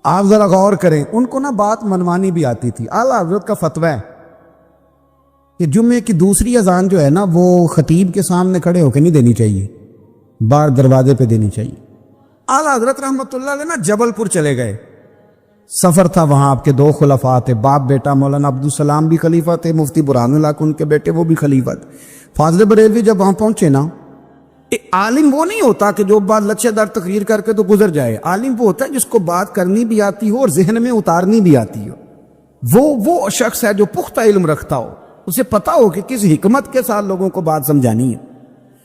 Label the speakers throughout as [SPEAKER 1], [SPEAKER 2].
[SPEAKER 1] آپ ذرا غور کریں، ان کو نا بات منوانی بھی آتی تھی۔ اعلیٰ حضرت کا فتویٰ ہے کہ جمعے کی دوسری اذان جو ہے نا وہ خطیب کے سامنے کھڑے ہو کے نہیں دینی چاہیے، باہر دروازے پہ دینی چاہیے۔ اعلیٰ حضرت رحمۃ اللہ علیہ نا جبل پور چلے گئے، سفر تھا، وہاں آپ کے 2 خلفاء تھے، باپ بیٹا، مولانا عبدالسلام بھی خلیفہ تھے، مفتی برہان اللہ ان کے بیٹے وہ بھی خلیفہ تھے۔ فاضل بریلوی جب وہاں پہنچے نا، عالم وہ نہیں ہوتا کہ جو بات لچھے دار تقریر کر کے تو گزر جائے، عالم وہ ہوتا ہے جس کو بات کرنی بھی آتی ہو اور ذہن میں اتارنی بھی آتی ہو۔ وہ شخص ہے جو پختہ علم رکھتا ہو، اسے پتا ہو کہ کس حکمت کے ساتھ لوگوں کو بات سمجھانی ہے۔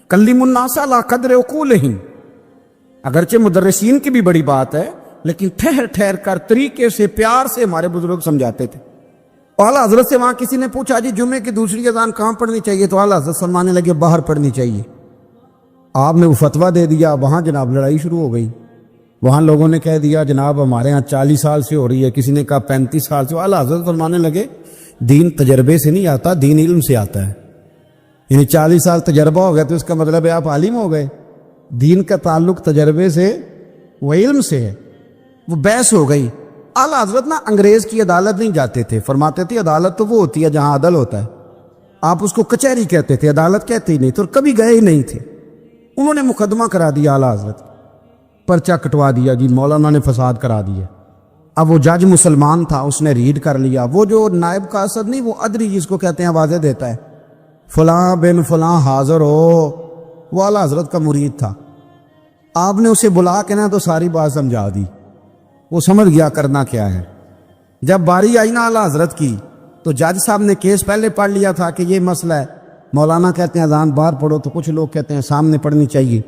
[SPEAKER 1] کلموا الناس علی قدر عقولہم، اگرچہ مدرسین کی بھی بڑی بات ہے، لیکن ٹھہر ٹھہر کر طریقے سے پیار سے ہمارے بزرگ سمجھاتے تھے۔ اعلیٰ حضرت سے وہاں کسی نے پوچھا جی جمعے کی دوسری اذان کہاں پڑھنی چاہیے، تو اعلیٰ حضرت فرمانے لگے باہر پڑھنی چاہیے۔ آپ نے وہ فتویٰ دے دیا، وہاں جناب لڑائی شروع ہو گئی۔ وہاں لوگوں نے کہہ دیا جناب ہمارے ہاں 40 سال سے ہو رہی ہے، کسی نے کہا 35 سال سے۔ اعلیٰ حضرت فرمانے لگے دین تجربے سے نہیں آتا، دین علم سے آتا ہے۔ یعنی 40 سال تجربہ ہو گیا تو اس کا مطلب ہے آپ عالم ہو گئے۔ دین کا تعلق تجربے سے وہ علم سے ہے۔ وہ بحث ہو گئی۔ اعلیٰ حضرت نا انگریز کی عدالت نہیں جاتے تھے، فرماتے تھے عدالت تو وہ ہوتی ہے جہاں عدل ہوتا ہے، آپ اس کو کچہری کہتے تھے، عدالت کہتے ہی نہیں، تو کبھی گئے ہی نہیں تھے۔ انہوں نے مقدمہ کرا دیا اعلیٰ حضرت، پرچہ کٹوا دیا جی مولانا نے فساد کرا دیا۔ اب وہ جج مسلمان تھا، اس نے ریڈ کر لیا، وہ جو نائب قاصد نہیں، وہ ادری جس کو کہتے ہیں آوازیں دیتا ہے، فلاں بن فلاں حاضر ہو، وہ اعلیٰ حضرت کا مرید تھا۔ آپ نے اسے بلا کے نا تو ساری بات سمجھا دی، وہ سمجھ گیا کرنا کیا ہے۔ جب باری آئی نا اعلیٰ حضرت کی تو جج صاحب نے کیس پہلے پڑھ لیا تھا کہ یہ مسئلہ ہے، مولانا کہتے ہیں اذان باہر پڑھو، تو کچھ لوگ کہتے ہیں سامنے پڑھنی چاہیے۔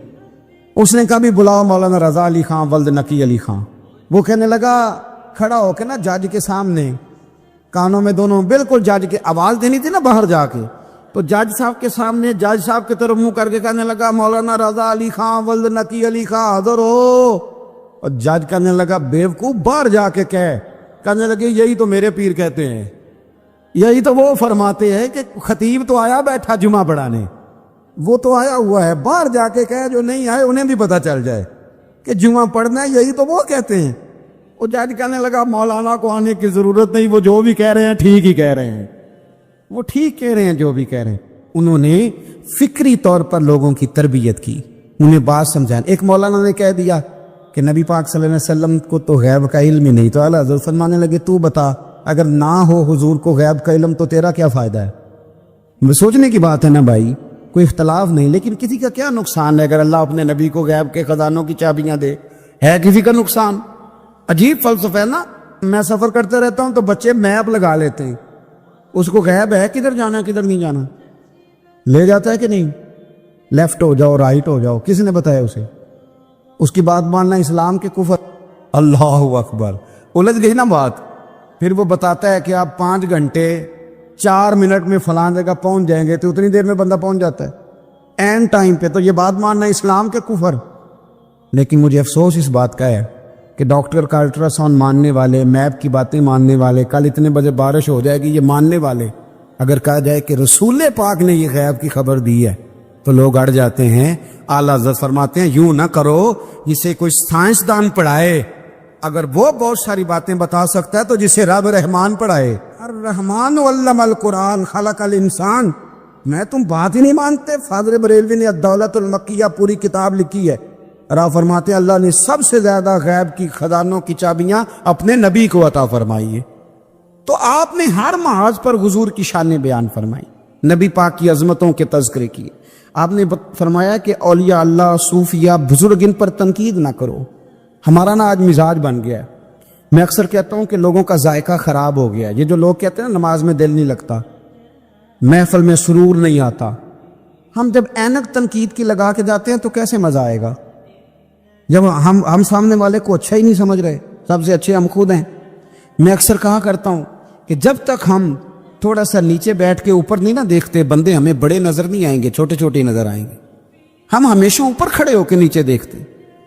[SPEAKER 1] اس نے کہا بھی بلاؤ مولانا رضا علی خان ولد نقی علی خان۔ وہ کہنے لگا کھڑا ہو کے نا جج کے سامنے، کانوں میں دونوں بالکل جج کے آواز دینی تھی نا باہر جا کے، تو جج صاحب کے سامنے جج صاحب کی طرف منہ کر کے کہنے لگا مولانا رضا علی خان ولد نقی علی خان حاضر ہو، اور جج کہنے لگا بیوقوف باہر جا کے کہنے لگے یہی تو میرے پیر کہتے ہیں، یہی تو وہ فرماتے ہیں کہ خطیب تو آیا بیٹھا جمعہ پڑھانے، وہ تو آیا ہوا ہے، باہر جا کے کہے جو نہیں آئے انہیں بھی پتہ چل جائے کہ جمعہ پڑھنا ہے، یہی تو وہ کہتے ہیں۔ وہ جج کہنے لگا مولانا کو آنے کی ضرورت نہیں، وہ جو بھی کہہ رہے ہیں ٹھیک ہی کہہ رہے ہیں، وہ ٹھیک کہہ رہے ہیں جو بھی کہہ رہے ہیں۔ انہوں نے فکری طور پر لوگوں کی تربیت کی، انہیں بات سمجھائی۔ ایک مولانا نے کہہ دیا کہ نبی پاک صلی اللہ علیہ وسلم کو تو غیب کا علم ہی نہیں، تو اعلیٰ حضرت فرمانے لگے تو بتا اگر نہ ہو حضور کو غیب کا علم تو تیرا کیا فائدہ ہے؟ سوچنے کی بات ہے نا بھائی، کوئی اختلاف نہیں، لیکن کسی کا کیا نقصان ہے اگر اللہ اپنے نبی کو غیب کے خزانوں کی چابیاں دے؟ ہے کسی کا نقصان؟ عجیب فلسفہ ہے نا۔ میں سفر کرتے رہتا ہوں تو بچے میپ لگا لیتے ہیں، اس کو غیب ہے کدھر جانا ہے کدھر نہیں جانا، لے جاتا ہے کہ نہیں، لیفٹ ہو جاؤ رائٹ ہو جاؤ، کس نے بتایا اسے؟ اس کی بات ماننا اسلام کے کفر۔ اللہ اکبر، الجھ گئی نا بات۔ پھر وہ بتاتا ہے کہ آپ 5 گھنٹے 4 منٹ میں فلاں جگہ پہنچ جائیں گے، تو اتنی دیر میں بندہ پہنچ جاتا ہے این ٹائم پہ، تو یہ بات ماننا اسلام کے کفر۔ لیکن مجھے افسوس اس بات کا ہے کہ ڈاکٹر کا الٹرا ساؤنڈ ماننے والے، میپ کی باتیں ماننے والے، کل اتنے بجے بارش ہو جائے گی یہ ماننے والے، اگر کہا جائے کہ رسول پاک نے یہ غیب کی خبر دی ہے تو لوگ اڑ جاتے ہیں۔ اعلیٰ حضرت فرماتے ہیں یوں نہ کرو، جسے کوئی سائنسدان پڑھائے اگر وہ بہت ساری باتیں بتا سکتا ہے تو جسے رب رحمان پڑھائے۔ الرحمن علم القرآن خلق الانسان۔ میں تم بات ہی نہیں مانتے؟ فاضل بریلوی نے الدولت المکیہ پوری کتاب لکھی ہے، اور فرماتے ہیں اللہ نے سب سے زیادہ غیب کی خزانوں کی چابیاں اپنے نبی کو عطا فرمائی ہے۔ تو آپ نے ہر محاذ پر حضور کی شانیں بیان فرمائی، نبی پاک کی عظمتوں کے تذکرے کیے۔ آپ نے فرمایا کہ اولیاء اللہ، صوفیاء، بزرگ، ان پر تنقید نہ کرو۔ ہمارا نا آج مزاج بن گیا ہے، میں اکثر کہتا ہوں کہ لوگوں کا ذائقہ خراب ہو گیا ہے۔ یہ جو لوگ کہتے ہیں نا نماز میں دل نہیں لگتا، محفل میں سرور نہیں آتا، ہم جب اینک تنقید کی لگا کے جاتے ہیں تو کیسے مزہ آئے گا جب ہم سامنے والے کو اچھا ہی نہیں سمجھ رہے؟ سب سے اچھے ہم خود ہیں۔ میں اکثر کہا کرتا ہوں کہ جب تک ہم تھوڑا سا نیچے بیٹھ کے اوپر نہیں نہ دیکھتے، بندے ہمیں بڑے نظر نہیں آئیں گے، چھوٹے چھوٹے نظر آئیں گے۔ ہم ہمیشہ اوپر کھڑے ہو کے نیچے دیکھتے۔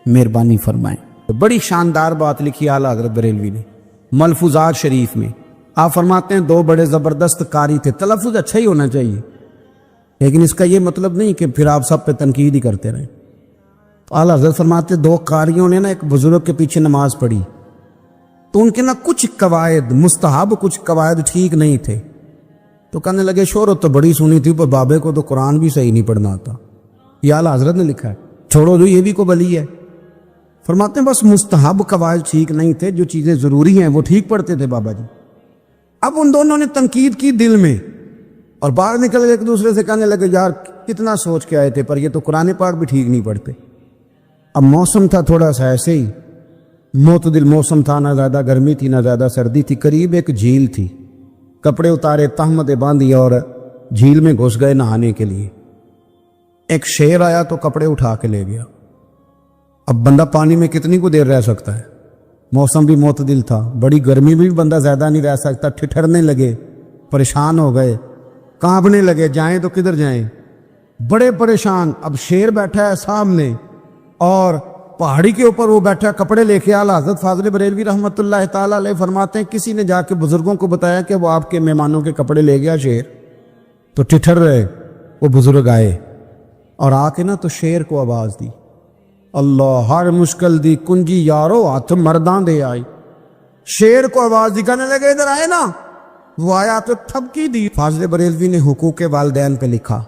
[SPEAKER 1] مہربانی فرمائیں۔ بڑی شاندار بات لکھی اعلیٰ حضرت بریلوی نے ملفوظات شریف میں۔ آپ فرماتے ہیں 2 بڑے زبردست قاری تھے، تلفظ اچھا ہی ہونا چاہیے، لیکن اس کا یہ مطلب نہیں کہ پھر آپ سب پہ تنقید ہی کرتے رہیں۔ تو اعلیٰ حضرت فرماتے 2 قاریوں نے نا ایک بزرگ کے پیچھے نماز پڑھی، تو ان کے نا کچھ قواعد مستحب کچھ قواعد ٹھیک نہیں تھے. تو کہنے لگے شہرت تو بڑی سنی تھی پر بابے کو تو قرآن بھی صحیح نہیں پڑھنا آتا. یہ اعلیٰ حضرت نے لکھا ہے, چھوڑو جو یہ بھی کو بلی ہے. فرماتے ہیں بس مستحب قواعد ٹھیک نہیں تھے, جو چیزیں ضروری ہیں وہ ٹھیک پڑھتے تھے بابا جی. اب ان دونوں نے تنقید کی دل میں اور باہر نکل ایک دوسرے سے کہنے لگے یار کتنا سوچ کے آئے تھے پر یہ تو قرآن پاک بھی ٹھیک نہیں پڑھتے. اب موسم تھا تھوڑا سا ایسے ہی معتدل موسم تھا, نہ زیادہ گرمی تھی نہ زیادہ سردی تھی. قریب ایک جھیل تھی, کپڑے اتارے تہمتیں باندھی اور جھیل میں گھس گئے نہانے کے لیے. ایک شیر آیا تو کپڑے اٹھا کے لے گیا. اب بندہ پانی میں کتنی کو دیر رہ سکتا ہے, موسم بھی معتدل تھا, بڑی گرمی میں بھی بندہ زیادہ نہیں رہ سکتا. ٹھٹھرنے لگے, پریشان ہو گئے, کانپنے لگے, جائیں تو کدھر جائیں, بڑے پریشان. اب شیر بیٹھا ہے سامنے اور پہاڑی کے اوپر وہ بیٹھا کپڑے لے کے. اعلیٰ حضرت فاضل بریلوی رحمۃ اللہ تعالیٰ علیہ فرماتے ہیں کسی نے جا کے بزرگوں کو بتایا کہ وہ آپ کے مہمانوں کے کپڑے لے گیا شیر. تو ٹھٹھر رہے. وہ بزرگ آئے اور آ کے نا تو شیر کو آواز دی, اللہ ہر مشکل دی کنجی یارو ہاتھ مردان دے آئی. شیر کو آواز دی, کہنے لگے ادھر آئے نا. وہ آیا تو تھپکی دی. فاضل بریلوی نے حقوق والدین پہ لکھا,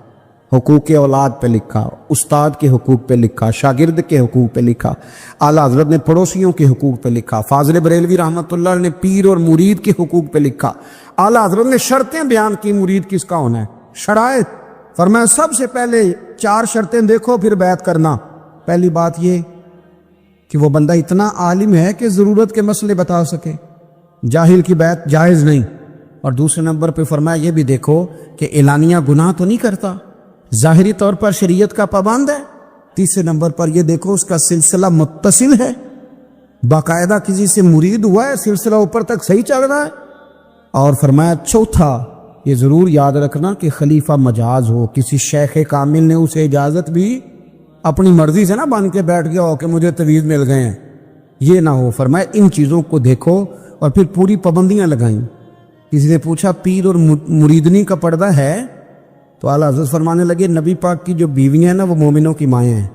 [SPEAKER 1] حقوق اولاد پہ لکھا, استاد کے حقوق پہ لکھا, شاگرد کے حقوق پہ لکھا. اعلیٰ حضرت نے پڑوسیوں کے حقوق پہ لکھا. فاضل بریلوی رحمۃ اللہ نے پیر اور مرید کے حقوق پہ لکھا. اعلیٰ حضرت نے شرطیں بیان کی مرید کس کا ہونا ہے, شرائط. فرمایا سب سے پہلے 4 شرطیں دیکھو پھر بیعت کرنا. پہلی بات یہ کہ وہ بندہ اتنا عالم ہے کہ ضرورت کے مسئلے بتا سکے, جاہل کی بیعت جائز نہیں. اور دوسرے نمبر پہ فرمایا یہ بھی دیکھو کہ اعلانیہ گناہ تو نہیں کرتا, ظاہری طور پر شریعت کا پابند ہے. تیسرے نمبر پر یہ دیکھو اس کا سلسلہ متصل ہے, باقاعدہ کسی سے مرید ہوا ہے, سلسلہ اوپر تک صحیح چل رہا ہے. اور فرمایا چوتھا یہ ضرور یاد رکھنا کہ خلیفہ مجاز ہو, کسی شیخ کامل نے اسے اجازت بھی اپنی مرضی سے نہ بن کے بیٹھ گیا ہو کہ مجھے تویز مل گئے ہیں, یہ نہ ہو. فرمایا ان چیزوں کو دیکھو اور پھر پوری پابندیاں لگائیں. کسی نے پوچھا پیر اور مریدنی کا پردہ ہے, تو اعلیٰ حضرت فرمانے لگے نبی پاک کی جو بیویاں ہیں نا وہ مومنوں کی مائیں ہیں,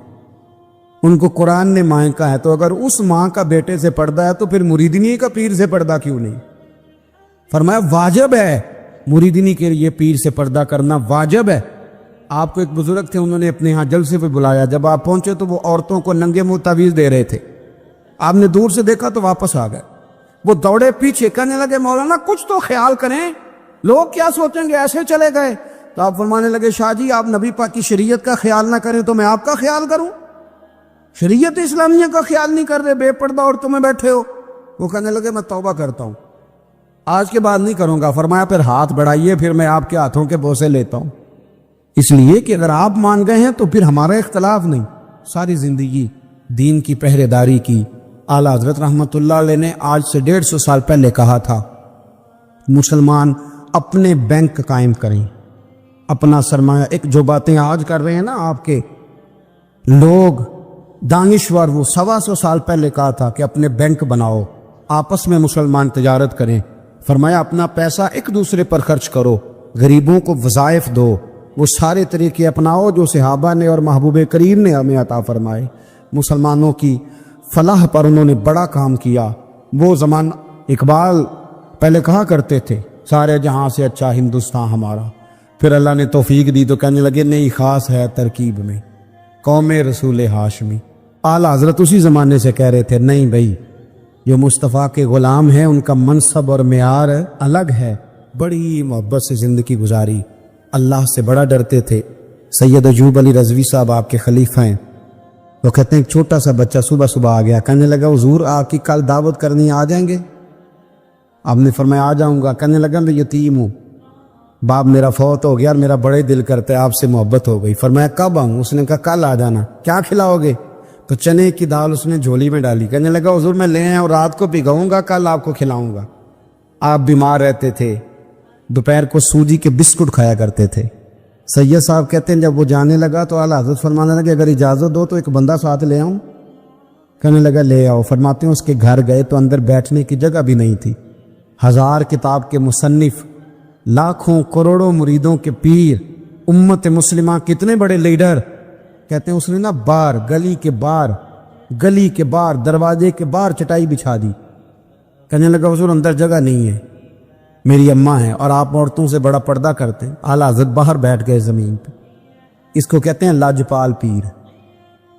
[SPEAKER 1] ان کو قرآن نے مائیں کہا ہے. تو اگر اس ماں کا بیٹے سے پردہ ہے تو پھر مریدنی کا پیر سے پردہ کیوں نہیں. فرمایا واجب ہے مریدنی کے لیے پیر سے پردہ کرنا, واجب ہے. آپ کو ایک بزرگ تھے, انہوں نے اپنے ہاں جلسے پہ بلایا. جب آپ پہنچے تو وہ عورتوں کو ننگے منہ تعویذ دے رہے تھے. آپ نے دور سے دیکھا تو واپس آ گئے. وہ دوڑے پیچھے, کہنے لگے مولانا کچھ تو خیال کریں, لوگ کیا سوچیں گے, ایسے چلے گئے. تو آپ فرمانے لگے شاہ جی آپ نبی پاک کی شریعت کا خیال نہ کریں تو میں آپ کا خیال کروں, شریعت اسلامیہ کا خیال نہیں کر رہے, بے پردہ عورتوں میں بیٹھے ہو. وہ کہنے لگے میں توبہ کرتا ہوں, آج کے بعد نہیں کروں گا. فرمایا پھر ہاتھ بڑھائیے, پھر میں آپ کے ہاتھوں کے بوسے لیتا ہوں. اس لیے کہ اگر آپ مان گئے ہیں تو پھر ہمارا اختلاف نہیں. ساری زندگی دین کی پہرے داری کی. اعلیٰ حضرت رحمۃ اللہ علیہ نے آج سے 150 سال پہلے کہا تھا مسلمان اپنے بینک قائم کریں, اپنا سرمایہ. ایک جو باتیں آج کر رہے ہیں نا آپ کے لوگ دانشور, وہ 125 سال پہلے کہا تھا کہ اپنے بینک بناؤ, آپس میں مسلمان تجارت کریں. فرمایا اپنا پیسہ ایک دوسرے پر خرچ کرو, غریبوں کو وظائف دو, وہ سارے طریقے اپناؤ جو صحابہ نے اور محبوب کریم نے ہمیں عطا فرمائے. مسلمانوں کی فلاح پر انہوں نے بڑا کام کیا. وہ زمانہ اقبال پہلے کہا کرتے تھے سارے جہاں سے اچھا ہندوستان ہمارا. پھر اللہ نے توفیق دی تو کہنے لگے نہیں خاص ہے ترکیب میں قوم رسول ہاشمی. اعلیٰ حضرت اسی زمانے سے کہہ رہے تھے نہیں بھائی جو مصطفیٰ کے غلام ہیں ان کا منصب اور معیار الگ ہے. بڑی محبت سے زندگی گزاری, اللہ سے بڑا ڈرتے تھے. سید ایوب علی رضوی صاحب آپ کے خلیفہ ہیں. وہ کہتے ہیں ایک چھوٹا سا بچہ صبح صبح آ گیا, کہنے لگا حضور آپ کی کل دعوت کرنی, آ جائیں گے؟ آپ نے فرمایا آ جاؤں گا. کہنے لگا میں یتیم ہوں, باپ میرا فوت ہو گیا اور میرا بڑے دل کرتا ہے آپ سے محبت ہو گئی. فرمایا کب آؤں؟ اس نے کہا کل آ جانا. کیا کھلاؤ گے؟ تو چنے کی دال اس نے جھولی میں ڈالی. کہنے لگا حضور میں لے آیا اور رات کو بھگاؤں گا, کل آپ کو کھلاؤں گا. آپ بیمار رہتے تھے, دوپہر کو سوجی کے بسکٹ کھایا کرتے تھے. سید صاحب کہتے ہیں جب وہ جانے لگا تو اعلیٰ حضرت فرمانے لگے اگر اجازت دو تو ایک بندہ ساتھ لے آؤں. کہنے لگا لے آؤ. فرماتے ہیں اس کے گھر گئے تو اندر بیٹھنے کی جگہ بھی نہیں تھی. 1000 کتاب کے مصنف, لاکھوں کروڑوں مریدوں کے پیر, امت مسلمہ کتنے بڑے لیڈر. کہتے ہیں اس نے نا باہر گلی کے باہر دروازے کے باہر چٹائی بچھا دی کہنے لگا حضور اندر جگہ نہیں ہے، میری اماں ہے اور آپ عورتوں سے بڑا پردہ کرتے ہیں۔ اعلیٰ حضرت باہر بیٹھ گئے زمین پہ، اس کو کہتے ہیں لاجپال پیر۔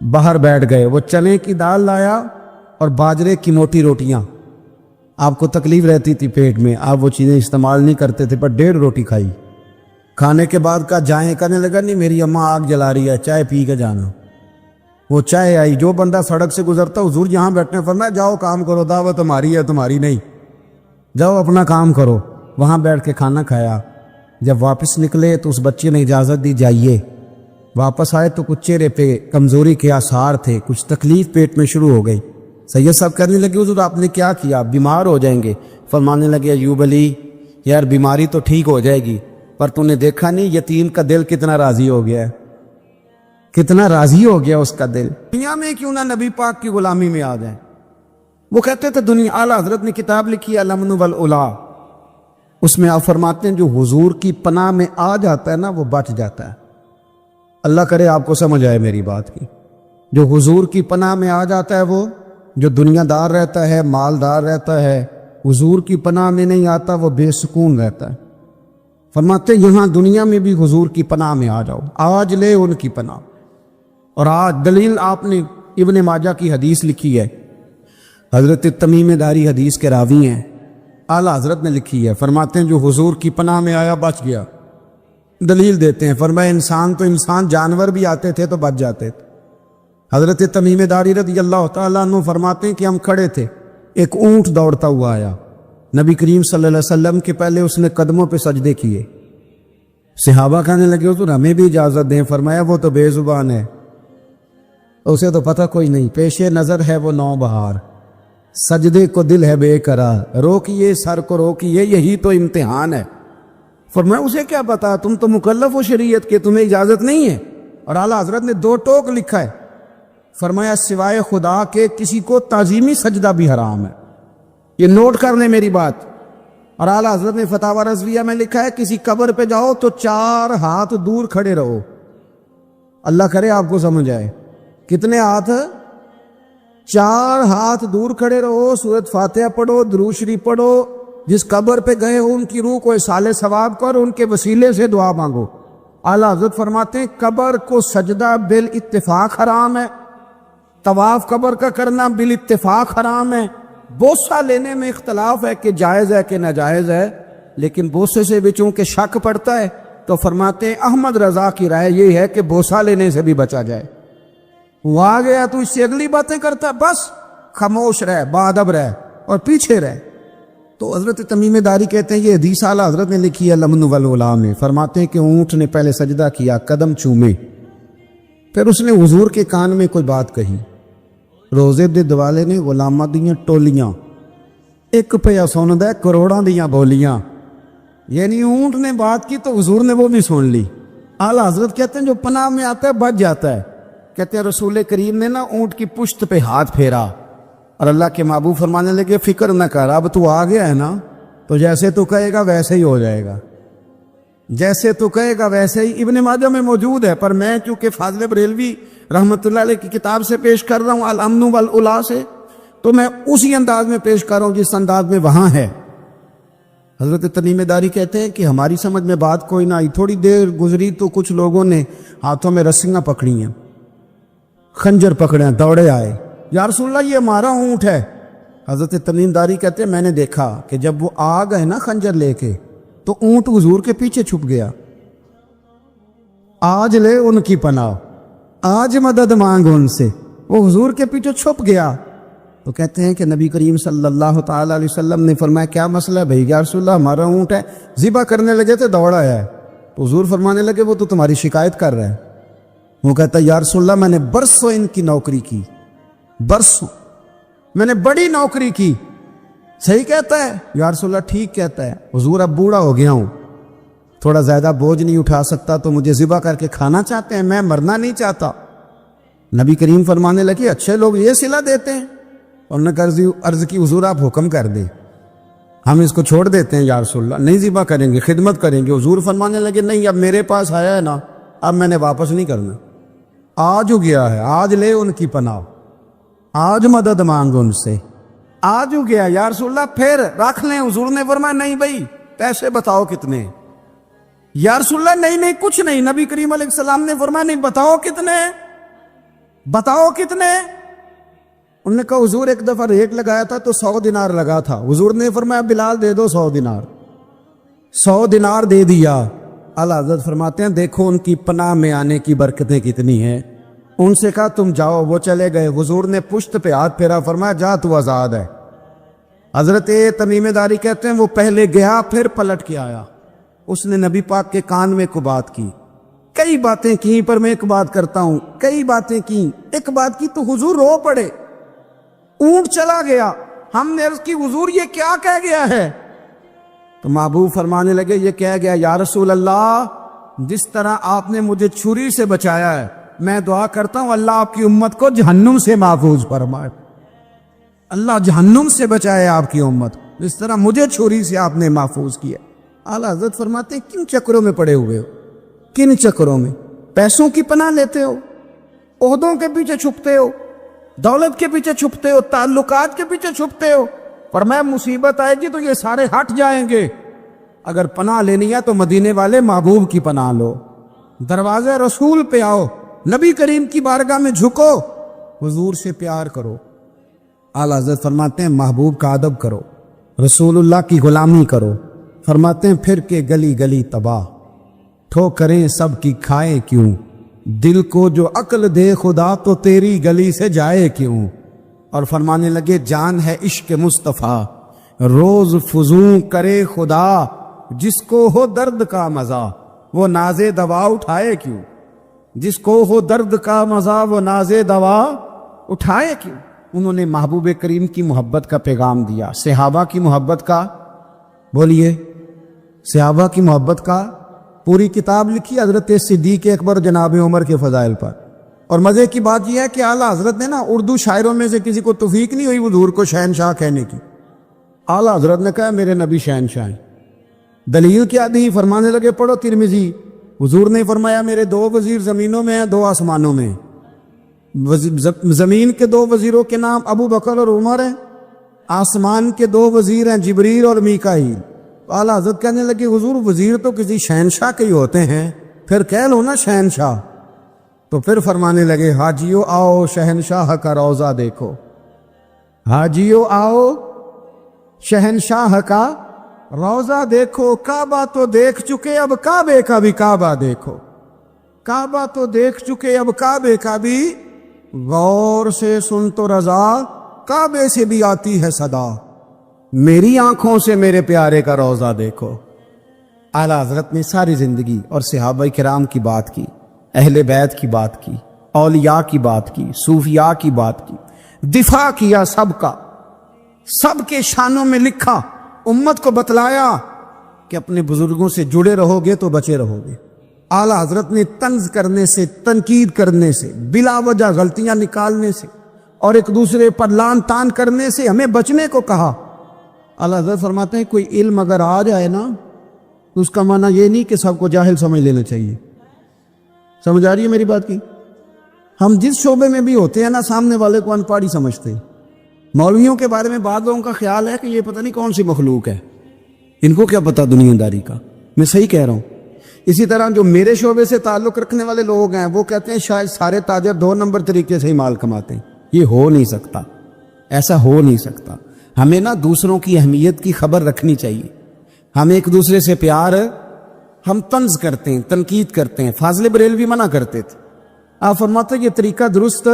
[SPEAKER 1] باہر بیٹھ گئے، وہ چنے کی دال لایا اور باجرے کی موٹی روٹیاں۔ آپ کو تکلیف رہتی تھی پیٹ میں، آپ وہ چیزیں استعمال نہیں کرتے تھے، پر 1.5 روٹی کھائی۔ کھانے کے بعد کہا جائیں، کہنے لگا نہیں میری اماں آگ جلا رہی ہے، چائے پی کے جانا۔ وہ چائے آئی، جو بندہ سڑک سے گزرتا حضور یہاں بیٹھنے، فرمایا جاؤ کام کرو، دعوت ہماری ہے تمہاری نہیں، جاؤ اپنا کام کرو۔ وہاں بیٹھ کے کھانا کھایا۔ جب واپس نکلے تو اس بچے نے اجازت دی جائیے۔ واپس آئے تو کچھ چہرے پہ کمزوری کے آثار تھے، کچھ تکلیف پیٹ میں شروع ہو گئی۔ سید صاحب کہنے لگے حضور آپ نے کیا کیا، بیمار ہو جائیں گے۔ فرمانے لگے ایوب علی یار بیماری تو ٹھیک ہو جائے گی، پر تو نے دیکھا نہیں یتیم کا دل کتنا راضی ہو گیا ہے، کتنا راضی ہو گیا اس کا دل۔ دنیا میں کیوں نہ نبی پاک کی غلامی میں آ جائیں۔ وہ کہتے تھے دنیا، اعلیٰ حضرت نے کتاب لکھی ہے الامن والعلا، اس میں آپ فرماتے ہیں جو حضور کی پناہ میں آ جاتا ہے نا وہ بچ جاتا ہے۔ اللہ کرے آپ کو سمجھ آئے میری بات کی۔ جو حضور کی پناہ میں آ جاتا ہے، وہ جو دنیا دار رہتا ہے، مالدار رہتا ہے، حضور کی پناہ میں نہیں آتا وہ بے سکون رہتا ہے۔ فرماتے یہاں دنیا میں بھی حضور کی پناہ میں آ جاؤ، آج لے ان کی پناہ۔ اور آج دلیل آپ نے ابن ماجہ کی حدیث لکھی ہے، حضرت تمیم داری حدیث کے راوی ہیں، اعلیٰ حضرت نے لکھی ہے۔ فرماتے ہیں جو حضور کی پناہ میں آیا بچ گیا۔ دلیل دیتے ہیں، فرمایا انسان تو انسان، جانور بھی آتے تھے تو بچ جاتے تھے۔ حضرت تمیم داری رضی اللہ تعالیٰ عنہ فرماتے ہیں کہ ہم کھڑے تھے، ایک اونٹ دوڑتا ہوا آیا، نبی کریم صلی اللہ علیہ وسلم کے پہلے اس نے قدموں پہ سجدے کیے۔ صحابہ کہنے لگے حضور ہمیں بھی اجازت دیں۔ فرمایا وہ تو بے زبان ہے، اسے تو پتہ کوئی نہیں، پیش نظر ہے وہ نو بہار، سجدے کو دل ہے بے قرار، روکیے سر کو روکیے یہی تو امتحان ہے۔ فرمایا اسے کیا پتا، تم تو مکلف ہو شریعت کے، تمہیں اجازت نہیں ہے۔ اور اعلیٰ حضرت نے 2 ٹوک لکھا ہے، فرمایا سوائے خدا کے کسی کو تعظیمی سجدہ بھی حرام ہے۔ یہ نوٹ کر لیں میری بات۔ اور اعلیٰ حضرت نے فتاوی رضویہ میں لکھا ہے کسی قبر پہ جاؤ تو 4 ہاتھ دور کھڑے رہو۔ اللہ کرے آپ کو سمجھ آئے، کتنے ہاتھ؟ 4 ہاتھ دور کھڑے رہو، سورۃ فاتحہ پڑھو، درود شریف پڑھو، جس قبر پہ گئے ہو ان کی روح کو اصال ثواب کر، ان کے وسیلے سے دعا مانگو۔ اعلیٰ حضرت فرماتے ہیں قبر کو سجدہ بالاتفاق حرام ہے، طواف قبر کا کرنا بالاتفاق حرام ہے، بوسہ لینے میں اختلاف ہے کہ جائز ہے کہ ناجائز ہے، لیکن بوسے سے بھی چونکہ شک پڑتا ہے تو فرماتے ہیں احمد رضا کی رائے یہ ہے کہ بوسہ لینے سے بھی بچا جائے۔ وہ آ گیا تو اس سے اگلی باتیں کرتا، بس خاموش رہ، باادب رہ اور پیچھے رہ۔ تو حضرت تمیم داری کہتے ہیں یہ حدیث اعلیٰ حضرت نے لکھی ہے الامن والعلا میں۔ فرماتے ہیں کہ اونٹ نے پہلے سجدہ کیا، قدم چومے، پھر اس نے حضور کے کان میں کوئی بات کہی۔ روزے دے دوالے نے غلاماں دیاں ٹولیاں، ایک پیا سندا ہے کروڑاں دیاں بولیاں، یعنی اونٹ نے بات کی تو حضور نے وہ بھی سن لی۔ اعلیٰ حضرت کہتے ہیں جو پناہ میں آتا ہے بچ جاتا ہے۔ کہتے ہیں رسول کریم نے نا اونٹ کی پشت پہ ہاتھ پھیرا اور اللہ کے محبوب فرمانے لگے فکر نہ کر، اب تو آ گیا ہے نا، تو جیسے تو کہے گا ویسے ہی ہو جائے گا، جیسے تو کہے گا ویسے ہی۔ ابن ماجہ میں موجود ہے، پر میں چونکہ فاضل بریلوی رحمۃ اللہ علیہ کی کتاب سے پیش کر رہا ہوں الامن والعلا سے، تو میں اسی انداز میں پیش کر رہا ہوں جس انداز میں وہاں ہے۔ حضرت تمیم داری کہتے ہیں کہ ہماری سمجھ میں بات کوئی نہ آئی، تھوڑی دیر گزری تو کچھ لوگوں نے ہاتھوں میں رسیاں پکڑی ہیں، خنجر پکڑے ہیں، دوڑے آئے، یا رسول اللہ یہ ہمارا اونٹ ہے۔ حضرت تمیم داری کہتے ہیں میں نے دیکھا کہ جب وہ آ گئے نا خنجر لے کے تو اونٹ حضور کے پیچھے چھپ گیا۔ آج لے ان کی پناہ، آج مدد مانگ ان سے، وہ حضور کے پیچھے چھپ گیا۔ تو کہتے ہیں کہ نبی کریم صلی اللہ تعالیٰ علیہ وسلم نے فرمایا کیا مسئلہ ہے بھائی؟ یا رسول اللہ ہمارا اونٹ ہے، ذبح کرنے لگے تھے دوڑا ہے۔ تو حضور فرمانے لگے وہ تو تمہاری شکایت کر رہا ہے۔ وہ کہتا ہے یا رسول اللہ میں نے برسوں ان کی نوکری کی، برسوں میں نے بڑی نوکری کی۔ صحیح کہتا ہے یا رسول اللہ؟ ٹھیک کہتا ہے حضور، اب بوڑھا ہو گیا ہوں، تھوڑا زیادہ بوجھ نہیں اٹھا سکتا، تو مجھے ذبح کر کے کھانا چاہتے ہیں، میں مرنا نہیں چاہتا۔ نبی کریم فرمانے لگے اچھے لوگ یہ صلہ دیتے ہیں؟ اور نے عرض کی حضور آپ حکم کر دیں، ہم اس کو چھوڑ دیتے ہیں یا رسول اللہ، نہیں ذبح کریں گے، خدمت کریں گے۔ حضور فرمانے لگے نہیں، اب میرے پاس آیا ہے نا، اب میں نے واپس نہیں کرنا، آج ہو گیا ہے، آج لے ان کی پناہ، آج مدد مانگ ان سے۔ آج ہو گیا یا رسول اللہ پھر رکھ لیں. حضور نے فرمایا نہیں بھائی پیسے بتاؤ کتنے. یا رسول اللہ نہیں نہیں کچھ نہیں. نبی کریم علیہ السلام نے فرمایا نہیں بتاؤ کتنے, بتاؤ کتنے. انہوں نے کہا حضور ایک دفعہ ریٹ لگایا تھا تو 100 دینار لگا تھا. حضور نے فرمایا بلال دے دو 100 دینار. 100 دینار دے دیا. اعلیٰ حضرت فرماتے ہیں دیکھو ان کی پناہ میں آنے کی برکتیں کتنی ہیں. ان سے کہا تم جاؤ, وہ چلے گئے. حضور نے پشت پہ ہاتھ پھیرا, فرمایا جا تو آزاد ہے. حضرت تمیم داری کہتے ہیں وہ پہلے گیا پھر پلٹ کے آیا. اس نے نبی پاک کے کان میں کو بات کی, کئی باتیں کی, پر میں ایک بات کرتا ہوں, کئی باتیں کی, ایک بات کی تو حضور رو پڑے. اونٹ چلا گیا, ہم نے عرض کی حضور یہ کیا کہہ گیا ہے؟ تو محبوب فرمانے لگے یہ کہہ گیا یا رسول اللہ جس طرح آپ نے مجھے چھری سے بچایا ہے میں دعا کرتا ہوں اللہ آپ کی امت کو جہنم سے محفوظ فرمائے. اللہ جہنم سے بچائے آپ کی امت, جس طرح مجھے چھری سے آپ نے محفوظ کیا. اعلیٰ حضرت فرماتے ہیں کن چکروں میں پڑے ہوئے ہو, کن چکروں میں؟ پیسوں کی پناہ لیتے ہو, عہدوں کے پیچھے چھپتے ہو, دولت کے پیچھے چھپتے ہو, تعلقات کے پیچھے چھپتے ہو. پر میں مصیبت آئے گی تو یہ سارے ہٹ جائیں گے. اگر پناہ لینی ہے تو مدینے والے محبوب کی پناہ لو, دروازے رسول پہ آؤ, نبی کریم کی بارگاہ میں جھکو, حضور سے پیار کرو. اعلیٰ حضرت فرماتے ہیں محبوب کا ادب کرو, رسول اللہ کی غلامی کرو. فرماتے ہیں پھر کے گلی گلی تباہ, ٹھوکریں سب کی کھائے کیوں, دل کو جو عقل دے خدا تو تیری گلی سے جائے کیوں. اور فرمانے لگے جان ہے عشق مصطفیٰ روز فزوں کرے خدا, جس کو ہو درد کا مزہ وہ ناز دوا اٹھائے کیوں. جس کو ہو درد کا مزہ وہ ناز دوا اٹھائے کیوں. انہوں نے محبوب کریم کی محبت کا پیغام دیا, صحابہ کی محبت کا, بولیے صحابہ کی محبت کا پوری کتاب لکھی حضرت صدیق اکبر جناب عمر کے فضائل پر. اور مزے کی بات یہ ہے کہ اعلیٰ حضرت نے نا اردو شاعروں میں سے کسی کو توفیق نہیں ہوئی حضور کو شہنشاہ کہنے کی. اعلیٰ حضرت نے کہا میرے نبی شہنشاہ ہیں. دلیل کیا دی؟ فرمانے لگے پڑھو ترمذی. حضور نے فرمایا میرے 2 وزیر زمینوں میں ہیں 2 آسمانوں میں. زمین کے 2 وزیروں کے نام ابو بکر اور عمر ہیں, آسمان کے 2 وزیر ہیں جبریل اور میکائیل. اعلیٰ حضرت کہنے لگے حضور وزیر تو کسی شہنشاہ کے ہی ہوتے ہیں, پھر کہہ لو نا شہنشاہ. تو پھر فرمانے لگے حاجیو آؤ شہنشاہ کا روضہ دیکھو, حاجیو آؤ شہنشاہ کا روضہ دیکھو. کعبہ تو دیکھ چکے اب کعبے کا بھی کعبہ دیکھو, کعبہ تو دیکھ چکے اب کعبے کا بھی, غور سے سن تو رضا کعبے سے بھی آتی ہے صدا, میری آنکھوں سے میرے پیارے کا روضہ دیکھو. اعلیٰ حضرت نے ساری زندگی اور صحابہ کرام کی بات کی, اہل بیت کی بات کی, اولیاء کی بات کی, صوفیاء کی بات کی, دفاع کیا سب کا, سب کے شانوں میں لکھا, امت کو بتلایا کہ اپنے بزرگوں سے جڑے رہو گے تو بچے رہو گے. اعلیٰ حضرت نے طنز کرنے سے, تنقید کرنے سے, بلا وجہ غلطیاں نکالنے سے اور ایک دوسرے پر لان تان کرنے سے ہمیں بچنے کو کہا. اعلیٰ حضرت فرماتے ہیں کوئی علم اگر آ جائے نا تو اس کا معنی یہ نہیں کہ سب کو جاہل سمجھ لینا چاہیے. سمجھ آ رہی ہے میری بات کی؟ ہم جس شعبے میں بھی ہوتے ہیں نا سامنے والے کو ان پڑھ ہی سمجھتے ہیں. مولویوں کے بارے میں بعض لوگوں کا خیال ہے کہ یہ پتہ نہیں کون سی مخلوق ہے, ان کو کیا پتہ دنیا داری کا. میں صحیح کہہ رہا ہوں. اسی طرح جو میرے شعبے سے تعلق رکھنے والے لوگ ہیں وہ کہتے ہیں شاید سارے تاجر 2 نمبر طریقے سے ہی مال کماتے ہیں. یہ ہو نہیں سکتا, ایسا ہو نہیں سکتا. ہمیں نا دوسروں کی اہمیت کی خبر رکھنی چاہیے. ہم ایک دوسرے سے پیار, ہم طنز کرتے ہیں, تنقید کرتے ہیں. فاضل بریلوی منع کرتے تھے. آپ فرماتے یہ طریقہ درست.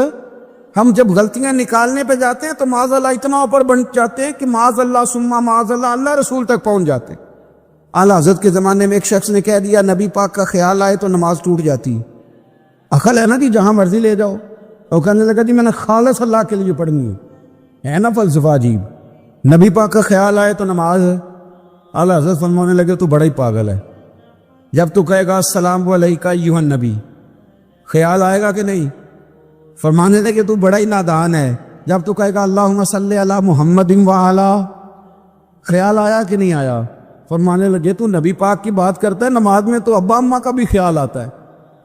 [SPEAKER 1] ہم جب غلطیاں نکالنے پہ جاتے ہیں تو معاذ اللہ اتنا اوپر بن جاتے ہیں کہ معاذ اللہ ثم معاذ اللہ اللہ رسول تک پہنچ جاتے ہیں. اعلیٰ حضرت کے زمانے میں ایک شخص نے کہہ دیا نبی پاک کا خیال آئے تو نماز ٹوٹ جاتی ہے. عقل ہے نا جی, جہاں مرضی لے جاؤ. اور کہنے لگا جی میں نے خالص اللہ کے لیے پڑھنی ہے نا فلسفہ عجیب. نبی پاک کا خیال آئے تو نماز. اعلیٰ حضرت فرمانے لگے تو بڑا ہی پاگل ہے. جب تو کہے گا السلام علیکہ ایھا النبی, خیال آئے گا کہ نہیں؟ فرمانے لگے تو بڑا ہی نادان ہے. جب تو کہے گا اللہم صلی علی محمد وعلی, خیال آیا کہ نہیں آیا؟ فرمانے لگے تو نبی پاک کی بات کرتا ہے, نماز میں تو ابا اماں کا بھی خیال آتا ہے.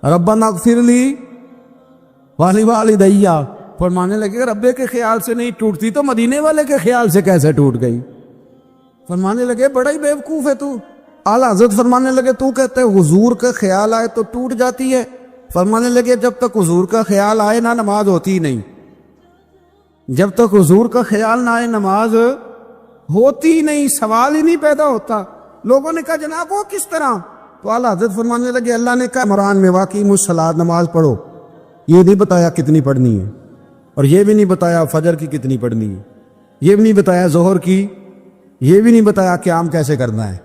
[SPEAKER 1] ربنا اغفر لی والوالدیّ. فرمانے لگے ربے کے خیال سے نہیں ٹوٹتی تو مدینے والے کے خیال سے کیسے ٹوٹ گئی؟ فرمانے لگے بڑا ہی بیوقوف ہے تو۔ اعلیٰ حضرت فرمانے لگے تو کہتے حضور کا خیال آئے تو ٹوٹ جاتی ہے؟ فرمانے لگے جب تک حضور کا خیال آئے نہ نماز ہوتی ہی نہیں، جب تک حضور کا خیال نہ آئے نماز ہوتی ہی نہیں، سوال ہی نہیں پیدا ہوتا۔ لوگوں نے کہا جناب وہ کس طرح؟ تو اعلیٰ حضرت فرمانے لگے اللہ نے کہا قرآن میں واقعی الصلاۃ نماز پڑھو، یہ نہیں بتایا کتنی پڑھنی ہے، اور یہ بھی نہیں بتایا فجر کی کتنی پڑھنی ہے، یہ بھی نہیں بتایا ظہر کی، یہ بھی نہیں بتایا قیام کیسے کرنا ہے،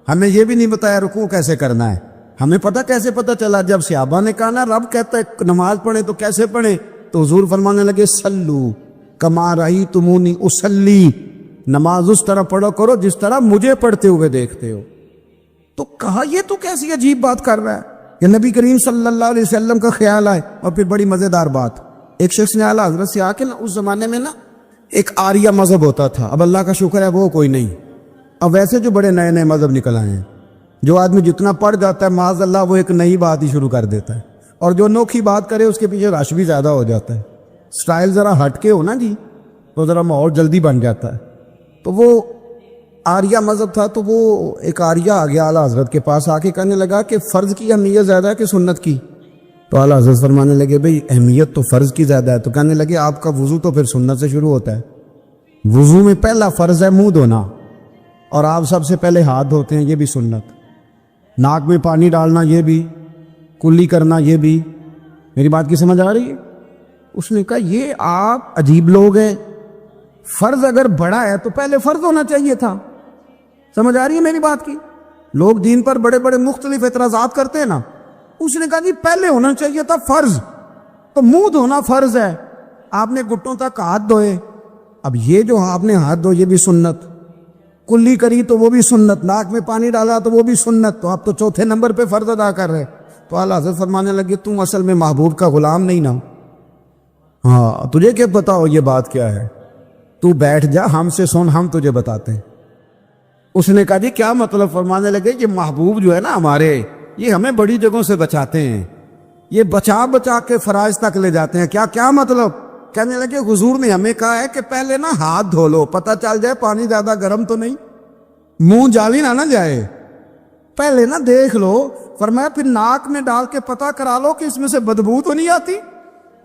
[SPEAKER 1] ہمیں یہ بھی نہیں بتایا رکوع کیسے کرنا ہے۔ ہمیں پتہ کیسے پتہ چلا؟ جب صحابہ نے کہا نا رب کہتا ہے نماز پڑھیں تو کیسے پڑھیں، تو حضور فرمانے لگے سلو کما رأیتمونی اصلی، نماز اس طرح پڑھو کرو جس طرح مجھے پڑھتے ہوئے دیکھتے ہو۔ تو کہا یہ تو کیسی عجیب بات کر رہا ہے کہ نبی کریم صلی اللہ علیہ وسلم کا خیال آئے۔ اور پھر بڑی مزیدار بات، ایک شخص نے اعلیٰ حضرت سے آ کے نا اس زمانے میں نا ایک آریہ مذہب ہوتا تھا، اب اللہ کا شکر ہے وہ کوئی نہیں، اب ویسے جو بڑے نئے نئے مذہب نکل آئے ہیں، جو آدمی جتنا پڑھ جاتا ہے معاذ اللہ وہ ایک نئی بات ہی شروع کر دیتا ہے، اور جو انوکھی بات کرے اس کے پیچھے رش بھی زیادہ ہو جاتا ہے، سٹائل ذرا ہٹ کے ہو نا جی تو ذرا ماحول جلدی بن جاتا ہے۔ تو وہ آریہ مذہب تھا، تو وہ ایک آریہ آ گیا اعلیٰ حضرت کے پاس آ کے کہنے لگا کہ فرض کی اہمیت زیادہ ہے کہ سنت کی؟ تو اعلیٰ حضرت فرمانے لگے بھئی اہمیت تو فرض کی زیادہ ہے۔ تو کہنے لگے آپ کا وضو تو پھر سنت سے شروع ہوتا ہے، وضو میں پہلا فرض ہے منہ دھونا، اور آپ سب سے پہلے ہاتھ دھوتے ہیں، یہ بھی سنت، ناک میں پانی ڈالنا یہ بھی، کلی کرنا یہ بھی۔ میری بات کی سمجھ آ رہی ہے؟ اس نے کہا یہ آپ عجیب لوگ ہیں، فرض اگر بڑا ہے تو پہلے فرض ہونا چاہیے تھا۔ سمجھ آ رہی ہے میری بات کی؟ لوگ دین پر بڑے بڑے مختلف اعتراضات کرتے ہیں نا، اس نے کہا جی پہلے ہونا چاہیے تھا فرض، تو منہ دھونا فرض ہے، آپ نے گھٹنوں تک ہاتھ دھوئے، اب یہ جو آپ نے ہاتھ دھو یہ بھی سنت، کلی کری تو وہ بھی سنت، ناک میں پانی ڈالا تو وہ بھی سنت، تو آپ تو چوتھے نمبر پہ فرض ادا کر رہے۔ تو اعلیٰ حضرت فرمانے لگے تم اصل میں محبوب کا غلام نہیں نا، ہاں تجھے کیا بتاؤ یہ بات کیا ہے، تو بیٹھ جا ہم سے سن، ہم تجھے بتاتے ہیں۔ اس نے کہا جی کیا مطلب؟ فرمانے لگے یہ محبوب جو ہے نا ہمارے، یہ ہمیں بڑی جگہوں سے بچاتے ہیں، یہ بچا بچا کے فرائض تک لے جاتے ہیں۔ کیا مطلب؟ کہنے لگے حضور نے ہمیں کہا ہے کہ پہلے نا ہاتھ دھو لو، پتہ چل جائے پانی زیادہ گرم تو نہیں، منہ جالی نہ جائے، پہلے نا دیکھ لو۔ فرمایا پھر ناک میں ڈال کے پتہ کرا لو کہ اس میں سے بدبو تو نہیں آتی،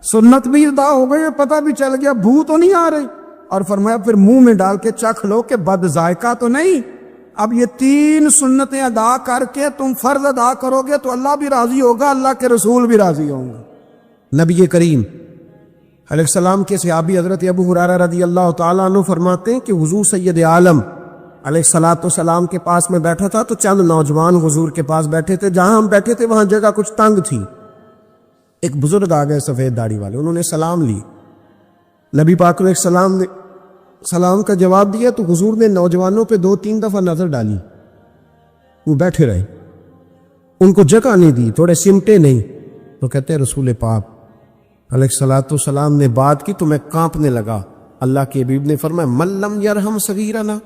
[SPEAKER 1] سنت بھی ادا ہو گئی، پتہ بھی چل گیا بو تو نہیں آ رہی، اور فرمایا پھر منہ میں ڈال کے چکھ لو کہ بد ذائقہ تو نہیں۔ اب یہ 3 سنتیں ادا کر کے تم فرض ادا کرو گے تو اللہ بھی راضی ہوگا، اللہ کے رسول بھی راضی ہوں گے۔ نبی کریم علیہ السلام کے صحابی حضرت ابو ہریرہ رضی اللہ تعالیٰ عنہ فرماتے ہیں کہ حضور سید عالم علیہ الصلوۃ والسلام کے پاس میں بیٹھا تھا تو چند نوجوان حضور کے پاس بیٹھے تھے، جہاں ہم بیٹھے تھے وہاں جگہ کچھ تنگ تھی۔ ایک بزرگ آ گئے سفید داڑھی والے، انہوں نے سلام لی، نبی پاک علیہ السلام نے سلام کا جواب دیا تو حضور نے نوجوانوں پہ 2-3 دفعہ نظر ڈالی، وہ بیٹھے رہے، ان کو جگہ نہیں دی، تھوڑے سمٹے نہیں۔ تو کہتے ہیں رسول پاک علیہ الصلوۃ والسلام نے بات کی تو میں کانپنے لگا۔ اللہ کے حبیب نے فرمایا من لم یرحم صغیرنا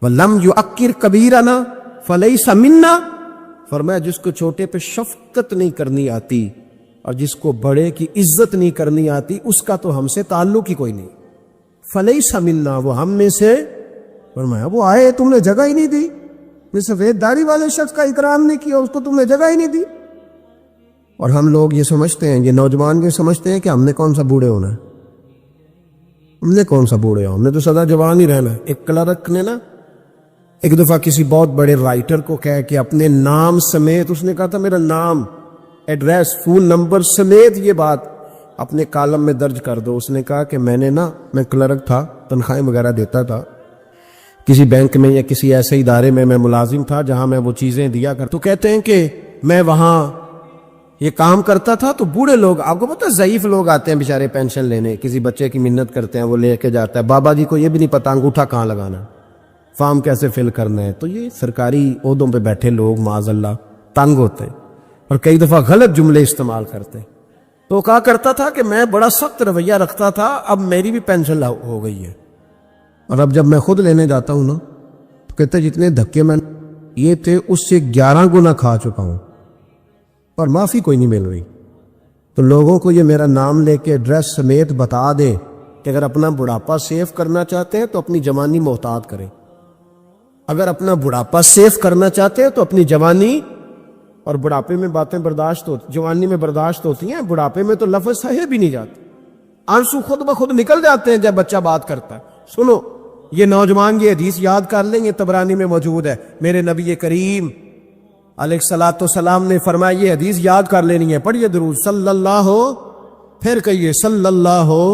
[SPEAKER 1] ولم یعکر کبیرنا فلیس منا، فرمایا جس کو چھوٹے پہ شفقت نہیں کرنی آتی اور جس کو بڑے کی عزت نہیں کرنی آتی اس کا تو ہم سے تعلق ہی کوئی نہیں، فلیس منا، وہ ہم میں سے۔ فرمایا وہ آئے تم نے جگہ ہی نہیں دی، میں سفید داڑھی والے شخص کا اکرام نہیں کیا، اس کو تم نے جگہ ہی نہیں دی۔ اور ہم لوگ یہ سمجھتے ہیں، یہ نوجوان یہ سمجھتے ہیں کہ ہم نے کون سا بوڑھے ہونا ہے، ہم نے کون سا بوڑھے ہو، ہم نے تو سدا جوان ہی رہنا ہے۔ ایک کلرک نے نا ایک دفعہ کسی بہت بڑے رائٹر کو کہہ کے اپنے نام سمیت، اس نے کہا تھا میرا نام، ایڈریس، فون نمبر سمیت یہ بات اپنے کالم میں درج کر دو۔ اس نے کہا کہ میں کلرک تھا، تنخواہیں وغیرہ دیتا تھا کسی بینک میں یا کسی ایسے ادارے میں ملازم تھا جہاں میں وہ چیزیں دیا کرتا۔ تو کہتے ہیں کہ میں وہاں یہ کام کرتا تھا تو بوڑھے لوگ، آپ کو پتہ ضعیف لوگ آتے ہیں بیچارے پینشن لینے، کسی بچے کی منت کرتے ہیں، وہ لے کے جاتا ہے، بابا جی کو یہ بھی نہیں پتہ انگوٹھا کہاں لگانا، فارم کیسے فل کرنا ہے۔ تو یہ سرکاری عہدوں پہ بیٹھے لوگ معاذ اللہ تنگ ہوتے ہیں اور کئی دفعہ غلط جملے استعمال کرتے ہیں۔ تو کہا کرتا تھا کہ میں بڑا سخت رویہ رکھتا تھا، اب میری بھی پینشن ہو گئی ہے، اور اب جب میں خود لینے جاتا ہوں نا تو کہتے جتنے دھکے میں یہ تھے اس سے 11 گنا کھا چکا ہوں، پر معافی کوئی نہیں مل رہی۔
[SPEAKER 2] تو لوگوں کو یہ میرا نام لے کے ایڈریس سمیت بتا دیں کہ اگر اپنا بڑھاپا سیف کرنا چاہتے ہیں تو اپنی جوانی محتاط کریں، اگر اپنا بڑھاپا سیف کرنا چاہتے ہیں تو اپنی جوانی، اور بڑھاپے میں باتیں برداشت ہوتی، جوانی میں برداشت ہوتی ہیں، بڑھاپے میں تو لفظ صحیح بھی نہیں جاتے، آنسو خود بخود نکل جاتے ہیں جب بچہ بات کرتا ہے۔ سنو یہ نوجوان یہ حدیث یاد کر لیں، یہ طبرانی میں موجود ہے، میرے نبی کریم علیہ الصلوۃ والسلام نے فرمایا یہ حدیث یاد کر لینی ہے۔ پڑھیے درود صلی اللہ ہو، پھر کہیے صلی اللہ ہو،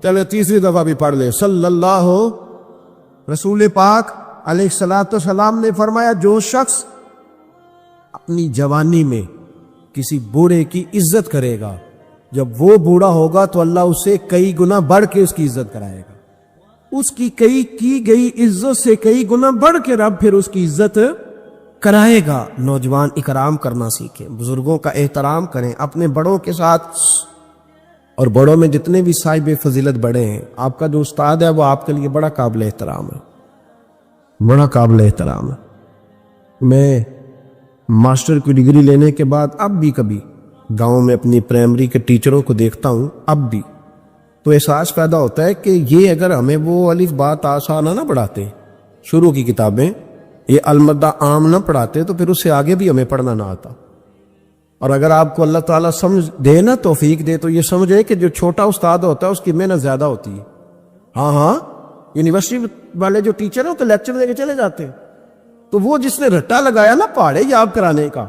[SPEAKER 2] چلے تیسری دفعہ بھی پڑھ لے صلی اللہ ہو۔ رسول پاک علیہ الصلوۃ والسلام نے فرمایا جو شخص اپنی جوانی میں کسی بوڑھے کی عزت کرے گا، جب وہ بوڑھا ہوگا تو اللہ اسے کئی گنا بڑھ کے اس کی عزت کرائے گا، اس کی کی گئی عزت سے کئی گنا بڑھ کے رب پھر اس کی عزت کرائے گا۔ نوجوان اکرام کرنا سیکھیں، بزرگوں کا احترام کریں اپنے بڑوں کے ساتھ، اور بڑوں میں جتنے بھی صاحب فضیلت بڑے ہیں، آپ کا جو استاد ہے وہ آپ کے لیے بڑا قابل احترام ہے، بڑا قابل احترام ہے۔ میں ماسٹر کی ڈگری لینے کے بعد اب بھی کبھی گاؤں میں اپنی پرائمری کے ٹیچروں کو دیکھتا ہوں، اب بھی تو احساس پیدا ہوتا ہے کہ یہ اگر ہمیں وہ الف با تا سا نہ پڑھاتے، شروع کی کتابیں یہ المدہ عام نہ پڑھاتے تو پھر اس سے آگے بھی ہمیں پڑھنا نہ آتا۔ اور اگر آپ کو اللہ تعالیٰ سمجھ دے نا، توفیق دے، تو یہ سمجھے کہ جو چھوٹا استاد ہوتا ہے اس کی محنت زیادہ ہوتی ہے۔ ہاں یونیورسٹی والے جو ٹیچر ہیں وہ تو لیکچر دے کے چلے جاتے ہیں، تو وہ جس نے رٹا لگایا نا پہاڑے یاد کرانے کا،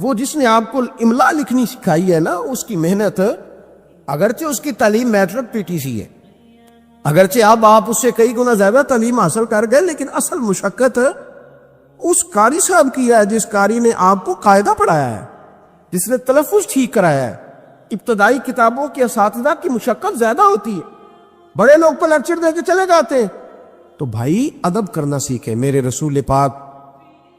[SPEAKER 2] وہ جس نے آپ کو املا لکھنی سکھائی ہے نا، اس کی محنت، اگرچہ اس کی تعلیم میٹرک PTC ہے، اگرچہ آپ اس سے کئی گنا زیادہ تعلیم حاصل کر گئے، لیکن اصل مشقت اس قاری صاحب کی ہے جس قاری نے آپ کو قاعدہ پڑھایا ہے، جس نے تلفظ ٹھیک کرایا ہے۔ ابتدائی کتابوں کے اساتذہ کی مشقت زیادہ ہوتی ہے، بڑے لوگ تو لیکچر دے کے چلے جاتے ہیں۔ تو بھائی ادب کرنا سیکھیں۔ میرے رسول پاک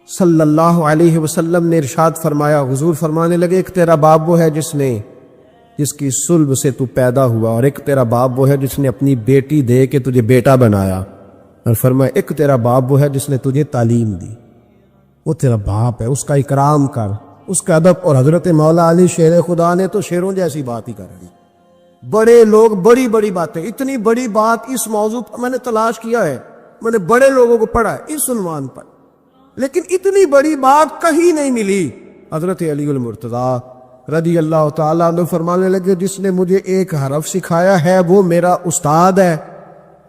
[SPEAKER 2] صلی اللہ علیہ وسلم نے ارشاد فرمایا، حضور فرمانے لگے ایک تیرا باپ وہ ہے جس کی صلب سے تو پیدا ہوا، اور ایک تیرا باپ وہ ہے جس نے اپنی بیٹی دے کے تجھے بیٹا بنایا، اور فرمایا ایک تیرا باپ وہ ہے جس نے تجھے تعلیم دی۔ وہ تیرا باپ ہے، اس کا اکرام کر، اس کا ادب۔ اور حضرت مولا علی شیر خدا نے تو شیروں جیسی بات ہی کر دی۔ بڑے لوگ بڑی بڑی باتیں، اتنی بڑی بات اس موضوع پر میں نے تلاش کیا ہے، میں نے بڑے لوگوں کو پڑھا ہے اس عنوان پر، لیکن اتنی بڑی بات کہیں نہیں ملی۔ حضرت علی المرتضیٰ رضی اللہ تعالیٰ عنہ فرمانے لگے جس نے مجھے ایک حرف سکھایا ہے وہ میرا استاد ہے،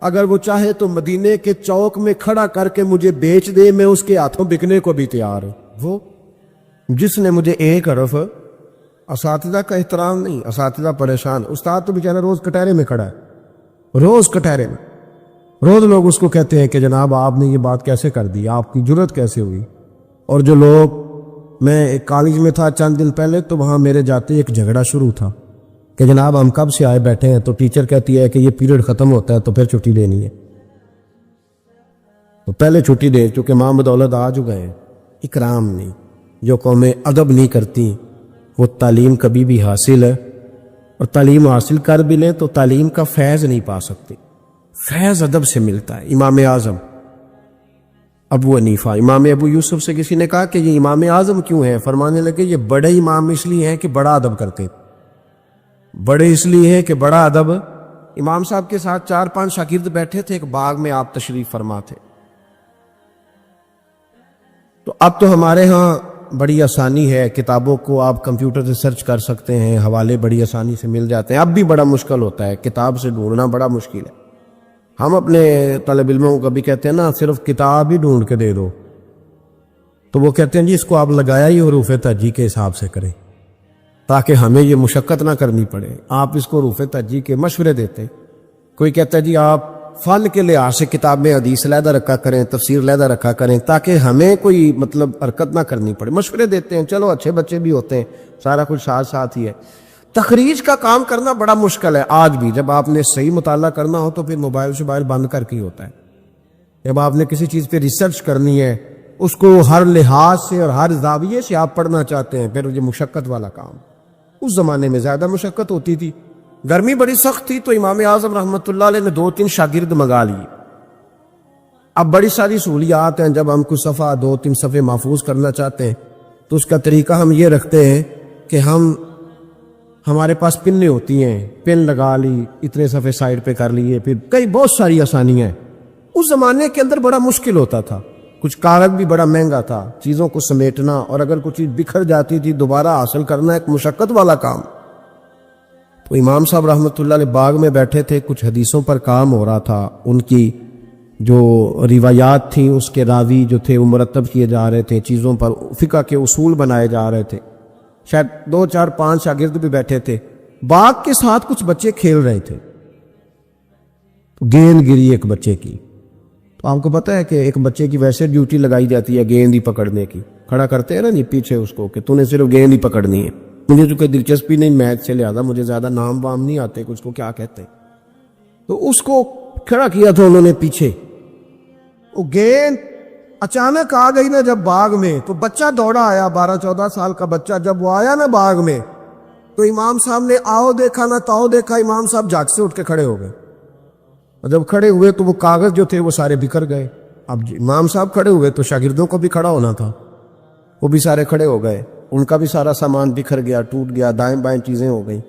[SPEAKER 2] اگر وہ چاہے تو مدینے کے چوک میں کھڑا کر کے مجھے بیچ دے، میں اس کے ہاتھوں بکنے کو بھی تیار ہوں۔ وہ جس نے مجھے ایک حرف، اساتذہ کا احترام نہیں، اساتذہ پریشان، استاد تو بیچارہ روز کٹہرے میں کھڑا ہے، روز کٹہرے میں، روز لوگ اس کو کہتے ہیں کہ جناب آپ نے یہ بات کیسے کر دی، آپ کی جرت کیسے ہوئی۔ اور جو لوگ، میں ایک کالج میں تھا چند دن پہلے، تو وہاں میرے جاتے ایک جھگڑا شروع تھا کہ جناب ہم کب سے آئے بیٹھے ہیں، تو ٹیچر کہتی ہے کہ یہ پیریڈ ختم ہوتا ہے تو پھر چھٹی لینی ہے، تو پہلے چھٹی دے چونکہ ماں بدولت آ چکے ہیں۔ اکرام نہیں، جو قومیں ادب نہیں کرتی وہ تعلیم کبھی بھی حاصل ہے، اور تعلیم حاصل کر بھی لیں تو تعلیم کا فیض نہیں پا سکتے۔ فیض ادب سے ملتا ہے۔ امام اعظم ابو حنیفہ، امام ابو یوسف سے کسی نے کہا کہ یہ امام اعظم کیوں ہیں؟ فرمانے لگے یہ بڑے امام اس لیے ہیں کہ بڑا ادب کرتے، بڑے اس لیے ہیں کہ بڑا ادب۔ امام صاحب کے ساتھ 4-5 شاگرد بیٹھے تھے، ایک باغ میں آپ تشریف فرما تھے۔ تو اب تو ہمارے ہاں بڑی آسانی ہے، کتابوں کو آپ کمپیوٹر سے سرچ کر سکتے ہیں، حوالے بڑی آسانی سے مل جاتے ہیں۔ اب بھی بڑا مشکل ہوتا ہے، کتاب سے ڈھونڈنا بڑا مشکل ہے۔ ہم اپنے طالب علموں کو کبھی کہتے ہیں نا صرف کتاب ہی ڈھونڈ کے دے دو، تو وہ کہتے ہیں جی اس کو آپ لگایا ہی حروف تہجی کے حساب سے کریں تاکہ ہمیں یہ مشقت نہ کرنی پڑے۔ آپ اس کو حروف تہجی کے مشورے دیتے ہیں۔ کوئی کہتا ہے جی آپ فن کے لحاظ سے کتابیں حدیث علیحدہ رکھا کریں، تفسیر علیحدہ رکھا کریں تاکہ ہمیں کوئی حرکت نہ کرنی پڑے۔ مشورے دیتے ہیں، چلو اچھے بچے بھی ہوتے ہیں، سارا کچھ ساتھ ساتھ ہی ہے۔ تخریج کا کام کرنا بڑا مشکل ہے آج بھی۔ جب آپ نے صحیح مطالعہ کرنا ہو تو پھر موبائل بند کر کے ہی ہوتا ہے۔ جب آپ نے کسی چیز پہ ریسرچ کرنی ہے، اس کو ہر لحاظ سے اور ہر زاویے سے آپ پڑھنا چاہتے ہیں، پھر یہ مشقت والا کام۔ اس زمانے میں زیادہ مشقت ہوتی تھی، گرمی بڑی سخت تھی، تو امام اعظم رحمۃ اللہ علیہ نے 2-3 شاگرد منگا لیے۔ اب بڑی ساری سہولیات ہیں، جب ہم کچھ صفحہ 2-3 صفحے محفوظ کرنا چاہتے ہیں تو اس کا طریقہ ہم یہ رکھتے ہیں کہ ہمارے پاس پنیں ہوتی ہیں، پن لگا لی، اتنے صفحے سائڈ پہ کر لیے، پھر کئی بہت ساری آسانیاں ہیں۔ اس زمانے کے اندر بڑا مشکل ہوتا تھا، کچھ کاغذ بھی بڑا مہنگا تھا، چیزوں کو سمیٹنا، اور اگر کچھ چیز بکھر جاتی تھی دوبارہ حاصل کرنا ایک مشقت والا کام۔ تو امام صاحب رحمۃ اللہ علیہ باغ میں بیٹھے تھے، کچھ حدیثوں پر کام ہو رہا تھا، ان کی جو روایات تھیں اس کے راوی جو تھے وہ مرتب کیے جا رہے تھے، چیزوں پر فقہ کے اصول بنائے جا رہے تھے، شاید 2 4 5 شاگرد بھی بیٹھے تھے، باغ کے ساتھ کچھ بچے کھیل رہے تھے، گیند گری ایک بچے کی۔ تو آپ کو پتہ ہے کہ ایک بچے کی ویسے ڈیوٹی لگائی جاتی ہے گیند ہی پکڑنے کی، کھڑا کرتے ہیں نا جی پیچھے اس کو کہ تو نے صرف گیند ہی پکڑنی ہے۔ مجھے تو کوئی دلچسپی نہیں میچ سے، لہٰذا مجھے زیادہ نام وام نہیں آتے کہ اس کو کیا کہتے ہیں، تو اس کو کھڑا کیا تھا انہوں نے پیچھے۔ وہ گیند اچانک آ گئی نا جب باغ میں، تو بچہ دوڑا آیا، 12 14 سال کا بچہ، جب وہ آیا نا باغ میں تو امام صاحب نے آؤ دیکھا نہ تاؤ دیکھا، امام صاحب جھٹ سے اٹھ کے کھڑے ہو گئے، اور جب کھڑے ہوئے تو وہ کاغذ جو تھے وہ سارے بکھر گئے۔ اب امام صاحب کھڑے ہوئے تو شاگردوں کو بھی کھڑا ہونا تھا، وہ بھی سارے کھڑے ہو گئے، ان کا بھی سارا سامان بکھر گیا، ٹوٹ گیا، دائیں بائیں چیزیں ہو گئیں۔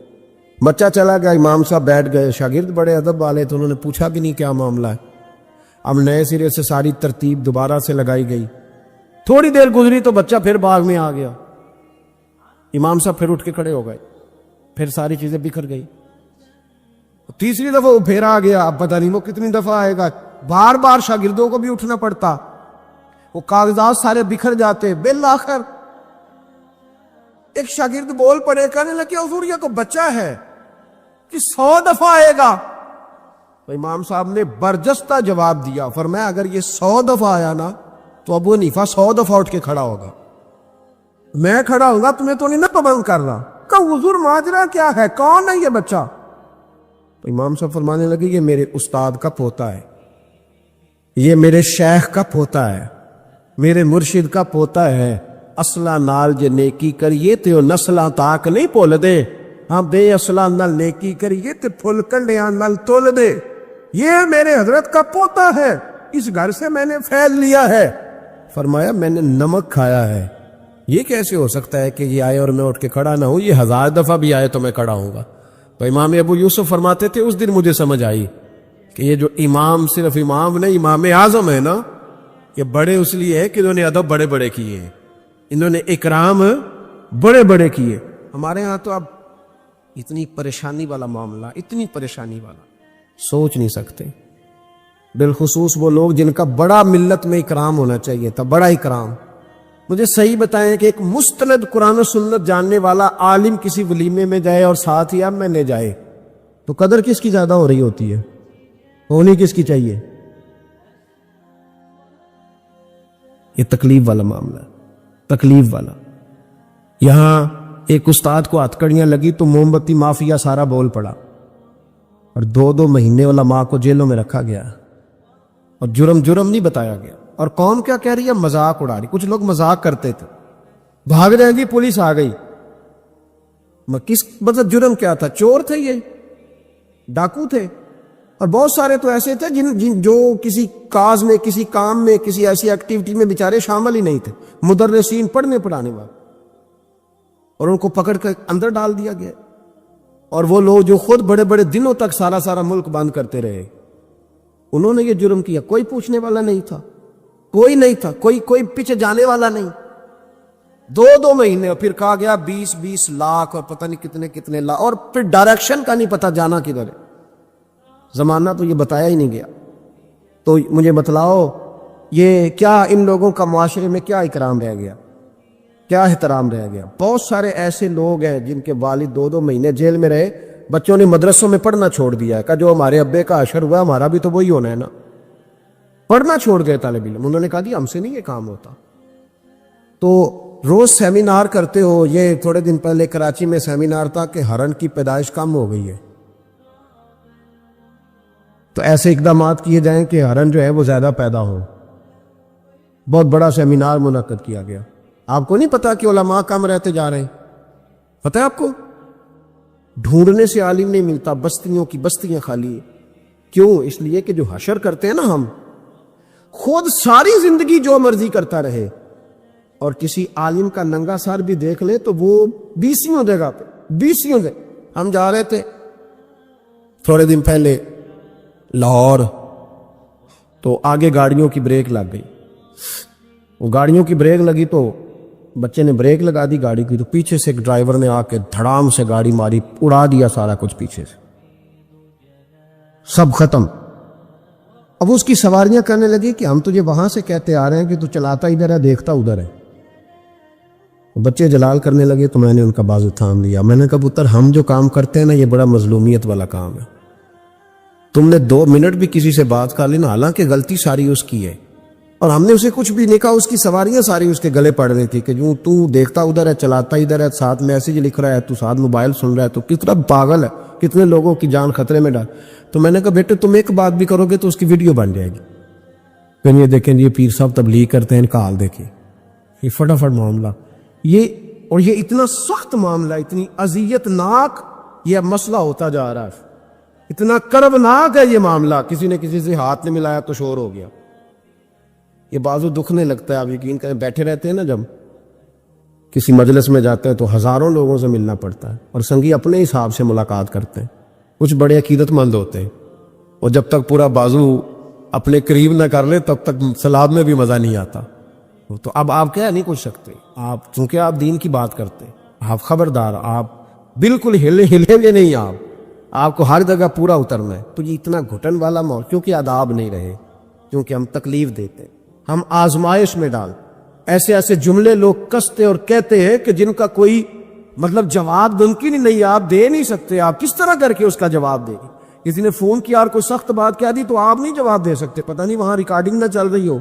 [SPEAKER 2] بچہ چلا گیا، امام صاحب بیٹھ گئے، شاگرد بڑے ادب والے تو انہوں نے پوچھا بھی نہیں کیا معاملہ ہے۔ اب نئے سرے سے ساری ترتیب دوبارہ سے لگائی گئی، تھوڑی دیر گزری تو بچہ پھر باغ میں آ گیا، امام صاحب پھر اٹھ کے کھڑے ہو گئے، پھر ساری چیزیں بکھر گئی۔ تیسری دفعہ وہ پھر آ گیا، اب پتہ نہیں وہ کتنی دفعہ آئے گا، بار بار شاگردوں کو بھی اٹھنا پڑتا، وہ کاغذات سارے بکھر جاتے۔ بالآخر ایک شاگرد بول پڑے، کہنے لگے حضور یہ تو بچہ ہے کہ 100 دفعہ آئے گا۔ تو امام صاحب نے برجستہ جواب دیا، فرمایا اگر یہ 100 دفعہ آیا نا تو ابو حنیفہ 100 دفعہ اٹھ کے کھڑا ہوگا، میں کھڑا ہوگا، تمہیں تو نہیں نا پابند کر رہا۔ کہ حضور ماجرا کیا ہے، کون ہے یہ بچہ؟ تو امام صاحب فرمانے لگے یہ میرے استاد کا پوتا ہے، یہ میرے شیخ کا پوتا ہے، میرے مرشد کا پوتا ہے، اصلہ نال جے نیکی کریے تے نسلاں تاک نہیں بھول دے، ہاں بے اصلہ نال نیکی کریے تے پھل کنڈیاں نال تول دے، یہ میرے حضرت کا پوتا ہے، اس گھر سے میں نے فیض لیا ہے۔ فرمایا میں نے نمک کھایا ہے، یہ کیسے ہو سکتا ہے کہ یہ آئے اور میں اٹھ کے کھڑا نہ ہوں، یہ 1000 دفعہ بھی آئے تو میں کھڑا ہوں گا۔ تو امام ابو یوسف فرماتے تھے اس دن مجھے سمجھ آئی کہ یہ جو امام صرف امام نہیں، امام اعظم ہے نا، یہ بڑے اس لیے ہے کہ انہوں نے ادب بڑے بڑے کیے ہیں، انہوں نے اکرام بڑے بڑے کیے۔ ہمارے ہاں تو اب اتنی پریشانی والا معاملہ، اتنی پریشانی والا سوچ نہیں سکتے، بالخصوص وہ لوگ جن کا بڑا ملت میں اکرام ہونا چاہیے تھا، بڑا اکرام۔ مجھے صحیح بتائیں کہ ایک مستند قرآن و سنت جاننے والا عالم کسی ولیمے میں جائے اور ساتھ ہی اب میں لے جائے تو قدر کس کی زیادہ ہو رہی ہوتی ہے، ہونی کس کی چاہیے؟ یہ تکلیف والا معاملہ ہے، تکلیف والا۔ یہاں ایک استاد کو ہتھکڑیاں لگی تو موم بتی مافیا سارا بول پڑا، اور 2 مہینے علماء کو جیلوں میں رکھا گیا، اور جرم نہیں بتایا گیا، اور قوم کیا کہہ رہی ہے؟ مذاق اڑا رہی۔ کچھ لوگ مذاق کرتے تھے، بھاگ رہے جی پولیس آ گئی، کس مطلب جرم کیا تھا؟ چور تھے، یہ ڈاکو تھے، اور بہت سارے تو ایسے تھے جو کسی کاز میں، کسی کام میں، کسی ایسی ایکٹیویٹی میں بیچارے شامل ہی نہیں تھے، مدرسین پڑھنے پڑھانے والے، اور ان کو پکڑ کر اندر ڈال دیا گیا۔ اور وہ لوگ جو خود بڑے بڑے دنوں تک سارا ملک بند کرتے رہے، انہوں نے یہ جرم کیا، کوئی پوچھنے والا نہیں تھا، کوئی نہیں تھا، کوئی پیچھے جانے والا نہیں۔ 2 مہینے، اور پھر کہا گیا 20 لاکھ اور پتہ نہیں کتنے لاکھ، اور پھر ڈائریکشن کا نہیں پتا جانا کدھر ہے، زمانہ تو یہ بتایا ہی نہیں گیا۔ تو مجھے بتلاؤ یہ کیا ان لوگوں کا معاشرے میں کیا اکرام رہ گیا، کیا احترام رہ گیا؟ بہت سارے ایسے لوگ ہیں جن کے والد 2 مہینے جیل میں رہے، بچوں نے مدرسوں میں پڑھنا چھوڑ دیا ہے، کہ جو ہمارے ابے کا حشر ہوا ہمارا بھی تو وہی ہونا ہے نا، پڑھنا چھوڑ گئے طالب علم، انہوں نے کہا جی ہم سے نہیں یہ کام ہوتا۔ تو روز سیمینار کرتے ہو، یہ تھوڑے دن پہلے کراچی میں سیمینار تھا کہ ہرن کی پیدائش کم ہو گئی ہے، تو ایسے اقدامات کیے جائیں کہ ہرن جو ہے وہ زیادہ پیدا ہو۔ بہت بڑا سیمینار منعقد کیا گیا۔ آپ کو نہیں پتا کہ علماء کم رہتے جا رہے ہیں؟ پتہ ہے آپ کو؟ ڈھونڈنے سے عالم نہیں ملتا، بستیوں کی بستیاں خالی ہیں۔ کیوں؟ اس لیے کہ جو حشر کرتے ہیں نا، ہم خود ساری زندگی جو مرضی کرتا رہے، اور کسی عالم کا ننگا سر بھی دیکھ لے تو وہ 20ویں جگہ پہ 20ویں جگہ. ہم جا رہے تھے تھوڑے دن پہلے لاہور، تو آگے گاڑیوں کی بریک لگ گئی. وہ گاڑیوں کی بریک لگی تو بچے نے بریک لگا دی گاڑی کی، تو پیچھے سے ایک ڈرائیور نے آ کے دھڑام سے گاڑی ماری، اڑا دیا سارا کچھ پیچھے سے، سب ختم. اب اس کی سواریاں کرنے لگی کہ ہم تجھے وہاں سے کہتے آ رہے ہیں کہ تو چلاتا ادھر ہے دیکھتا ادھر ہے. بچے جلال کرنے لگے تو میں نے ان کا بازو تھام لیا. میں نے کہا پتر، ہم جو کام کرتے ہیں نا یہ بڑا مظلومیت والا کام ہے. تم نے 2 منٹ بھی کسی سے بات کر لی نا، حالانکہ غلطی ساری اس کی ہے، اور ہم نے اسے کچھ بھی نہیں کہا. اس کی سواریاں ساری اس کے گلے پڑ رہی تھی کہ جو تو دیکھتا ادھر ہے چلاتا ادھر ہے، ساتھ میسج لکھ رہا ہے، تو ساتھ موبائل سن رہا ہے، تو کتنا پاگل ہے، کتنے لوگوں کی جان خطرے میں ڈال. تو میں نے کہا بیٹے تم ایک بات بھی کرو گے تو اس کی ویڈیو بن جائے گی. پھر یہ دیکھیں یہ پیر صاحب تبلیغ کرتے ہیں، ان کا حال دیکھیں، یہ فٹافٹ معاملہ، اور یہ اتنا سخت معاملہ، اتنی اذیت ناک یہ مسئلہ ہوتا جا رہا ہے، اتنا کربناک ہے یہ معاملہ. کسی نے کسی سے ہاتھ نہیں ملایا تو شور ہو گیا. یہ بازو دکھنے لگتا ہے. آپ یقین کریں بیٹھے رہتے ہیں نا، جب کسی مجلس میں جاتے ہیں تو ہزاروں لوگوں سے ملنا پڑتا ہے، اور سنگی اپنے حساب سے ملاقات کرتے ہیں. کچھ بڑے عقیدت مند ہوتے ہیں، اور جب تک پورا بازو اپنے قریب نہ کر لے تب تک سلاد میں بھی مزہ نہیں آتا. تو اب آپ کہہ نہیں کچھ سکتے، آپ چونکہ آپ دین کی بات کرتے ہیں، آپ خبردار، آپ بالکل ہلیں گے نہیں، آپ کو ہر جگہ پورا اترنا ہے. تو یہ اتنا گھٹن والا ماحول، کیونکہ آداب نہیں رہے، کیونکہ ہم تکلیف دیتے ہیں، ہم آزمائش میں ڈال، ایسے ایسے جملے لوگ کستے اور کہتے ہیں کہ جن کا کوئی مطلب جواب ممکن ہی نہیں، آپ دے نہیں سکتے. آپ کس طرح کر کے اس کا جواب دے گی؟ کسی نے فون کیا اور کوئی سخت بات کہہ دی تو آپ نہیں جواب دے سکتے، پتہ نہیں وہاں ریکارڈنگ نہ چل رہی ہو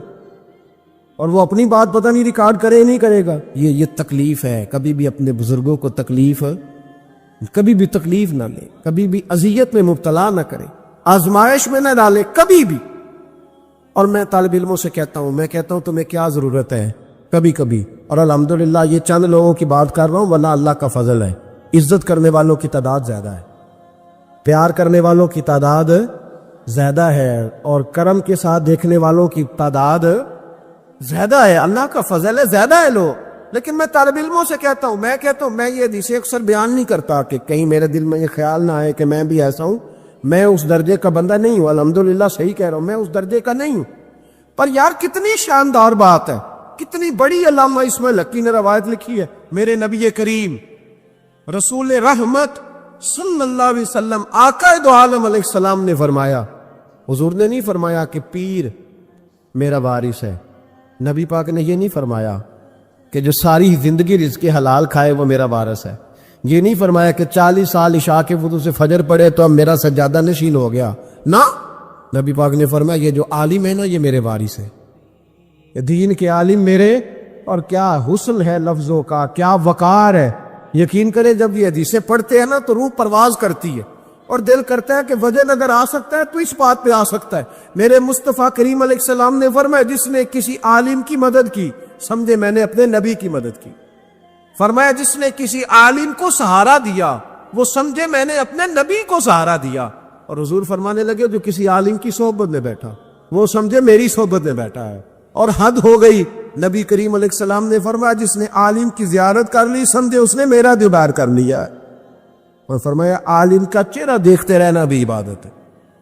[SPEAKER 2] اور وہ اپنی بات پتہ نہیں ریکارڈ کرے نہیں کرے گا. یہ تکلیف ہے. کبھی بھی اپنے بزرگوں کو تکلیف، کبھی بھی تکلیف نہ لے، کبھی بھی اذیت میں مبتلا نہ کرے، آزمائش میں نہ ڈالے کبھی بھی. اور میں طالب علموں سے کہتا ہوں تمہیں کیا ضرورت ہے کبھی کبھی، اور الحمدللہ یہ چند لوگوں کی بات کر رہا ہوں، ورنہ اللہ کا فضل ہے، عزت کرنے والوں کی تعداد زیادہ ہے، پیار کرنے والوں کی تعداد زیادہ ہے، اور کرم کے ساتھ دیکھنے والوں کی تعداد زیادہ ہے. اللہ کا فضل ہے، زیادہ ہے لوگ. لیکن میں طالب علموں سے کہتا ہوں، میں یہ حدیث اکثر بیان نہیں کرتا کہ کہیں میرے دل میں یہ خیال نہ آئے کہ میں بھی ایسا ہوں. میں اس درجے کا بندہ نہیں ہوں، الحمدللہ صحیح کہہ رہا ہوں، میں اس درجے کا نہیں ہوں. پر یار کتنی شاندار بات ہے، کتنی بڑی علامہ اسماعیل حقی نے روایت لکھی ہے. میرے نبی کریم رسول رحمت صلی اللہ علیہ وسلم آقا دو عالم علیہ السلام نے فرمایا، حضور نے نہیں فرمایا کہ پیر میرا وارث ہے، نبی پاک نے یہ نہیں فرمایا کہ جو ساری زندگی رزق حلال کھائے وہ میرا وارث ہے، یہ نہیں فرمایا کہ 40 سال عشاء کے وضو سے فجر پڑے تو اب میرا سجادہ نشین ہو گیا. نہ، نبی پاک نے فرمایا یہ جو عالم ہے نا یہ میرے وارث ہے، یہ دین کے عالم میرے. اور کیا حسن ہے لفظوں کا، کیا وقار ہے. یقین کریں جب یہ حدیثیں پڑھتے ہیں نا تو روح پرواز کرتی ہے اور دل کرتا ہے کہ وجہ اگر آ سکتا ہے تو اس بات پہ آ سکتا ہے. میرے مصطفیٰ کریم علیہ السلام نے فرمایا جس نے کسی عالم کی مدد کی سمجھے میں نے اپنے نبی کی مدد کی. فرمایا جس نے کسی عالم کو سہارا دیا وہ سمجھے میں نے اپنے نبی کو سہارا دیا. اور حضور فرمانے لگے جو کسی عالم کی صحبت میں بیٹھا وہ سمجھے میری صحبت میں بیٹھا ہے. اور حد ہو گئی. نبی کریم علیہ السلام نے فرمایا جس نے عالم کی زیارت کر لی سمجھے اس نے میرا دیدار کر لیا. اور فرمایا عالم کا چہرہ دیکھتے رہنا بھی عبادت ہے.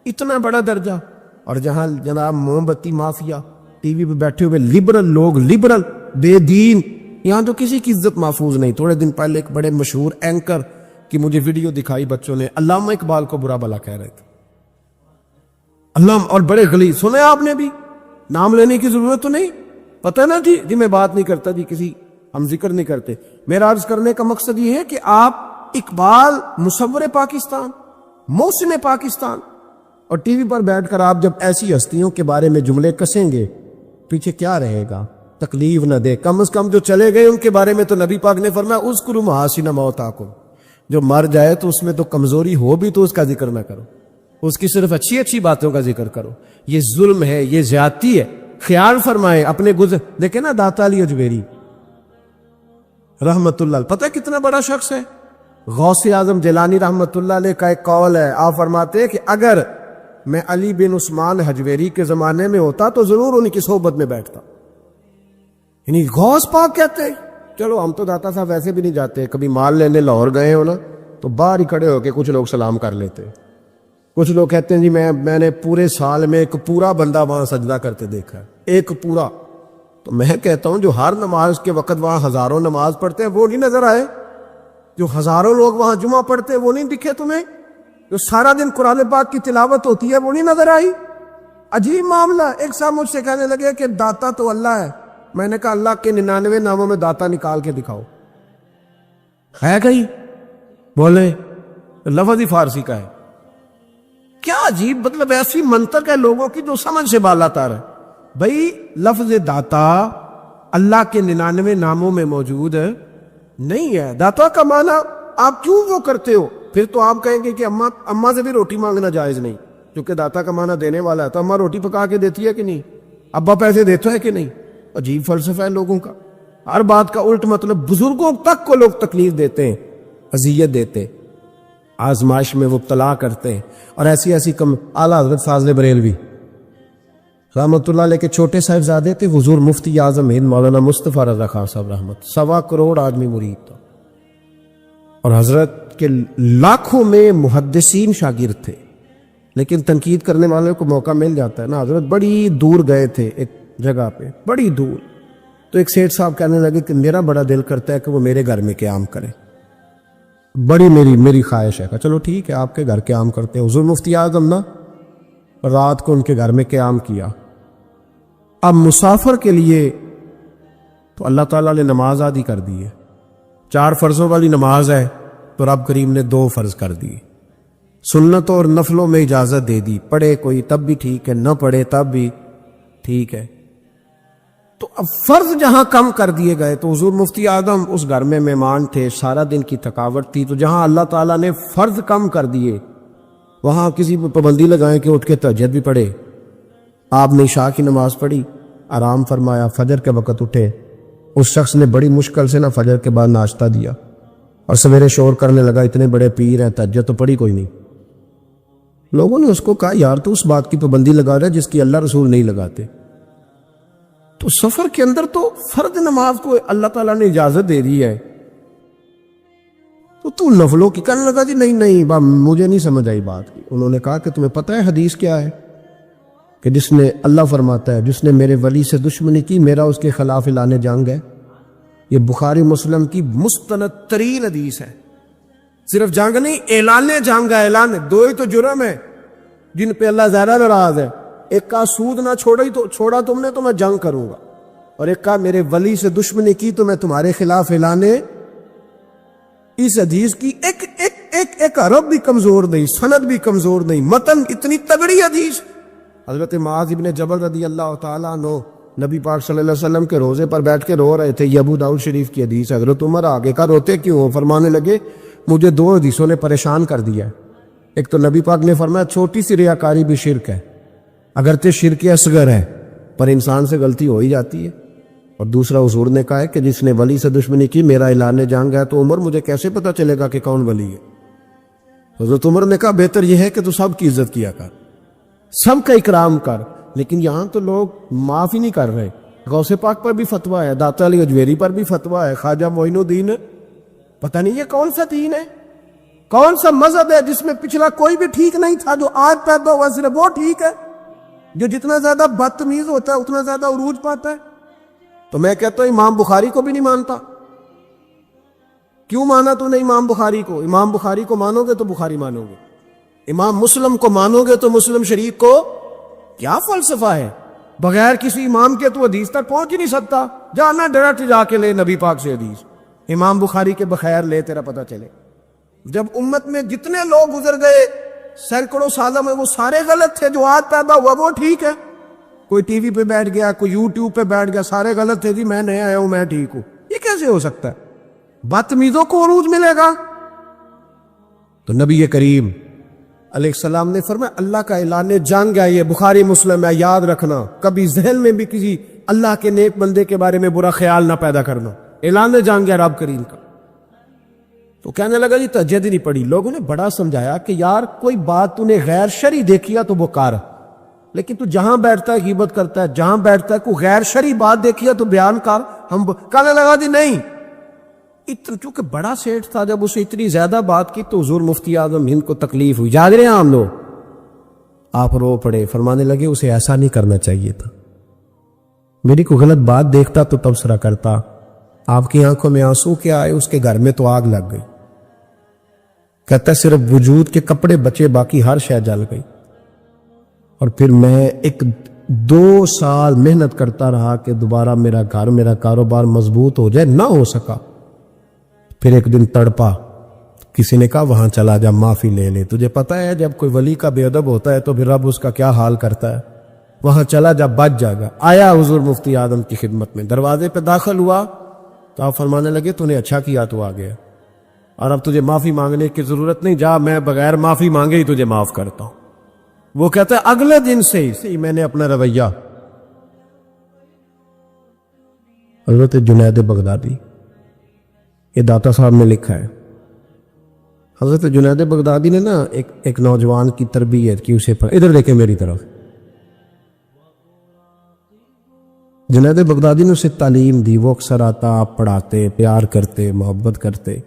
[SPEAKER 2] اتنا بڑا درجہ. اور جہاں جناب موم بتی مافیا ٹی وی پہ بیٹھے ہوئے لبرل لوگ، لبرل بے دین، یہاں تو کسی کی عزت محفوظ نہیں. تھوڑے دن پہلے ایک بڑے مشہور اینکر کی مجھے ویڈیو دکھائی بچوں نے، علامہ اقبال کو برا بھلا کہہ رہے تھے. اور بڑے غلیظ. سنے آپ نے بھی، نام لینے کی ضرورت تو نہیں، پتہ نا جی میں بات نہیں کرتا جی، کسی ہم ذکر نہیں کرتے. میرا عرض کرنے کا مقصد یہ ہے کہ آپ اقبال مصور پاکستان، محسن پاکستان، اور ٹی وی پر بیٹھ کر آپ جب ایسی ہستیوں کے بارے میں جملے کسیں گے پیچھے کیا رہے گا؟ تکلیف نہ دے. کم از کم جو چلے گئے ان کے بارے میں تو نبی پاک نے فرمایا اذکروا محاسن موتاکم، جو مر جائے تو اس میں تو کمزوری ہو بھی تو اس کا ذکر نہ کرو، اس کی صرف اچھی اچھی باتوں کا ذکر کرو. یہ ظلم ہے، یہ زیادتی ہے. خیال فرمائے اپنے گزر. دیکھیں نا داتا علی اجمیری رحمت اللہ، پتہ کتنا بڑا شخص ہے. غوث اعظم جیلانی رحمت اللہ علیہ کا ایک قول ہے، آپ فرماتے ہیں کہ اگر میں علی بن عثمان حجویری کے زمانے میں ہوتا تو ضرور ان کی صحبت میں بیٹھتا. یعنی غوث پاک کہتے ہیں. چلو ہم تو داتا صاحب ویسے بھی نہیں جاتے, کبھی مال لینے لاہور گئے ہو نا تو باہر ہی کھڑے ہو کے کچھ لوگ سلام کر لیتے. کچھ لوگ کہتے ہیں جی میں نے پورے سال میں ایک پورا بندہ وہاں سجدہ کرتے دیکھا ہے, ایک پورا. تو میں کہتا ہوں جو ہر نماز کے وقت وہاں ہزاروں نماز پڑھتے ہیں وہ نہیں نظر آئے؟ جو ہزاروں لوگ وہاں جمعہ پڑھتے ہیں وہ نہیں دکھے تمہیں؟ جو سارا دن قرآن پاک کی تلاوت ہوتی ہے وہ نہیں نظر آئی؟ عجیب معاملہ. ایک صاحب مجھ سے کہنے لگے کہ داتا تو اللہ ہے. میں نے کہا اللہ کے 99 ناموں میں داتا نکال کے دکھاؤ, ہے کہیں؟ بولے لفظ ہی فارسی کا ہے. کیا عجیب مطلب ایسی منطق ہے لوگوں کی جو سمجھ سے بالا تر ہے. بھائی لفظ داتا اللہ کے 99 ناموں میں موجود نہیں ہے. داتا کا معنی آپ کیوں وہ کرتے ہو؟ پھر تو آپ کہیں گے کہ اماں سے بھی روٹی مانگنا جائز نہیں, کیونکہ داتا کا معنی دینے والا ہے. تو اماں روٹی پکا کے دیتی ہے کہ نہیں؟ ابا پیسے دیتا ہے کہ نہیں؟ عجیب فلسفہ ہے لوگوں کا, ہر بات کا الٹ مطلب. بزرگوں تک کو لوگ تکلیف دیتے ہیں, اذیت دیتے, آزمائش میں مبتلا کرتے ہیں. اور ایسی ایسی اعلیٰ حضرت فاضل بریلوی رحمۃ اللہ علیہ کے چھوٹے صاحبزادے تھے حضور مفتی اعظم ہند مولانا مصطفیٰ رضا خان صاحب رحمت. 1.25 کروڑ آدمی مرید تھا, اور حضرت کے لاکھوں میں محدثین شاگرد تھے. لیکن تنقید کرنے والوں کو موقع مل جاتا ہے نا. حضرت بڑی دور گئے تھے ایک جگہ پہ, بڑی دور. تو ایک سیٹھ صاحب کہنے لگے کہ میرا بڑا دل کرتا ہے کہ وہ میرے گھر میں قیام کرے, بڑی میری خواہش ہے. کہ چلو ٹھیک ہے آپ کے گھر قیام کرتے ہیں. حضور مفتی اعظم نا رات کو ان کے گھر میں قیام کیا. اب مسافر کے لیے تو اللہ تعالیٰ نے نماز عادی کر دی ہے. 4 فرضوں والی نماز ہے تو رب کریم نے 2 فرض کر دی. سنتوں اور نفلوں میں اجازت دے دی, پڑھے کوئی تب بھی ٹھیک ہے, نہ پڑھے تب بھی ٹھیک ہے. تو اب فرض جہاں کم کر دیے گئے تو حضور مفتی اعظم اس گھر میں مہمان تھے, سارا دن کی تھکاوٹ تھی. تو جہاں اللہ تعالیٰ نے فرض کم کر دیے وہاں کسی پہ پابندی لگائیں کہ اٹھ کے تہجد بھی پڑھے. آپ نے عشاء کی نماز پڑھی, آرام فرمایا, فجر کے وقت اٹھے. اس شخص نے بڑی مشکل سے فجر کے بعد ناشتہ دیا اور سویرے شور کرنے لگا اتنے بڑے پیر ہیں, تہجد تو پڑھی کوئی نہیں. لوگوں نے اس کو کہا یار تو اس بات کی پابندی لگا رہا ہے جس کی اللہ رسول نہیں لگاتے. تو سفر کے اندر تو فرض نماز کو اللہ تعالیٰ نے اجازت دے دی ہے, تو نفلوں کی کہنے لگا جی نہیں مجھے نہیں سمجھ آئی بات کی. انہوں نے کہا کہ تمہیں پتہ ہے حدیث کیا ہے کہ جس نے اللہ فرماتا ہے جس نے میرے ولی سے دشمنی کی میرا اس کے خلاف اعلان جنگ ہے. یہ بخاری مسلم کی مستند ترین حدیث ہے. صرف جنگ نہیں, اعلان جنگ ہے. اعلان 2 ہی تو جرم ہے جن پہ اللہ زیادہ ناراض ہے. ایک کا سود نہ چھوڑا تم نے تو میں جنگ کروں گا, اور ایک کا میرے ولی سے دشمنی کی تو میں تمہارے خلاف اعلانے. اس حدیث کی ایک عرب بھی کمزور نہیں, سند بھی کمزور نہیں, متن اتنی تگڑی حدیث. حضرت معاذ ابن جبل رضی اللہ تعالیٰ عنہ نبی پاک صلی اللہ علیہ وسلم کے روزے پر بیٹھ کے رو رہے تھے. یہ ابو داؤد شریف کی حدیث. حضرت عمر آگے کا روتے کیوں؟ فرمانے لگے مجھے 2 حدیثوں نے پریشان کر دیا ہے. ایک تو نبی پاک نے فرمایا چھوٹی سی ریاکاری بھی شرک ہے, اگرچہ شرک اصغر ہے پر انسان سے غلطی ہو ہی جاتی ہے. اور دوسرا حضور نے کہا ہے کہ جس نے ولی سے دشمنی کی میرا اعلان جنگ ہے. تو عمر مجھے کیسے پتا چلے گا کہ کون ولی ہے؟ حضرت عمر نے کہا بہتر یہ ہے کہ تو سب کی عزت کیا کر, سب کا اکرام کر. لیکن یہاں تو لوگ معاف ہی نہیں کر رہے. غوث پاک پر بھی فتویٰ ہے, داتا علی اجویری پر بھی فتویٰ ہے, خواجہ معین الدین, پتہ نہیں یہ کون سا دین ہے, کون سا مذہب ہے جس میں پچھلا کوئی بھی ٹھیک نہیں تھا, جو آج پیدا ہوا صرف وہ ٹھیک ہے, جو جتنا زیادہ بدتمیز ہوتا ہے اتنا زیادہ عروج پاتا ہے. تو میں کہتا ہوں امام بخاری کو بھی نہیں مانتا. کیوں مانا تو نے امام بخاری کو؟ امام بخاری کو مانو گے تو بخاری مانو گے, امام مسلم کو مانو گے تو مسلم شریف کو. کیا فلسفہ ہے؟ بغیر کسی امام کے تو حدیث تک پہنچ ہی نہیں سکتا. جانا ڈائریکٹ جا کے لے نبی پاک سے حدیث, امام بخاری کے بخیر لے, تیرا پتہ چلے. جب امت میں جتنے لوگ گزر گئے سینکڑوں سالوں میں وہ سارے غلط تھے, جو آج پیدا ہوا وہ ٹھیک ہے. کوئی ٹی وی پہ بیٹھ گیا, کوئی یوٹیوب پہ بیٹھ گیا, سارے غلط تھے جی میں نیا آیا ہوں میں ٹھیک ہوں. یہ کیسے ہو سکتا ہے؟ بدتمیزوں کو عروج ملے گا. تو نبی کریم علیہ السلام نے فرمایا اللہ کا اعلان جنگ ہے, یہ بخاری مسلم ہے, یاد رکھنا. کبھی ذہن میں بھی کسی اللہ کے نیک بندے کے بارے میں برا خیال نہ پیدا کرنا. اعلان جنگ ہے رب کریم کا. تو کہنے لگا جی تہجد ہی نہیں پڑھی. لوگوں نے بڑا سمجھایا کہ یار کوئی بات تو نے غیر شرعی دیکھی ہے تو وہ کر, لیکن تو جہاں بیٹھتا ہے غیبت کرتا ہے، جہاں بیٹھتا ہے کوئی غیر شرعی بات دیکھی ہے تو بیان کر، ہم کہنے لگا دی نہیں چونکہ بڑا سیٹ تھا، جب اسے اتنی زیادہ بات کی تو حضور مفتی اعظم ہند کو تکلیف ہوئی، جاگ رہے ہیں ہم لوگ، آپ رو پڑے، فرمانے لگے اسے ایسا نہیں کرنا چاہیے تھا، میری کوئی غلط بات دیکھتا تو تبصرہ کرتا، آپ کی آنکھوں میں آنسو کیا آئے، اس کے گھر میں تو آگ لگ گئی، کہتا ہے صرف وجود کے کپڑے بچے، باقی ہر شے جل گئی، اور پھر میں 2 سال محنت کرتا رہا کہ دوبارہ میرا گھر، میرا کاروبار مضبوط ہو جائے، نہ ہو سکا، پھر ایک دن تڑپا، کسی نے کہا وہاں چلا جا، معافی لے لے، تجھے پتہ ہے جب کوئی ولی کا بے ادب ہوتا ہے تو پھر رب اس کا کیا حال کرتا ہے، وہاں چلا جا، بچ جائے گا۔ آیا حضور مفتی اعظم کی خدمت میں، دروازے پہ داخل ہوا تو آپ فرمانے لگے تو نے اچھا کیا، تو آ گیا، اور اب تجھے معافی مانگنے کی ضرورت نہیں، جا میں بغیر معافی مانگے ہی تجھے معاف کرتا ہوں۔ وہ کہتا ہے اگلے دن سے ہی میں نے اپنا رویہ، حضرت جنید بغدادی، یہ داتا صاحب نے لکھا ہے، حضرت جنید بغدادی نے نا ایک نوجوان کی تربیت کی، اسے ادھر دیکھیں میری طرف، جنید بغدادی نے اسے تعلیم دی، وہ اکثر آتا، آپ پڑھاتے، پیار کرتے، محبت کرتے،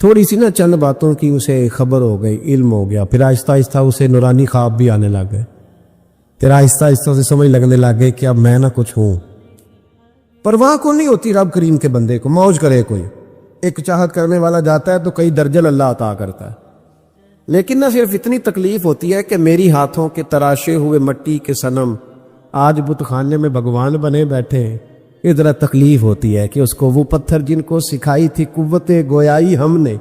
[SPEAKER 2] تھوڑی سی نا چند باتوں کی اسے خبر ہو گئی، علم ہو گیا، پھر آہستہ آہستہ اسے نورانی خواب بھی آنے لگ گئے، پھر آہستہ آہستہ اسے سمجھ لگنے لگ گئے کہ اب میں نہ کچھ ہوں، پرواہ کو نہیں ہوتی رب کریم کے بندے کو، موج کرے کوئی، ایک چاہت کرنے والا جاتا ہے تو کئی درجل اللہ عطا کرتا ہے، لیکن نہ صرف اتنی تکلیف ہوتی ہے کہ میری ہاتھوں کے تراشے ہوئے مٹی کے صنم آج بت خانے میں بھگوان بنے بیٹھے ہیں، یہ ذرا تکلیف ہوتی ہے کہ اس کو وہ پتھر جن کو سکھائی تھی قوت گویائی ہم نے،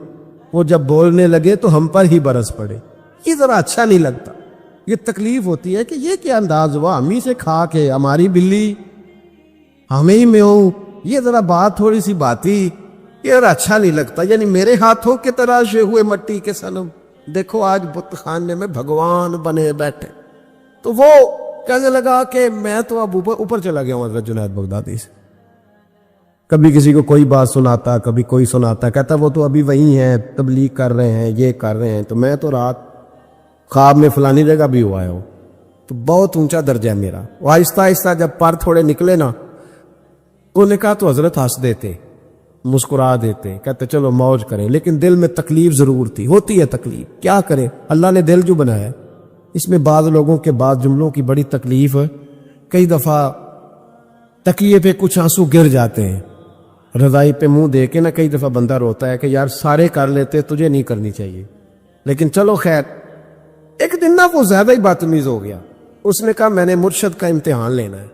[SPEAKER 2] وہ جب بولنے لگے تو ہم پر ہی برس پڑے، یہ ذرا اچھا نہیں لگتا، یہ تکلیف ہوتی ہے کہ یہ کیا انداز ہوا، ہم ہی سے کھا کے ہماری بلی ہمیں ہی میں ہوں، یہ ذرا بات تھوڑی سی باتی، یہ ذرا اچھا نہیں لگتا، یعنی میرے ہاتھوں کے تراشے ہوئے مٹی کے صنم دیکھو آج بت خانے میں بھگوان بنے بیٹھے، تو وہ کہنے لگا کہ میں تو اب اوپر چلا گیا ہوں حضرت جنید بغدادی سے، کبھی کسی کو کوئی بات سناتا، کبھی کوئی سناتا، کہتا وہ تو ابھی وہی ہیں، تبلیغ کر رہے ہیں، یہ کر رہے ہیں، تو میں تو رات خواب میں فلانی جگہ بھی ہوا ہوں، تو بہت اونچا درجہ ہے میرا۔ وہ آہستہ آہستہ جب پر تھوڑے نکلے نا، انہوں نے کہا تو حضرت ہنس دیتے، مسکرا دیتے، کہتے چلو موج کریں، لیکن دل میں تکلیف ضرور تھی، ہوتی ہے تکلیف، کیا کرے، اللہ نے دل جو بنایا ہے، اس میں بعض لوگوں کے بعض جملوں کی بڑی تکلیف ہے، کئی دفعہ تکیے پہ کچھ آنسو گر جاتے ہیں، رضائی پہ منہ دے کے نا کئی دفعہ بندہ روتا ہے کہ یار سارے کر لیتے، تجھے نہیں کرنی چاہیے، لیکن چلو خیر۔ ایک دن نا وہ زیادہ ہی بدتمیز ہو گیا، اس نے کہا میں نے مرشد کا امتحان لینا ہے،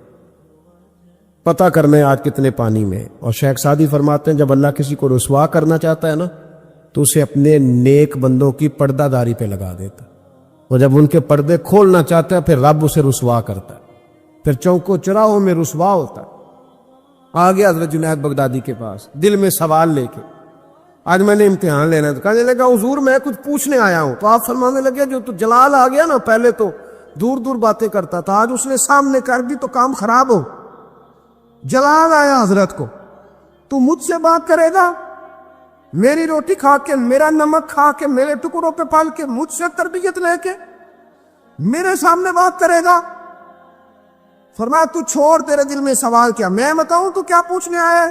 [SPEAKER 2] پتہ کرنا ہے آج کتنے پانی میں، اور شیخ سعدی فرماتے ہیں جب اللہ کسی کو رسوا کرنا چاہتا ہے نا تو اسے اپنے نیک بندوں کی پردہ داری پہ لگا دیتا، اور جب ان کے پردے کھولنا چاہتا ہے پھر رب اسے رسوا کرتا ہے، پھر چوکوں چراہوں میں رسوا ہوتا ہے۔ آ گیا حضرت جنید بغدادی کے پاس دل میں سوال لے کے، آج میں نے امتحان لینا ہے، تو کہنے لگا حضور میں کچھ پوچھنے آیا ہوں، تو آپ فرمانے لگے جو تو جلال آ گیا نا، پہلے تو دور دور باتیں کرتا تھا، آج اس نے سامنے کر دی تو کام خراب ہو، جلال آیا حضرت کو، تو مجھ سے بات کرے گا، میری روٹی کھا کے، میرا نمک کھا کے، میرے ٹکڑوں پہ پال کے، مجھ سے تربیت لے کے میرے سامنے بات کرے گا؟ فرمایا تو چھوڑ، تیرے دل میں سوال کیا، میں بتاؤں تو کیا پوچھنے آیا ہے؟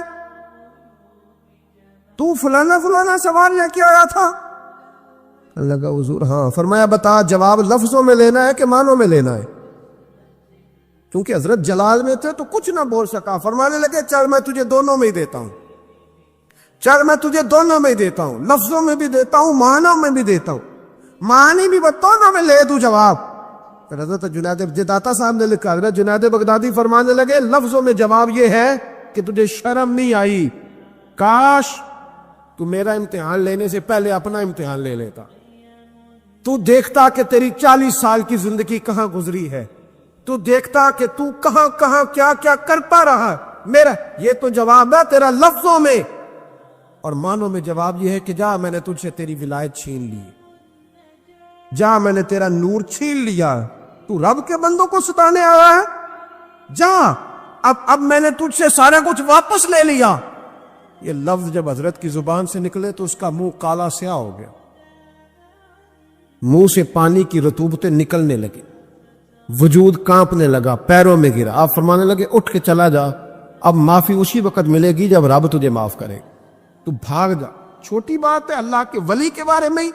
[SPEAKER 2] تو فلانا فلانا سوال لے کے آیا تھا؟ لگا حضور ہاں۔ فرمایا بتا، جواب لفظوں میں لینا ہے کہ معنوں میں لینا ہے؟ کیونکہ حضرت جلال میں تھے تو کچھ نہ بول سکا، فرمانے لگے چل میں تجھے دونوں میں ہی دیتا ہوں، چل میں تجھے دونوں میں ہی دیتا ہوں، لفظوں میں بھی دیتا ہوں، معنوں میں بھی دیتا ہوں، معنی بھی دونوں میں لے دوں جواب۔ حضرت جنید داتا صاحب نے لکھا، حضرت جنید بغدادی فرمانے لگے لفظوں میں جواب یہ ہے کہ تجھے شرم نہیں آئی، کاش تو میرا امتحان لینے سے پہلے اپنا امتحان لے لیتا، تو دیکھتا کہ تیری 40 سال کی زندگی کہاں گزری ہے، تو دیکھتا کہ تو کہاں کہاں کیا کیا کرتا رہا، میرا یہ تو جواب ہے تیرا لفظوں میں، اور معنوں میں جواب یہ ہے کہ جا میں نے تجھ سے تیری ولایت چھین لی، جا میں نے تیرا نور چھین لیا، تو رب کے بندوں کو ستانے آیا ہے، جا اب میں نے تجھ سے سارا کچھ واپس لے لیا۔ یہ لفظ جب حضرت کی زبان سے نکلے تو اس کا منہ کالا سیاہ ہو گیا، منہ سے پانی کی رطوبتیں نکلنے لگی، وجود کانپنے لگا، پیروں میں گرا. آپ فرمانے لگے اٹھ کے چلا جا، اب معافی اسی وقت ملے گی جب رب تجھے معاف کرے. تو بھاگ جا. چھوٹی بات ہے اللہ کے ولی کے بارے میں ہی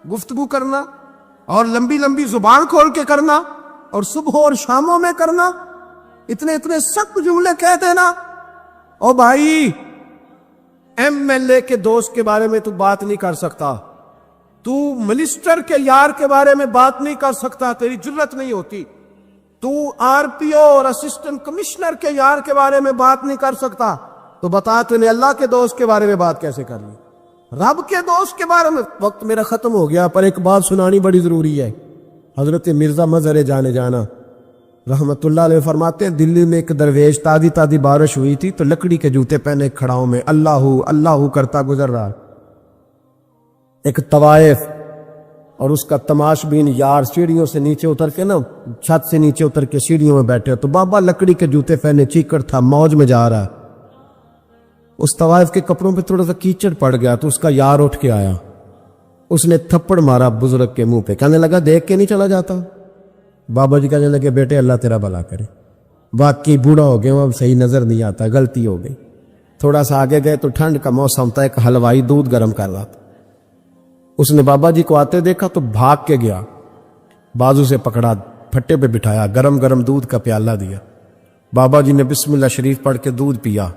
[SPEAKER 2] گفتگو کرنا، اور لمبی لمبی زبان کھول کے کرنا، اور صبح اور شاموں میں کرنا، اتنے اتنے سخت جملے کہہ دینا. او بھائی، ایم ایل اے کے دوست کے بارے میں تو بات نہیں کر سکتا، تو منسٹر کے یار کے بارے میں بات نہیں کر سکتا، تیری جرت نہیں ہوتی. تو آر پی او اور اسسٹنٹ کمشنر کے یار کے بارے میں بات نہیں کر سکتا، تو بتا تو نے اللہ کے دوست کے بارے میں بات کیسے کر لی؟ رب کے دوست کے بارے میں. وقت میرا ختم ہو گیا، پر ایک بات سنانی بڑی ضروری ہے. حضرت مرزا مظہر جانے جانا رحمت اللہ علیہ فرماتے ہیں دلی میں ایک درویش، تازی تازی بارش ہوئی تھی تو لکڑی کے جوتے پہنے کھڑاؤں میں اللہ اللہ کرتا گزر رہا. ایک طوائف اور اس کا تماش بین یار سیڑھیوں سے نیچے اتر کے نا، چھت سے نیچے اتر کے سیڑھیوں میں بیٹھے، تو بابا لکڑی کے جوتے پہنے چیکڑ تھا، موج میں جا رہا. اس طوائف کے کپڑوں پہ تھوڑا سا کیچڑ پڑ گیا تو اس کا یار اٹھ کے آیا، اس نے تھپڑ مارا بزرگ کے منہ پہ، کہنے لگا دیکھ کے نہیں چلا جاتا. بابا جی کہنے لگے بیٹے اللہ تیرا بھلا کرے، واقعی بوڑھا ہو گیا، اب صحیح نظر نہیں آتا، غلطی ہو گئی. تھوڑا سا آگے گئے تو ٹھنڈ کا موسم تھا، ایک حلوائی دودھ گرم کر رہا تھا. اس نے بابا جی کو آتے دیکھا تو بھاگ کے گیا، بازو سے پکڑا، پھٹے پہ بٹھایا، گرم گرم دودھ کا پیالہ دیا. بابا جی نے بسم اللہ شریف پڑھ کے دودھ پیا،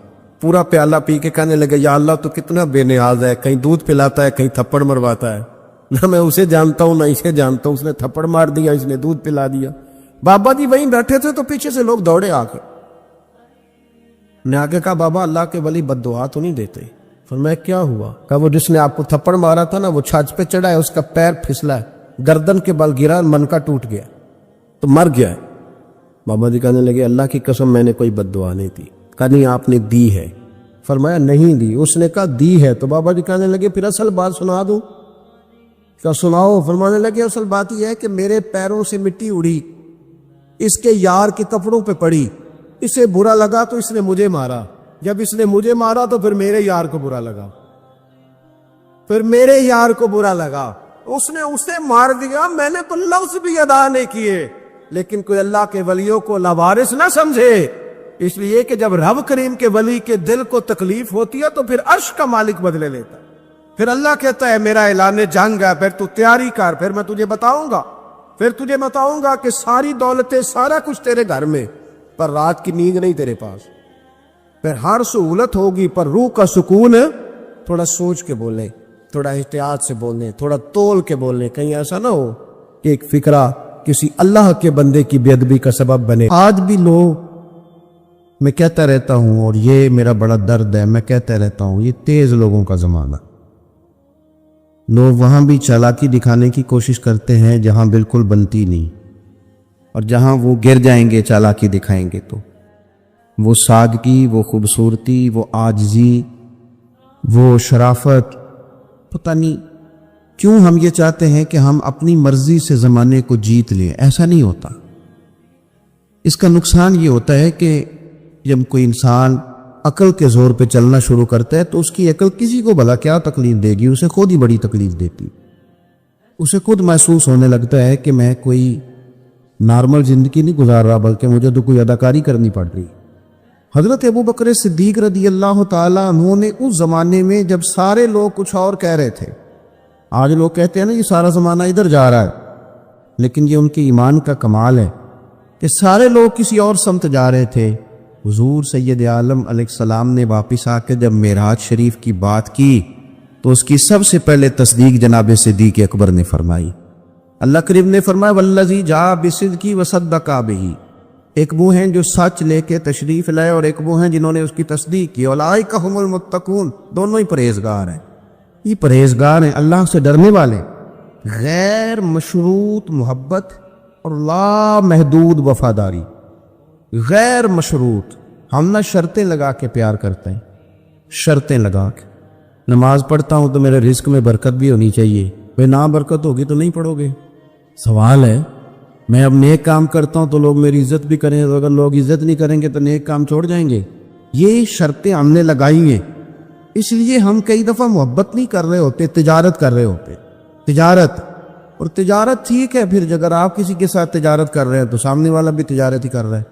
[SPEAKER 2] پورا پیالہ پی کے کہنے لگے یا اللہ تو کتنا بے نیاز ہے، کہیں دودھ پلاتا ہے کہیں تھپڑ مرواتا ہے، نہ میں اسے جانتا ہوں نہ اسے جانتا ہوں، اس نے تھپڑ مار دیا، اس نے دودھ پلا دیا. بابا جی وہیں بیٹھے تھے تو پیچھے سے لوگ دوڑے آ کے، نے آگے کہا بابا اللہ کے ولی بد دعا تو نہیں دیتے. فرمایا کیا ہوا؟ کہا وہ جس نے آپ کو تھپڑ مارا تھا نا وہ چھاچ پہ چڑھا ہے، اس کا پیر پھسلا ہے، گردن کے بل گرا، من کا ٹوٹ گیا تو مر گیا ہے. بابا جی کہنے لگے اللہ کی قسم میں نے کوئی بد دعا نہیں دی. کہا نہیں آپ نے دی ہے. فرمایا نہیں دی. اس نے کہا دی ہے. تو بابا جی کہنے لگے پھر اصل بات سنا دوں؟ کیا سناؤ؟ فرمانے لگے اصل بات یہ ہے کہ میرے پیروں سے مٹی اڑی، اس کے یار کے کپڑوں پہ پڑی، اسے برا لگا تو اس نے مجھے مارا، جب اس نے مجھے مارا تو پھر میرے یار کو برا لگا، پھر میرے یار کو برا لگا، اس نے اسے مار دیا، میں نے تو لفظ بھی ادا نہیں کیے. لیکن کوئی اللہ کے ولیوں کو لاوارث نہ سمجھے، اس لیے کہ جب رب کریم کے ولی کے دل کو تکلیف ہوتی ہے تو پھر عرش کا مالک بدلے لیتا ہے. پھر اللہ کہتا ہے میرا اعلان جنگ ہے، پھر تو تیاری کر، پھر میں تجھے بتاؤں گا کہ ساری دولتیں سارا کچھ تیرے گھر میں، پر رات کی نیند نہیں تیرے پاس. پھر ہر سہولت ہوگی پر روح کا سکون. تھوڑا سوچ کے بولیں، تھوڑا احتیاط سے بولیں، تھوڑا تول کے بولیں، کہیں ایسا نہ ہو کہ ایک فکرہ کسی اللہ کے بندے کی بے ادبی کا سبب بنے. آج بھی لوگ، میں کہتا رہتا ہوں اور یہ میرا بڑا درد ہے، میں کہتا رہتا ہوں یہ تیز لوگوں کا زمانہ. لوگ وہاں بھی چالاکی دکھانے کی کوشش کرتے ہیں جہاں بالکل بنتی نہیں، اور جہاں وہ گر جائیں گے چالاکی دکھائیں گے تو وہ سادگی، وہ خوبصورتی، وہ عاجزی، وہ شرافت، پتہ نہیں کیوں ہم یہ چاہتے ہیں کہ ہم اپنی مرضی سے زمانے کو جیت لیں. ایسا نہیں ہوتا. اس کا نقصان یہ ہوتا ہے کہ جب کوئی انسان عقل کے زور پہ چلنا شروع کرتا ہے تو اس کی عقل کسی کو بھلا کیا تکلیف دے گی، اسے خود ہی بڑی تکلیف دیتی. اسے خود محسوس ہونے لگتا ہے کہ میں کوئی نارمل زندگی نہیں گزار رہا بلکہ مجھے تو کوئی اداکاری کرنی پڑ رہی. حضرت ابو بکر صدیق رضی اللہ تعالیٰ عنہ نے اس زمانے میں جب سارے لوگ کچھ اور کہہ رہے تھے، آج لوگ کہتے ہیں نا یہ سارا زمانہ ادھر جا رہا ہے، لیکن یہ ان کے ایمان کا کمال ہے کہ سارے لوگ کسی اور سمت جا رہے تھے. حضور سید عالم علیہ السلام نے واپس آ کے جب معراج شریف کی بات کی تو اس کی سب سے پہلے تصدیق جناب صدیق اکبر نے فرمائی. اللہ کریم نے فرمایا والذی جاء بالصدق وصدق بہ. ایک وہ ہیں جو سچ لے کے تشریف لائے اور ایک وہ ہیں جنہوں نے اس کی تصدیق کی. اولئک ھم المتقون. دونوں ہی پرہیزگار ہیں. یہ پرہیزگار ہیں، اللہ سے ڈرنے والے، غیر مشروط محبت اور لا محدود وفاداری. غیر مشروط، ہم نہ شرطیں لگا کے پیار کرتے ہیں، شرطیں لگا کے. نماز پڑھتا ہوں تو میرے رزق میں برکت بھی ہونی چاہیے. بھئی نہ برکت ہوگی تو نہیں پڑھو گے. سوال ہے میں اب نیک کام کرتا ہوں تو لوگ میری عزت بھی کریں، تو اگر لوگ عزت نہیں کریں گے تو نیک کام چھوڑ جائیں گے. یہ شرطیں ہم نے لگائی ہیں، اس لیے ہم کئی دفعہ محبت نہیں کر رہے ہوتے، تجارت کر رہے ہوتے. تجارت
[SPEAKER 1] اور تجارت ٹھیک ہے، پھر اگر آپ کسی کے ساتھ تجارت کر رہے ہیں تو سامنے والا بھی تجارت ہی کر رہا ہے،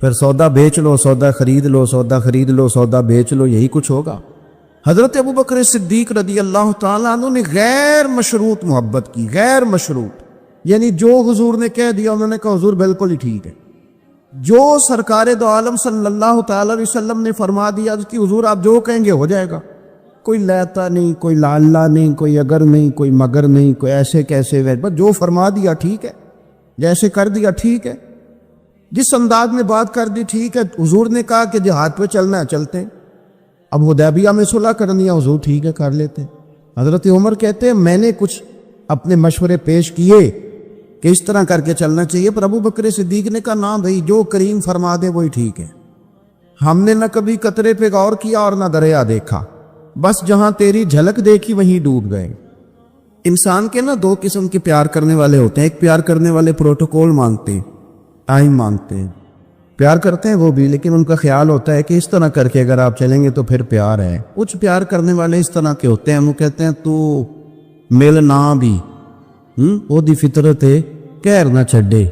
[SPEAKER 1] پھر سودا بیچ لو، سودا خرید لو، سودا خرید لو، سودا بیچ لو، یہی کچھ ہوگا۔ حضرت ابوبکر صدیق رضی اللہ تعالیٰ عنہ نے غیر مشروط محبت کی، غیر مشروط، یعنی جو حضور نے کہہ دیا انہوں نے کہا حضور بالکل ہی ٹھیک ہے، جو سرکار دو عالم صلی اللہ تعالی علیہ وسلم نے فرما دیا کہ حضور آپ جو کہیں گے ہو جائے گا، کوئی لیتا نہیں، کوئی لالا نہیں، کوئی اگر نہیں، کوئی مگر نہیں، کوئی ایسے کیسے، بس جو فرما دیا ٹھیک ہے، جیسے کر دیا ٹھیک ہے، جس انداز میں بات کر دی ٹھیک ہے۔ حضور نے کہا کہ جہاد پہ چلنا ہے چلتے ہیں، اب حدیبیہ میں صلح کرنی ہے، حضور ٹھیک ہے کر لیتے ہیں۔ حضرت عمر کہتے ہیں میں نے کچھ اپنے مشورے پیش کیے کہ اس طرح کر کے چلنا چاہیے، پر ابو بکر صدیق نے کہا نہ بھائی، جو کریم فرما دے وہی ٹھیک ہے، ہم نے نہ کبھی قطرے پہ غور کیا اور نہ دریا دیکھا، بس جہاں تیری جھلک دیکھی وہیں ڈوب گئے۔ انسان کے نا دو قسم کے پیار کرنے والے ہوتے ہیں، ایک پیار کرنے والے پروٹوکول مانگتے ہیں، ٹائم مانگتے ہیں، پیار کرتے ہیں وہ بھی، لیکن ان کا خیال ہوتا ہے کہ اس طرح کر کے اگر آپ چلیں گے تو پھر پیار ہے۔ کچھ پیار کرنے والے اس طرح کے ہوتے ہیں، وہ کہتے ہیں تو مل نہ بھی وہ دی فطرت ہے، کہر نہ چھڈے،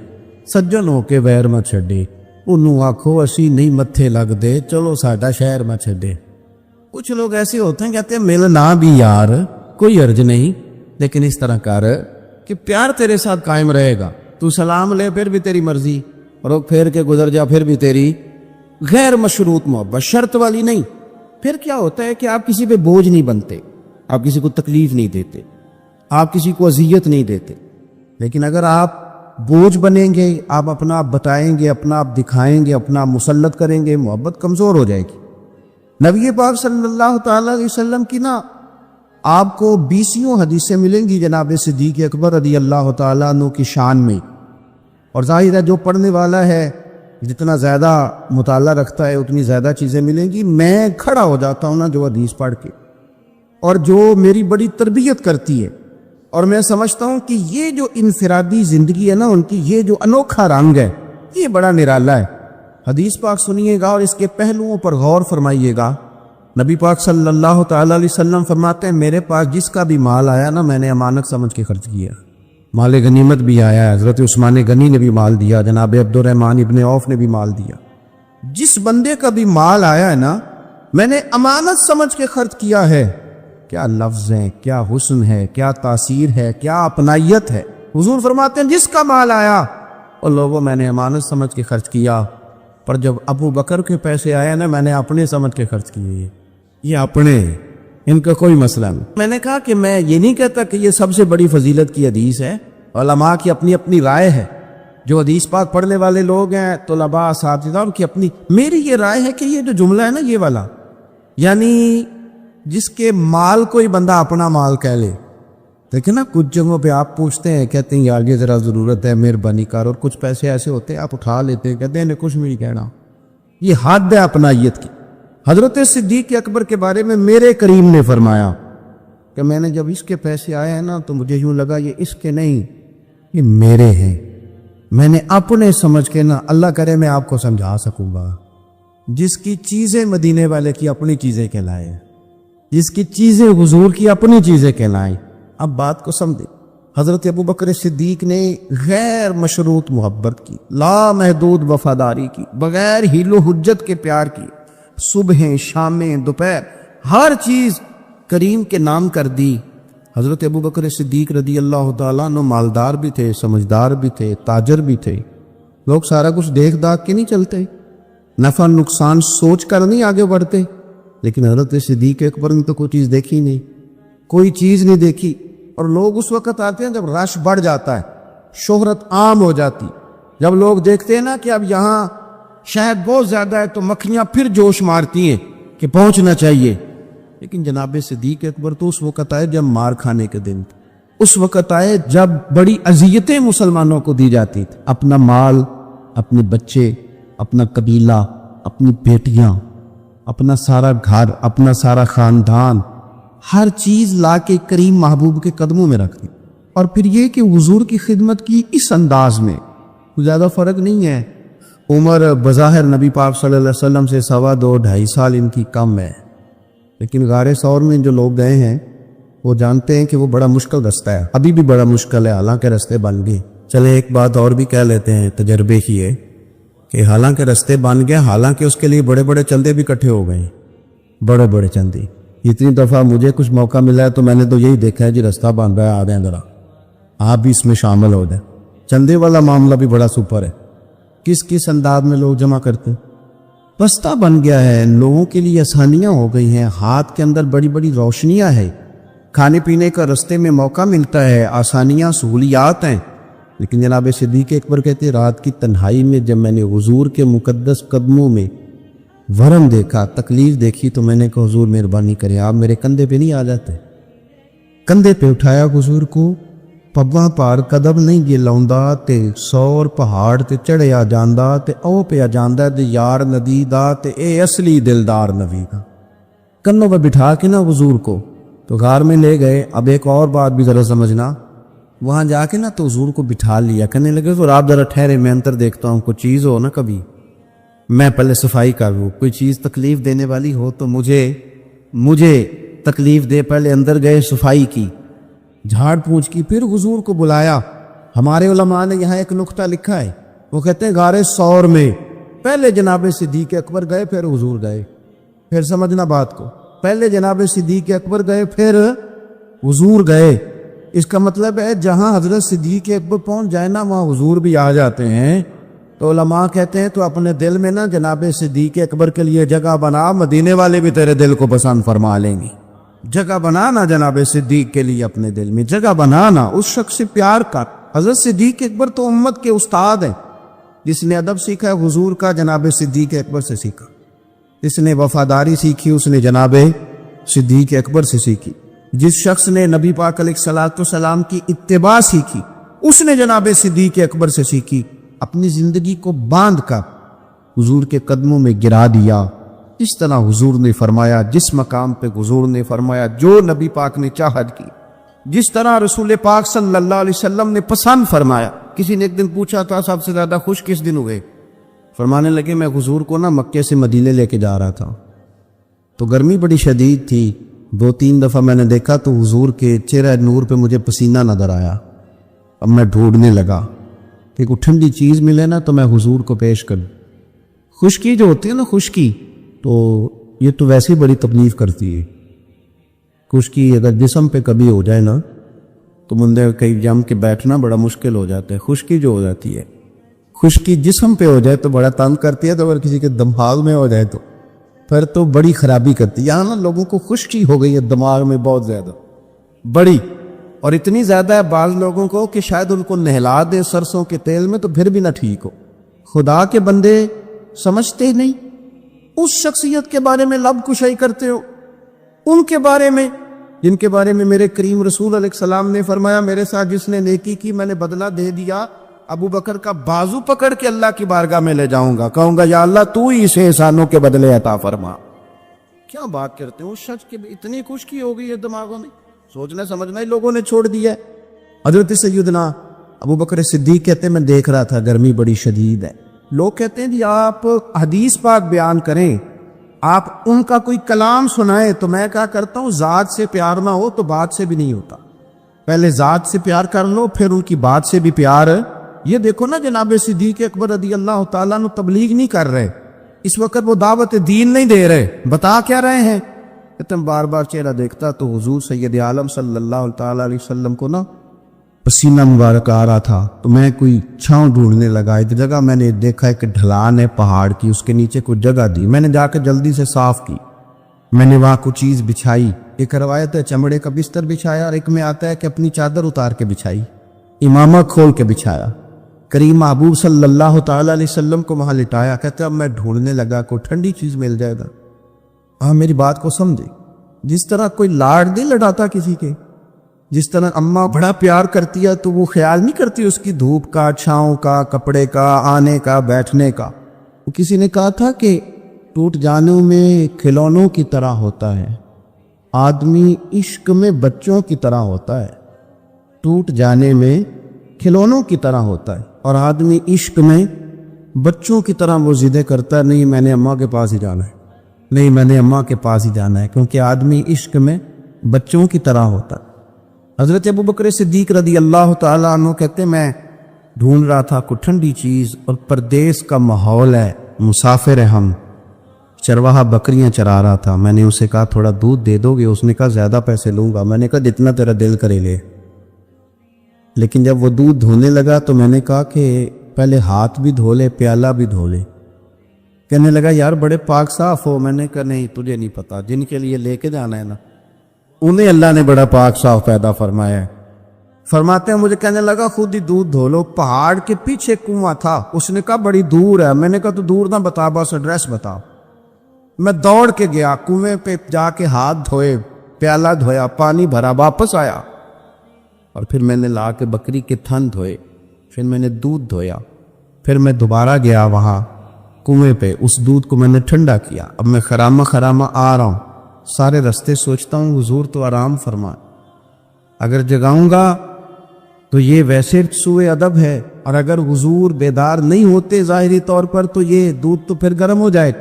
[SPEAKER 1] سجن ہو کے ویر نہ چھڈے، انہوں آکھو اسی نہیں متھے لگ دے، چلو ساڈا شہر نہ چھڈے۔ کچھ لوگ ایسے ہوتے ہیں کہتے ہیں مل نہ بھی یار، کوئی عرض نہیں، لیکن اس طرح کر کہ پیار تیرے ساتھ قائم رہے گا، تو سلام لے پھر بھی تیری مرضی، روک پھیر کے گزر جا پھر بھی تیری، غیر مشروط محبت، شرط والی نہیں۔ پھر کیا ہوتا ہے کہ آپ کسی پہ بوجھ نہیں بنتے، آپ کسی کو تکلیف نہیں دیتے، آپ کسی کو اذیت نہیں دیتے، لیکن اگر آپ بوجھ بنیں گے، آپ اپنا آپ بتائیں گے، اپنا آپ دکھائیں گے، اپنا آپ مسلط کریں گے، محبت کمزور ہو جائے گی۔ نبی پاک صلی اللہ تعالیٰ علیہ وسلم کی نا آپ کو 20 حدیثیں ملیں گی جناب صدیق اکبر رضی اللہ تعالیٰ عنہ کی شان میں، اور ظاہر ہے جو پڑھنے والا ہے جتنا زیادہ مطالعہ رکھتا ہے اتنی زیادہ چیزیں ملیں گی۔ میں کھڑا ہو جاتا ہوں نا جو حدیث پڑھ کے، اور جو میری بڑی تربیت کرتی ہے، اور میں سمجھتا ہوں کہ یہ جو انفرادی زندگی ہے نا ان کی، یہ جو انوکھا رنگ ہے یہ بڑا نرالا ہے۔ حدیث پاک سنیے گا اور اس کے پہلوؤں پر غور فرمائیے گا۔ نبی پاک صلی اللہ تعالی علیہ وسلم فرماتے ہیں میرے پاس جس کا بھی مال آیا نا میں نے امانت سمجھ کے خرچ کیا، مال غنیمت بھی آیا ہے، حضرت عثمان غنی نے بھی مال دیا، جناب عبد الرحمن ابن عوف نے بھی مال دیا، جس بندے کا بھی مال آیا ہے نا میں نے امانت سمجھ کے خرچ کیا ہے۔ کیا لفظ ہیں، کیا حسن ہے، کیا تاثیر ہے، کیا اپنائیت ہے۔ حضور فرماتے ہیں جس کا مال آیا اور لوگوں میں نے امانت سمجھ کے خرچ کیا، پر جب ابو بکر کے پیسے آئے نا میں نے اپنے سمجھ کے خرچ کیے، یہ اپنے، ان کا کوئی مسئلہ نہیں۔ میں نے کہا کہ میں یہ نہیں کہتا کہ یہ سب سے بڑی فضیلت کی حدیث ہے، علماء کی اپنی اپنی رائے ہے، جو حدیث پاک پڑھنے والے لوگ ہیں طلباء اساتذہ ان کی اپنی، میری یہ رائے ہے کہ یہ جو جملہ ہے نا یہ والا، یعنی جس کے مال کوئی بندہ اپنا مال کہہ لے، دیکھیں نا کچھ جگہوں پہ آپ پوچھتے ہیں کہتے ہیں یار یہ ذرا ضرورت ہے مہربانی کر، اور کچھ پیسے ایسے ہوتے ہیں آپ اٹھا لیتے ہیں کہتے ہیں انہیں کچھ نہیں کہنا، یہ حد ہے اپنائیت کی۔ حضرت صدیق اکبر کے بارے میں میرے کریم نے فرمایا کہ میں نے جب اس کے پیسے آئے ہیں نا تو مجھے یوں لگا یہ اس کے نہیں یہ میرے ہیں، میں نے اپنے سمجھ کے نا، اللہ کرے میں آپ کو سمجھا سکوں گا، جس کی چیزیں مدینے والے کی اپنی چیزیں کہلائے، جس کی چیزیں حضور کی اپنی چیزیں کہلائیں۔ اب بات کو سمجھے، حضرت ابو بکر صدیق نے غیر مشروط محبت کی، لا محدود وفاداری کی، بغیر حیل و حجت کے پیار کی، صبحیں شامیں دوپہر ہر چیز کریم کے نام کر دی۔ حضرت ابو بکر صدیق رضی اللہ تعالیٰ عنہ مالدار بھی تھے، سمجھدار بھی تھے، تاجر بھی تھے، لوگ سارا کچھ دیکھ داکھ کے نہیں چلتے، نفع نقصان سوچ کر نہیں آگے بڑھتے، لیکن حضرت صدیق اکبر نے تو کوئی چیز دیکھی نہیں، کوئی چیز نہیں دیکھی، اور لوگ اس وقت آتے ہیں جب رش بڑھ جاتا ہے، شہرت عام ہو جاتی، جب لوگ دیکھتے ہیں نا کہ اب یہاں شاید بہت زیادہ ہے تو مکھیاں پھر جوش مارتی ہیں کہ پہنچنا چاہیے، لیکن جناب صدیق اکبر تو اس وقت آئے جب مار کھانے کے دن تھے، اس وقت آئے جب بڑی اذیتیں مسلمانوں کو دی جاتی تھی، اپنا مال، اپنے بچے، اپنا قبیلہ، اپنی بیٹیاں، اپنا سارا گھر، اپنا سارا خاندان، ہر چیز لا کے کریم محبوب کے قدموں میں رکھ دی، اور پھر یہ کہ حضور کی خدمت کی اس انداز میں زیادہ فرق نہیں ہے۔ عمر بظاہر نبی پاک صلی اللہ علیہ وسلم سے 2.25 2.5 سال ان کی کم ہے، لیکن غار ثور میں جو لوگ گئے ہیں وہ جانتے ہیں کہ وہ بڑا مشکل رستہ ہے، ابھی بھی بڑا مشکل ہے، حالانکہ رستے بن گئے۔ چلے ایک بات اور بھی کہہ لیتے ہیں تجربے کی ہے کہ حالانکہ رستے بن گئے، حالانکہ اس کے لیے بڑے بڑے چندے بھی اکٹھے ہو گئے ہیں، بڑے بڑے چندے۔ اتنی دفعہ مجھے کچھ موقع ملا ہے تو میں نے تو یہی دیکھا ہے جی رستہ بن رہا ہے، آ جائیں ذرا آپ بھی اس میں شامل ہو جائیں۔ چندے والا معاملہ بھی بڑا سپر ہے، کس کس انداز میں لوگ جمع کرتے ہیں۔ رستہ بن گیا ہے، لوگوں کے لیے آسانیاں ہو گئی ہیں، ہاتھ کے اندر بڑی بڑی روشنیاں ہیں، کھانے پینے کا رستے میں موقع ملتا ہے، آسانیاں سہولیات ہیں۔ لیکن جناب صدیق اکبر کہتے ہیں رات کی تنہائی میں جب میں نے حضور کے مقدس قدموں میں ورم دیکھا، تکلیف دیکھی، تو میں نے کہا حضور مہربانی کریں، آپ میرے کندھے پہ نہیں آ جاتے؟ کندھے پہ اٹھایا حضور کو، پباں پار قدم نہیں گے لاؤندا تے سور پہاڑ تے چڑھیا جاندا تے او پیا جاندا تے یار ندی دا تے اے اصلی دلدار نبی کا۔ کنوں پہ بٹھا کے نا حضور کو تو غار میں لے گئے۔ اب ایک اور بات بھی ذرا سمجھنا، وہاں جا کے نا تو حضور کو بٹھا لیا، کہنے لگے تو آپ ذرا ٹھہرے، میں اندر دیکھتا ہوں کوئی چیز ہو نا، کبھی میں پہلے صفائی کر لوں، کوئی چیز تکلیف دینے والی ہو تو مجھے تکلیف دے۔ پہلے اندر گئے، صفائی کی، جھاڑ پونچھ کی، پھر حضور کو بلایا۔ ہمارے علماء نے یہاں ایک نقطہ لکھا ہے، وہ کہتے ہیں غار ثور میں پہلے جناب صدیق اکبر گئے، پھر حضور گئے۔ پھر سمجھنا بات کو، پہلے جناب صدیق اکبر گئے، پھر حضور گئے۔ اس کا مطلب ہے جہاں حضرت صدیق اکبر پہنچ جائے نا وہاں حضور بھی آ جاتے ہیں۔ تو علماء کہتے ہیں تو اپنے دل میں نا جناب صدیق اکبر کے لیے جگہ بنا، مدینے والے بھی تیرے دل کو پسند فرما لیں گے۔ جگہ بنانا جناب صدیق کے لیے، اپنے دل میں جگہ بنانا، اس شخص سے پیار کر۔ حضرت صدیق اکبر تو امت کے استاد ہیں، جس نے ادب سیکھا ہے حضور کا جناب صدیق اکبر سے سیکھا، جس نے وفاداری سیکھی اس نے جناب صدیق اکبر سے سیکھی، جس شخص نے نبی پاک علیہ الصلوۃ والسلام کی اتباع سیکھی اس نے جناب صدیق اکبر سے سیکھی۔ اپنی زندگی کو باندھ کر حضور کے قدموں میں گرا دیا، اس طرح حضور نے فرمایا، جس مقام پہ حضور نے فرمایا، جو نبی پاک نے چاہت کی، جس طرح رسول پاک صلی اللہ علیہ وسلم نے پسند فرمایا۔ کسی نے ایک دن پوچھا تھا سب سے زیادہ خوش کس دن ہوئے؟ فرمانے لگے میں حضور کو نا مکے سے مدینے لے کے جا رہا تھا، تو گرمی بڑی شدید تھی، 2-3 دفعہ میں نے دیکھا تو حضور کے چہرہ نور پہ مجھے پسینہ نظر آیا۔ اب میں ڈھونڈنے لگا کہ کوئی ٹھنڈی چیز ملے نا تو میں حضور کو پیش کروں۔ خشکی جو ہوتی ہے نا، خشکی تو یہ تو ویسے ہی بڑی تکلیف کرتی ہے۔ خشکی اگر جسم پہ کبھی ہو جائے نا تو بندے کہیں جم کے بیٹھنا بڑا مشکل ہو جاتا ہے۔ خشکی جو ہو جاتی ہے، خشکی جسم پہ ہو جائے تو بڑا تنگ کرتی ہے، تو اگر کسی کے دماغ میں ہو جائے تو پھر تو بڑی خرابی کرتی ہے۔ یہاں نا لوگوں کو خشکی ہو گئی ہے دماغ میں بہت زیادہ، بڑی، اور اتنی زیادہ ہے بعض لوگوں کو کہ شاید ان کو نہلا دے سرسوں کے تیل میں تو پھر بھی نہ ٹھیک ہو۔ خدا کے بندے سمجھتے نہیں، اس شخصیت کے بارے میں لب کشائی کرتے ہو، ان کے بارے میں جن کے بارے میں میرے کریم رسول علیہ السلام نے فرمایا میرے ساتھ جس نے نیکی کی میں نے بدلہ دے دیا، ابو بکر کا بازو پکڑ کے اللہ کی بارگاہ میں لے جاؤں گا، کہوں گا یا اللہ تو ہی اسے احسانوں کے بدلے عطا فرما۔ کیا بات کرتے ہیں، اس شخص کے اتنی خشکی ہو گئی ہے دماغوں میں، سوچنا سمجھنا ہی لوگوں نے چھوڑ دیا ہے۔ حضرت سیدنا ابو بکر صدیق کہتے ہیں میں دیکھ رہا تھا گرمی بڑی شدید ہے، لوگ کہتے ہیں جی آپ حدیث پاک بیان کریں، آپ ان کا کوئی کلام سنائیں، تو میں کہا کرتا ہوں ذات سے پیار نہ ہو تو بات سے بھی نہیں ہوتا، پہلے ذات سے پیار کر لو پھر ان کی بات سے بھی پیار۔ یہ دیکھو نا جناب صدیق اکبر رضی اللہ تعالیٰ عنہ تبلیغ نہیں کر رہے، اس وقت وہ دعوت دین نہیں دے رہے، بتا کیا رہے ہیں؟ کہتے ہیں بار بار چہرہ دیکھتا تو حضور سید عالم صلی اللہ تعالیٰ علیہ وسلم کو نا پسینہ مبارک آ رہا تھا، تو میں کوئی چھاؤں ڈھونڈنے لگا، ایک جگہ میں نے دیکھا ایک ڈھلان ہے پہاڑ کی، اس کے نیچے کوئی جگہ دی، میں نے جا کے جلدی سے صاف کی، میں نے وہاں کوئی چیز بچھائی، ایک روایت ہے چمڑے کا بستر بچھایا اور ایک میں آتا ہے کہ اپنی چادر اتار کے بچھائی، امامہ کھول کے بچھایا، کریم محبوب صلی اللہ تعالیٰ علیہ وسلم کو وہاں لٹایا۔ کہتے اب میں ڈھونڈنے لگا کوئی ٹھنڈی چیز مل جائے گا۔ ہاں میری بات کو سمجھے، جس طرح کوئی لاڑ نہیں لڑاتا کسی کے، جس طرح اماں بڑا پیار کرتی ہے تو وہ خیال نہیں کرتی اس کی دھوپ کا، چھاؤں کا، کپڑے کا، آنے کا، بیٹھنے کا۔ وہ کسی نے کہا تھا کہ ٹوٹ جانوں میں کھلونوں کی طرح ہوتا ہے، آدمی عشق میں بچوں کی طرح ہوتا ہے، ٹوٹ جانے میں کھلونوں کی طرح ہوتا ہے، اور آدمی عشق میں بچوں کی طرح وہ ضدیں کرتا ہے، نہیں میں نے اماں کے پاس ہی جانا ہے، نہیں میں نے اماں کے پاس ہی جانا ہے، کیونکہ آدمی عشق میں بچوں کی طرح ہوتا ہے۔ حضرت ابو بکر صدیق رضی اللہ تعالیٰ عنہ کہتے میں ڈھونڈ رہا تھا کوئی ٹھنڈی چیز، اور پردیس کا ماحول ہے، مسافر ہے ہم، چرواہا بکریاں چرا رہا تھا۔ میں نے اسے کہا تھوڑا دودھ دے دو گے؟ اس نے کہا زیادہ پیسے لوں گا۔ میں نے کہا جتنا تیرا دل کرے لے۔ لیکن جب وہ دودھ دھونے لگا تو میں نے کہا کہ پہلے ہاتھ بھی دھو لے، پیالہ بھی دھو لے۔ کہنے لگا یار بڑے پاک صاف ہو۔ میں نے کہا نہیں، تجھے نہیں پتا، جن کے لیے لے کے جانا ہے نا انہیں اللہ نے بڑا پاک صاف پیدا فرمایا ہے۔ فرماتے ہیں مجھے کہنے لگا خود ہی دودھ دھو لو۔ پہاڑ کے پیچھے کنواں تھا، اس نے کہا بڑی دور ہے۔ میں نے کہا تو دور نہ بتا، بس ایڈریس بتا۔ میں دوڑ کے گیا، کنویں پہ جا کے ہاتھ دھوئے، پیالہ دھویا، پانی بھرا، واپس آیا، اور پھر میں نے لا کے بکری کے تھن دھوئے، پھر میں نے دودھ دھویا، پھر میں دوبارہ گیا وہاں کنویں پہ، اس دودھ کو میں نے ٹھنڈا کیا۔ اب میں خرامہ خرامہ آ رہا ہوں، سارے رستے سوچتا ہوں حضور تو آرام فرمائے، اگر جگاؤں گا تو یہ ویسے سوء ادب ہے، اور اگر حضور بیدار نہیں ہوتے ظاہری طور پر تو یہ دودھ تو پھر گرم ہو جائے۔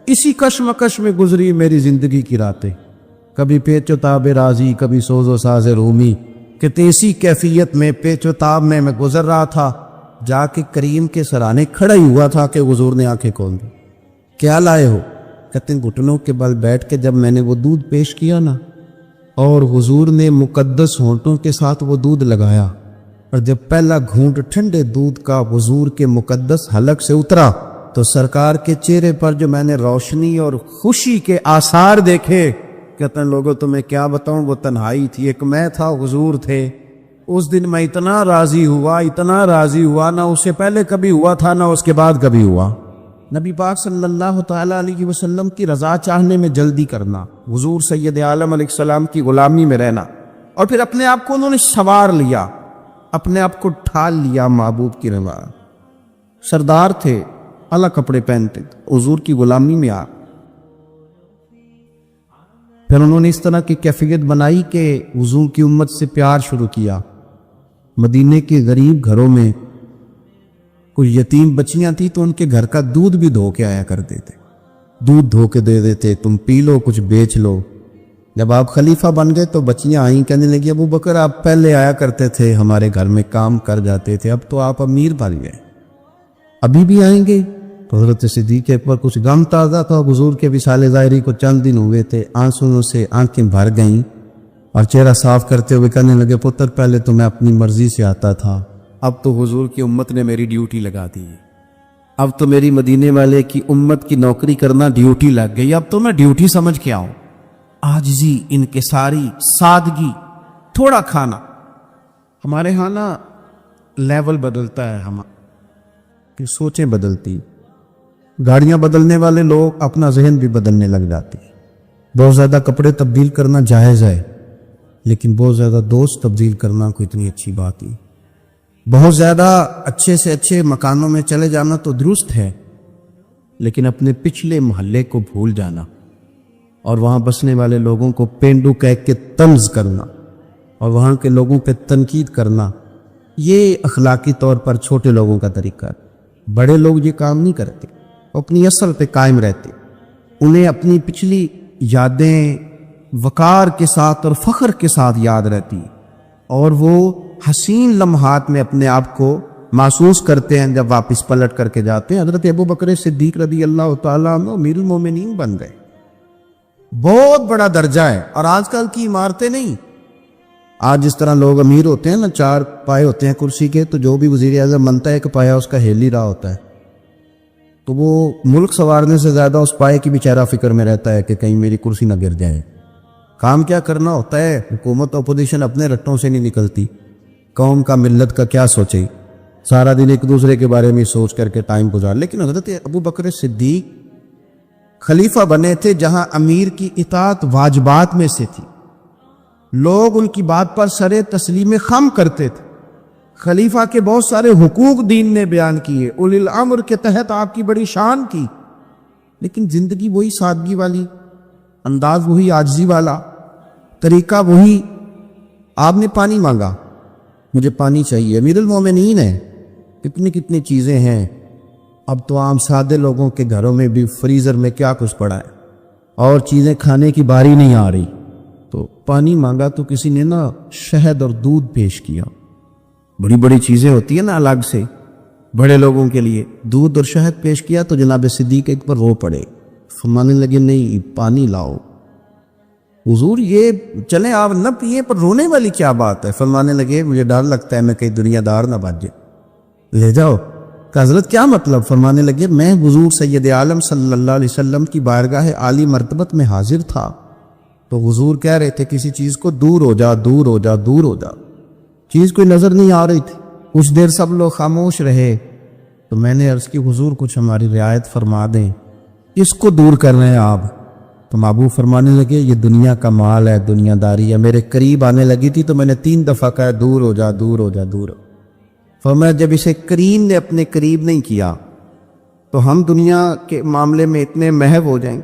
[SPEAKER 1] اسی کشمکش میں گزری میری زندگی کی راتیں، کبھی پیچ و تاب راضی، کبھی سوز و ساز رومی، کہ اسی کیفیت میں پیچ و تاب میں گزر رہا تھا۔ جا کے کریم کے سرانے کھڑا ہی ہوا تھا کہ حضور نے آنکھیں کھول دی۔ کیا لائے ہو؟ کہتے ہیں گھٹنوں کے بل بیٹھ کے جب میں نے وہ دودھ پیش کیا نا، اور حضور نے مقدس ہونٹوں کے ساتھ وہ دودھ لگایا، اور جب پہلا گھونٹ ٹھنڈے دودھ کا حضور کے مقدس حلق سے اترا تو سرکار کے چہرے پر جو میں نے روشنی اور خوشی کے آثار دیکھے، کہتے ہیں لوگوں تمہیں کیا بتاؤں، وہ تنہائی تھی، ایک میں تھا، حضور تھے۔ اس دن میں اتنا راضی ہوا، نہ اس سے پہلے کبھی ہوا تھا، نہ اس کے بعد کبھی ہوا۔ نبی پاک صلی اللہ تعالیٰ علیہ وسلم کی رضا چاہنے میں جلدی کرنا، حضور سید عالم علیہ السلام کی غلامی میں رہنا، اور پھر اپنے آپ کو انہوں نے سنوار لیا، اپنے آپ کو ڈھال لیا محبوب کی رضا۔ سردار تھے، اعلیٰ کپڑے پہنتے، حضور کی غلامی میں آ پھر انہوں نے اس طرح کی کیفیت بنائی کہ حضور کی امت سے پیار شروع کیا۔ مدینے کے غریب گھروں میں کوئی یتیم بچیاں تھیں تو ان کے گھر کا دودھ بھی دھو کے آیا کرتے تھے، دودھ دھو کے دے دیتے، تم پی لو، کچھ بیچ لو۔ جب آپ خلیفہ بن گئے تو بچیاں آئیں، کہنے لگی ابو بکر آپ پہلے آیا کرتے تھے، ہمارے گھر میں کام کر جاتے تھے، اب تو آپ امیر بن گئے، ابھی بھی آئیں گے؟ تو حضرت صدیق پر کچھ غم تازہ تھا، حضور کے وصال ظاہری کو چند دن ہوئے تھے، آنسوؤں سے آنکھیں بھر گئیں، اور چہرہ صاف کرتے ہوئے کہنے لگے پتر پہلے تو میں اپنی مرضی سے آتا تھا، اب تو حضور کی امت نے میری ڈیوٹی لگا دی، اب تو میری مدینے والے کی امت کی نوکری کرنا ڈیوٹی لگ گئی، اب تو میں ڈیوٹی سمجھ کے آؤں۔ عاجزی، انکساری، سادگی، تھوڑا کھانا۔ ہمارے ہاں نا لیول بدلتا ہے، ہماری سوچیں بدلتی، گاڑیاں بدلنے والے لوگ اپنا ذہن بھی بدلنے لگ جاتے ہیں۔ بہت زیادہ کپڑے تبدیل کرنا جائز ہے، لیکن بہت زیادہ دوست تبدیل کرنا کوئی اتنی اچھی بات نہیں۔ بہت زیادہ اچھے سے اچھے مکانوں میں چلے جانا تو درست ہے، لیکن اپنے پچھلے محلے کو بھول جانا اور وہاں بسنے والے لوگوں کو پینڈو کہہ کے طنز کرنا اور وہاں کے لوگوں پہ تنقید کرنا، یہ اخلاقی طور پر چھوٹے لوگوں کا طریقہ ہے۔ بڑے لوگ یہ کام نہیں کرتے، اپنی اصل پہ قائم رہتے، انہیں اپنی پچھلی یادیں وقار کے ساتھ اور فخر کے ساتھ یاد رہتی، اور وہ حسین لمحات میں اپنے آپ کو محسوس کرتے ہیں جب واپس پلٹ کر کے جاتے ہیں۔ حضرت ابو بکر صدیق رضی اللہ تعالیٰ عنہ امیر المومنین بن گئے، بہت بڑا درجہ ہے، اور آج کل کی عمارتیں نہیں۔ آج جس طرح لوگ امیر ہوتے ہیں نا، 4 پائے ہوتے ہیں کرسی کے، تو جو بھی وزیر اعظم بنتا ہے ایک پایا اس کا ہیل ہی رہا ہوتا ہے، تو وہ ملک سنوارنے سے زیادہ اس پائے کی بیچارہ فکر میں رہتا ہے کہ کہیں میری کرسی نہ گر جائے۔ کام کیا کرنا ہوتا ہے، حکومت اپوزیشن اپنے رٹوں سے نہیں نکلتی، قوم کا ملت کا کیا سوچے، سارا دن ایک دوسرے کے بارے میں سوچ کر کے ٹائم گزار۔ لیکن حضرت ابو بکر صدیق خلیفہ بنے تھے جہاں امیر کی اطاعت واجبات میں سے تھی، لوگ ان کی بات پر سر تسلیم خم کرتے تھے۔ خلیفہ کے بہت سارے حقوق دین نے بیان کیے، اولی الامر کے تحت آپ کی بڑی شان کی، لیکن زندگی وہی سادگی والی، انداز وہی عاجزی والا، طریقہ وہی۔ آپ نے پانی مانگا، مجھے پانی چاہیے، امیر المومنین ہے، کتنی چیزیں ہیں۔ اب تو عام سادے لوگوں کے گھروں میں بھی فریزر میں کیا کچھ پڑا ہے، اور چیزیں کھانے کی باری نہیں آ رہی، تو پانی مانگا تو کسی نے نا شہد اور دودھ پیش کیا. بڑی بڑی چیزیں ہوتی ہیں نا الگ سے بڑے لوگوں کے لیے, دودھ اور شہد پیش کیا تو جناب صدیق ایک پر رو پڑے, فرمانے لگے نہیں پانی لاؤ. حضور یہ چلیں آپ نہ پیے پر رونے والی کیا بات ہے؟ فرمانے لگے مجھے ڈر لگتا ہے میں کہیں دنیا دار نہ بن جائے. لے جاؤ. کہ حضرت کیا مطلب؟ فرمانے لگے میں حضور سید عالم صلی اللہ علیہ وسلم کی بارگاہ عالی مرتبت میں حاضر تھا تو حضور کہہ رہے تھے کسی چیز کو دور ہو جا دور ہو جا دور ہو جا. چیز کوئی نظر نہیں آ رہی تھی. کچھ دیر سب لوگ خاموش رہے تو میں نے عرض کی حضور کچھ ہماری رعایت فرما دیں, اس کو دور کر رہے ہیں آپ؟ تو محبوب فرمانے لگے یہ دنیا کا مال ہے, دنیا داری ہے. میرے قریب آنے لگی تھی تو میں نے 3 دفعہ کہا دور ہو جا دور ہو جا دور. فرمایا جب اسے کریم نے اپنے قریب نہیں کیا تو ہم دنیا کے معاملے میں اتنے محو ہو جائیں,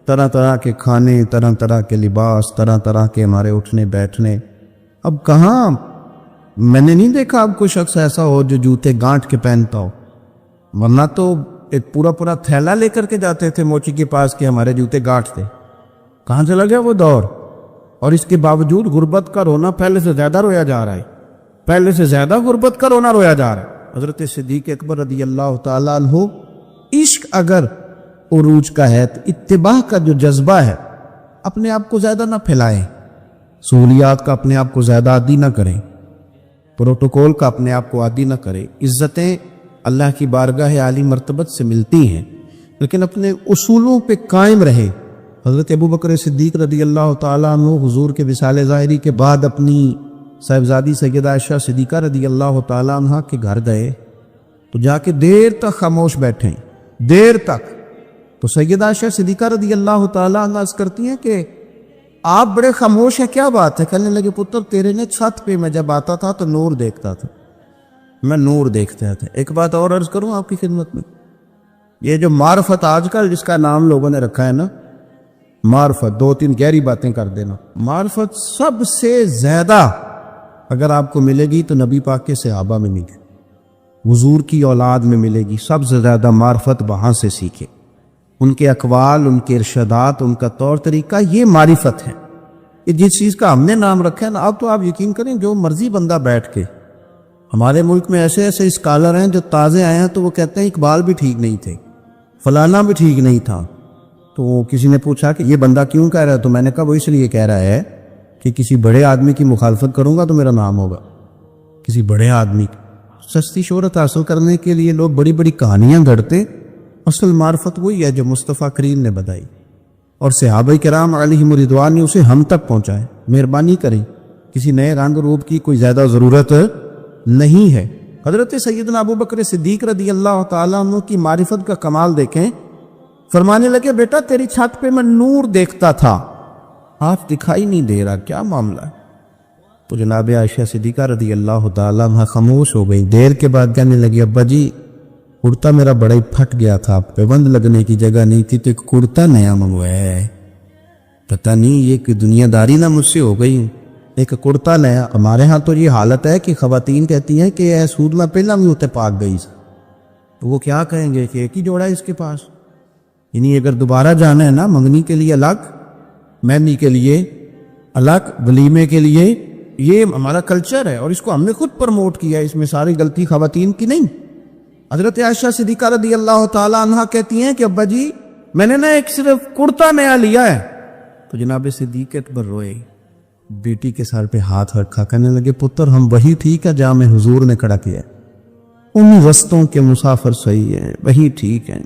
[SPEAKER 1] طرح طرح کے کھانے, طرح طرح کے لباس, طرح طرح کے ہمارے اٹھنے بیٹھنے. اب کہاں میں نے نہیں دیکھا اب کوئی شخص ایسا ہو جو جوتے گانٹھ کے پہنتا ہو, ورنہ تو ایک پورا پورا تھیلا لے کر کے جاتے تھے موچی کے پاس کہ ہمارے جوتے گانٹھ تھے. کہاں چلا گیا وہ دور؟ اور اس کے باوجود غربت کا رونا پہلے سے زیادہ رویا جا رہا ہے, پہلے سے زیادہ غربت کا رونا رویا جا رہا ہے. حضرت صدیق اکبر رضی اللہ تعالیٰ عنہ, عشق اگر عروج کا ہے تو اتباع کا جو جذبہ ہے اپنے آپ کو زیادہ نہ پھیلائیں, سہولیات کا اپنے آپ کو زیادہ عادی نہ کریں, پروٹوکول کا اپنے آپ کو عادی نہ کریں. عزتیں اللہ کی بارگاہ عالی مرتبت سے ملتی ہیں لیکن اپنے اصولوں پہ قائم رہے. حضرت ابوبکر صدیق رضی اللہ تعالیٰ عنہ حضور کے وصال ظاہری کے بعد اپنی صاحبزادی سیدہ عائشہ صدیقہ رضی اللہ تعالیٰ عنہ کے گھر گئے تو جا کے دیر تک خاموش بیٹھے, دیر تک. تو سیدہ عائشہ صدیقہ رضی اللہ تعالیٰ عنہ عرض کرتی ہیں کہ آپ بڑے خاموش ہیں, کیا بات ہے؟ کہنے لگے پتر تیرے نے چھت پہ میں جب آتا تھا تو نور دیکھتا تھا, میں نور دیکھتا تھا. ایک بات اور عرض کروں آپ کی خدمت میں, یہ جو معرفت آج کل جس کا نام لوگوں نے رکھا ہے نا معرفت, 2-3 گہری باتیں کر دینا, معرفت سب سے زیادہ اگر آپ کو ملے گی تو نبی پاک کے صحابہ میں ملے گی, حضور کی اولاد میں ملے گی. سب سے زیادہ معرفت وہاں سے سیکھے, ان کے اقوال, ان کے ارشادات, ان کا طور طریقہ, یہ معرفت ہے. یہ جس چیز کا ہم نے نام رکھا ہے نا, اب تو آپ یقین کریں جو مرضی بندہ بیٹھ کے, ہمارے ملک میں ایسے ایسے اسکالر ہیں جو تازے آئے ہیں تو وہ کہتے ہیں اقبال بھی ٹھیک نہیں تھے, فلانا بھی ٹھیک نہیں تھا. تو کسی نے پوچھا کہ یہ بندہ کیوں کہہ رہا ہے, تو میں نے کہا وہ اس لیے کہہ رہا ہے کہ کسی بڑے آدمی کی مخالفت کروں گا تو میرا نام ہوگا. کسی بڑے آدمی سستی شہرت حاصل کرنے کے لیے لوگ بڑی بڑی کہانیاں گھڑتے, اصل معرفت وہی ہے جو مصطفیٰ کریم نے بتائی اور صحابہ کرام علیہم رضوان نے اسے ہم تک پہنچائے. مہربانی کریں, کسی نئے رنگ روپ کی کوئی زیادہ ضرورت نہیں ہے. حضرت سیدنا ابوبکر صدیق رضی اللہ تعالیٰ عنہ کی معرفت کا کمال دیکھیں. فرمانے لگے بیٹا تیری چھت پہ میں نور دیکھتا تھا, آج دکھائی نہیں دے رہا, کیا معاملہ ہے؟ تو جناب عائشہ صدیقہ رضی اللہ تعالیٰ عنہ خاموش ہو گئی. دیر کے بعد کہنے لگی ابا جی کرتا میرا بڑا ہی پھٹ گیا تھا, پیبند لگنے کی جگہ نہیں تھی تو ایک کرتا نیا منگوایا ہے, پتہ نہیں یہ کہ دنیا داری نہ مجھ سے ہو گئی ہوں, ایک کرتا نیا. ہمارے ہاں تو یہ حالت ہے کہ خواتین کہتی ہیں کہ اے سود میں پہلا بھی ہوتے پاک گئی سے, تو وہ کیا کہیں گے کہ ایک ہی جوڑا ہے اس کے پاس. یعنی اگر دوبارہ جانا ہے نا منگنی کے لیے الگ, مہندی کے لیے الگ, ولیمے کے لیے, یہ ہمارا کلچر ہے اور اس کو ہم نے خود پروموٹ کیا ہے, اس میں ساری غلطی خواتین کی نہیں. حضرت عائشہ صدیقہ رضی اللہ تعالیٰ عنہ کہتی ہیں کہ ابا جی میں نے نا ایک صرف کرتا نیا لیا ہے. تو جناب صدیق اکبر روئے, بیٹی کے سر پہ ہاتھ رکھا, کہنے لگے پتر ہم وہی ٹھیک ہے جہاں میں حضور نے کھڑا کیا ہے, ان رستوں کے مسافر صحیح ہیں, وہی ٹھیک ہیں.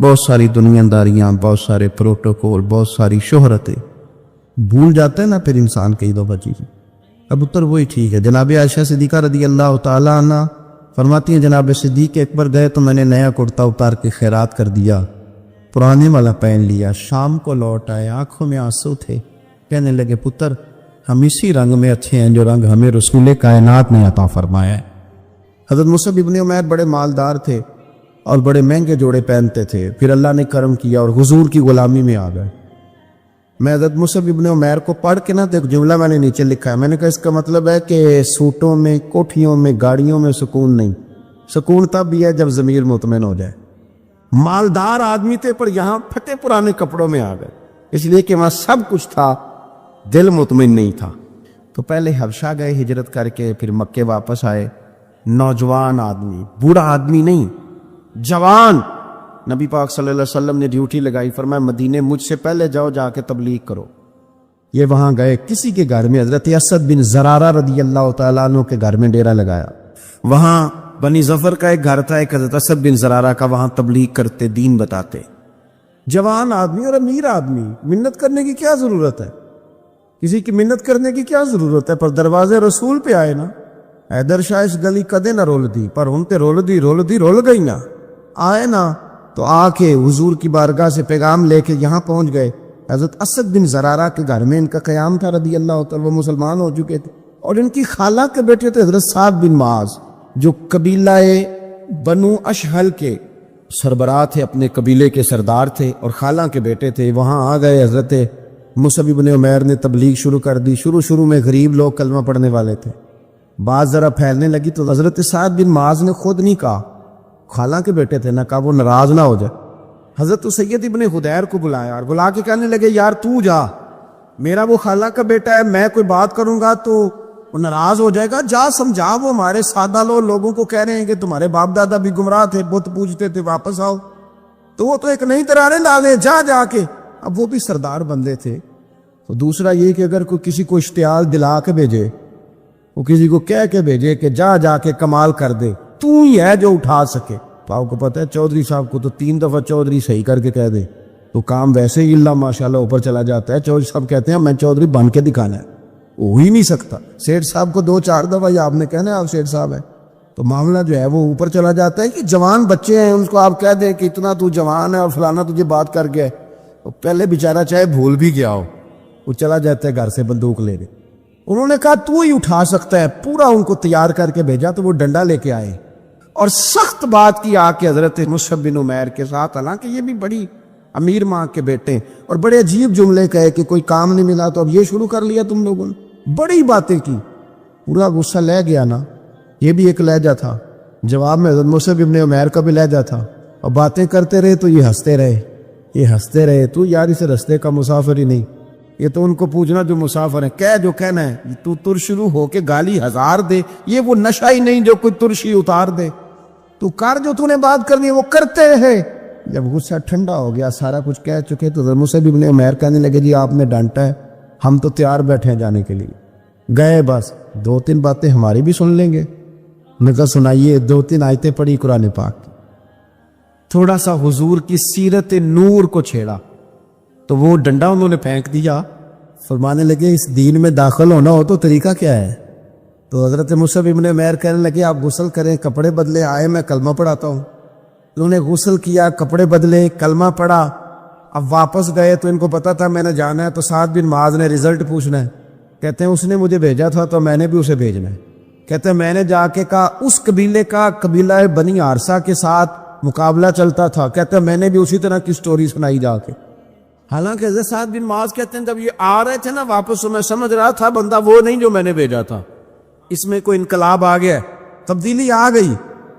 [SPEAKER 1] بہت ساری دنیا داریاں, بہت سارے پروٹوکول, بہت ساری شہرتیں, بھول جاتے ہیں نا پھر انسان کئی دو چیزیں. اب اتر وہی ٹھیک ہے. جناب عائشہ صدیقہ رضی اللہ تعالیٰ عنہ فرماتی ہیں جناب صدیق اکبر گئے تو میں نے نیا کرتا اتار کے خیرات کر دیا, پرانے والا پہن لیا. شام کو لوٹ آئے, آنکھوں میں آنسو تھے. کہنے لگے پتر ہم اسی رنگ میں اچھے ہیں جو رنگ ہمیں رسول کائنات نے عطا فرمایا ہے. حضرت مصعب ابن عمیر بڑے مالدار تھے اور بڑے مہنگے جوڑے پہنتے تھے, پھر اللہ نے کرم کیا اور حضور کی غلامی میں آ گئے. میں حضرت مصعب ابن عمیر کو پڑھ کے نا تو ایک جملہ میں نے نیچے لکھا ہے, میں نے کہا اس کا مطلب ہے کہ سوٹوں میں, کوٹھیوں میں, گاڑیوں میں سکون نہیں, سکون تب بھی ہے جب ضمیر مطمئن ہو جائے. مالدار آدمی تھے پر یہاں پھٹے پرانے کپڑوں میں آ گئے, اس لیے کہ وہاں سب کچھ تھا
[SPEAKER 2] دل مطمئن نہیں تھا. تو پہلے حبشہ گئے ہجرت کر کے, پھر مکے واپس آئے. نوجوان آدمی, بوڑھا آدمی نہیں, جوان. نبی پاک صلی اللہ علیہ وسلم نے ڈیوٹی لگائی, فرمایا مدینے مجھ سے پہلے جاؤ, جا کے تبلیغ کرو. یہ وہاں گئے, کسی کے گھر میں, حضرت اسد بن زرارہ رضی اللہ تعالیٰ عنہ کے گھر میں ڈیرا لگایا. وہاں بنی ظفر کا ایک گھر تھا, ایک حضرت اسد بن زرارہ کا, وہاں تبلیغ کرتے, دین بتاتے. جوان آدمی اور امیر آدمی, منت کرنے کی کیا ضرورت ہے, کسی کی منت کرنے کی کیا ضرورت ہے. پر دروازے رسول پہ آئے نا. حیدر شاہ اس گلی کدے نہ رول دی, پر ان تے رول گئی نا. آئے نا تو آ کے حضور کی بارگاہ سے پیغام لے کے یہاں پہنچ گئے. حضرت اسد بن زرارہ کے گھر میں ان کا قیام تھا رضی اللہ تعالیٰ, وہ مسلمان ہو چکے تھے. اور ان کی خالہ کے بیٹے تھے حضرت سعد بن معاذ, جو قبیلہ بنو اشہل کے سربراہ تھے, اپنے قبیلے کے سردار تھے, اور خالہ کے بیٹے تھے. وہاں آ گئے. حضرت مصعب بن عمیر نے تبلیغ شروع کر دی. شروع میں غریب لوگ کلمہ پڑھنے والے تھے, بات ذرا پھیلنے لگی تو حضرت سعد بن معاذ نے خود نہیں کہا, خالہ کے بیٹے تھے نا, کہا وہ ناراض نہ ہو جائے. حضرت سید ابن خدیر کو بلایا اور بلا کے کہنے لگے یار تو جا, میرا وہ خالہ کا بیٹا ہے, میں کوئی بات کروں گا تو وہ ناراض ہو جائے گا, جا سمجھا, وہ ہمارے سادہ لوگوں کو کہہ رہے ہیں کہ تمہارے باپ دادا بھی گمراہ تھے, بت پوجتے تھے, واپس آؤ. تو وہ تو ایک نئی ترانے ڈالے, جا کے. اب وہ بھی سردار بندے تھے. تو دوسرا یہ کہ اگر کوئی کسی کو اشتعال دلا کے بھیجے, وہ کسی کو کہہ کے بھیجے کہ جا کے کمال کر دے, تو ہی ہے جو اٹھا سکے. تو آپ کو پتہ ہے چودھری صاحب کو تو 3 دفعہ چودھری صحیح کر کے کہہ دے تو کام ویسے ہی اللہ ماشاءاللہ اوپر چلا جاتا ہے. چودھری صاحب کہتے ہیں میں چودھری بن کے دکھانا ہے, ہو ہی نہیں سکتا. سیٹھ صاحب کو 2-4 دفعہ آپ نے کہنا ہے آپ سیٹھ صاحب ہے, تو معاملہ جو ہے وہ اوپر چلا جاتا ہے. کہ جوان بچے ہیں, ان کو آپ کہہ دیں کہ اتنا تو جوان ہے اور فلانا تجھے بات کر گیا ہے, تو پہلے بیچارہ چاہے بھول بھی گیا ہو, وہ چلا جاتا ہے گھر سے بندوق لے کے. انہوں نے کہا تو ہی اٹھا سکتا ہے, پورا ان کو تیار کر کے بھیجا. تو وہ ڈنڈا لے کے آئے اور سخت بات کی آ کے حضرت مصعب بن عمیر کے ساتھ. حالانکہ یہ بھی بڑی امیر ماں کے بیٹے, اور بڑے عجیب جملے کہے کہ کوئی کام نہیں ملا تو اب یہ شروع کر لیا تم لوگوں نے, بڑی باتیں کی. پورا غصہ لے گیا نا. یہ بھی ایک لہجہ تھا, جواب میں حضرت مصعب بن عمیر کا بھی لہجہ تھا. اور باتیں کرتے رہے تو یہ ہنستے رہے. تو یار اس رستے کا مسافر ہی نہیں, یہ تو ان کو پوچھنا جو مسافر ہیں, کہہ جو کہنا ہے. تو تر شروع ہو کے گالی 1000 دے, یہ وہ نشہ ہی نہیں جو کوئی ترشی اتار دے. تو کر جو تو نے بات کرنی ہے وہ کرتے رہے. جب غصہ ٹھنڈا ہو گیا, سارا کچھ کہہ چکے, تو حضرت مصعب بن عمیر کہنے لگے جی آپ نے ڈانٹا ہے, ہم تو تیار بیٹھے ہیں جانے کے لیے. گئے, بس 2-3 باتیں ہماری بھی سن لیں گے. میں کہا سنائیے. 2-3 آیتیں پڑھی قرآن پاک, تھوڑا سا حضور کی سیرت نور کو چھیڑا تو وہ ڈنڈا انہوں نے پھینک دیا. فرمانے لگے اس دین میں داخل ہونا ہو تو طریقہ کیا ہے. تو حضرت مصعب بن عمیر کہنے لگے آپ غسل کریں, کپڑے بدلے, آئے میں کلمہ پڑھاتا ہوں. انہوں نے غسل کیا, کپڑے بدلے, کلمہ پڑھا. اب واپس گئے تو ان کو پتا تھا میں نے جانا ہے, تو سعد بن معاذ نے رزلٹ پوچھنا ہے. کہتے ہیں اس نے مجھے بھیجا تھا تو میں نے بھی اسے بھیجنا ہے. کہتے ہیں میں نے جا کے کہا اس قبیلے کا, قبیلہ بنی عارصہ کے ساتھ مقابلہ چلتا تھا. کہتے ہیں میں نے بھی اسی طرح کی سٹوری سنائی جا کے. حالانکہ حضرت سعد بن معاذ کہتے ہیں جب یہ آ رہے تھے نا واپس, تو میں سمجھ رہا تھا بندہ وہ نہیں جو میں نے بھیجا تھا, اس میں کوئی انقلاب آ گیا, تبدیلی آ گئی.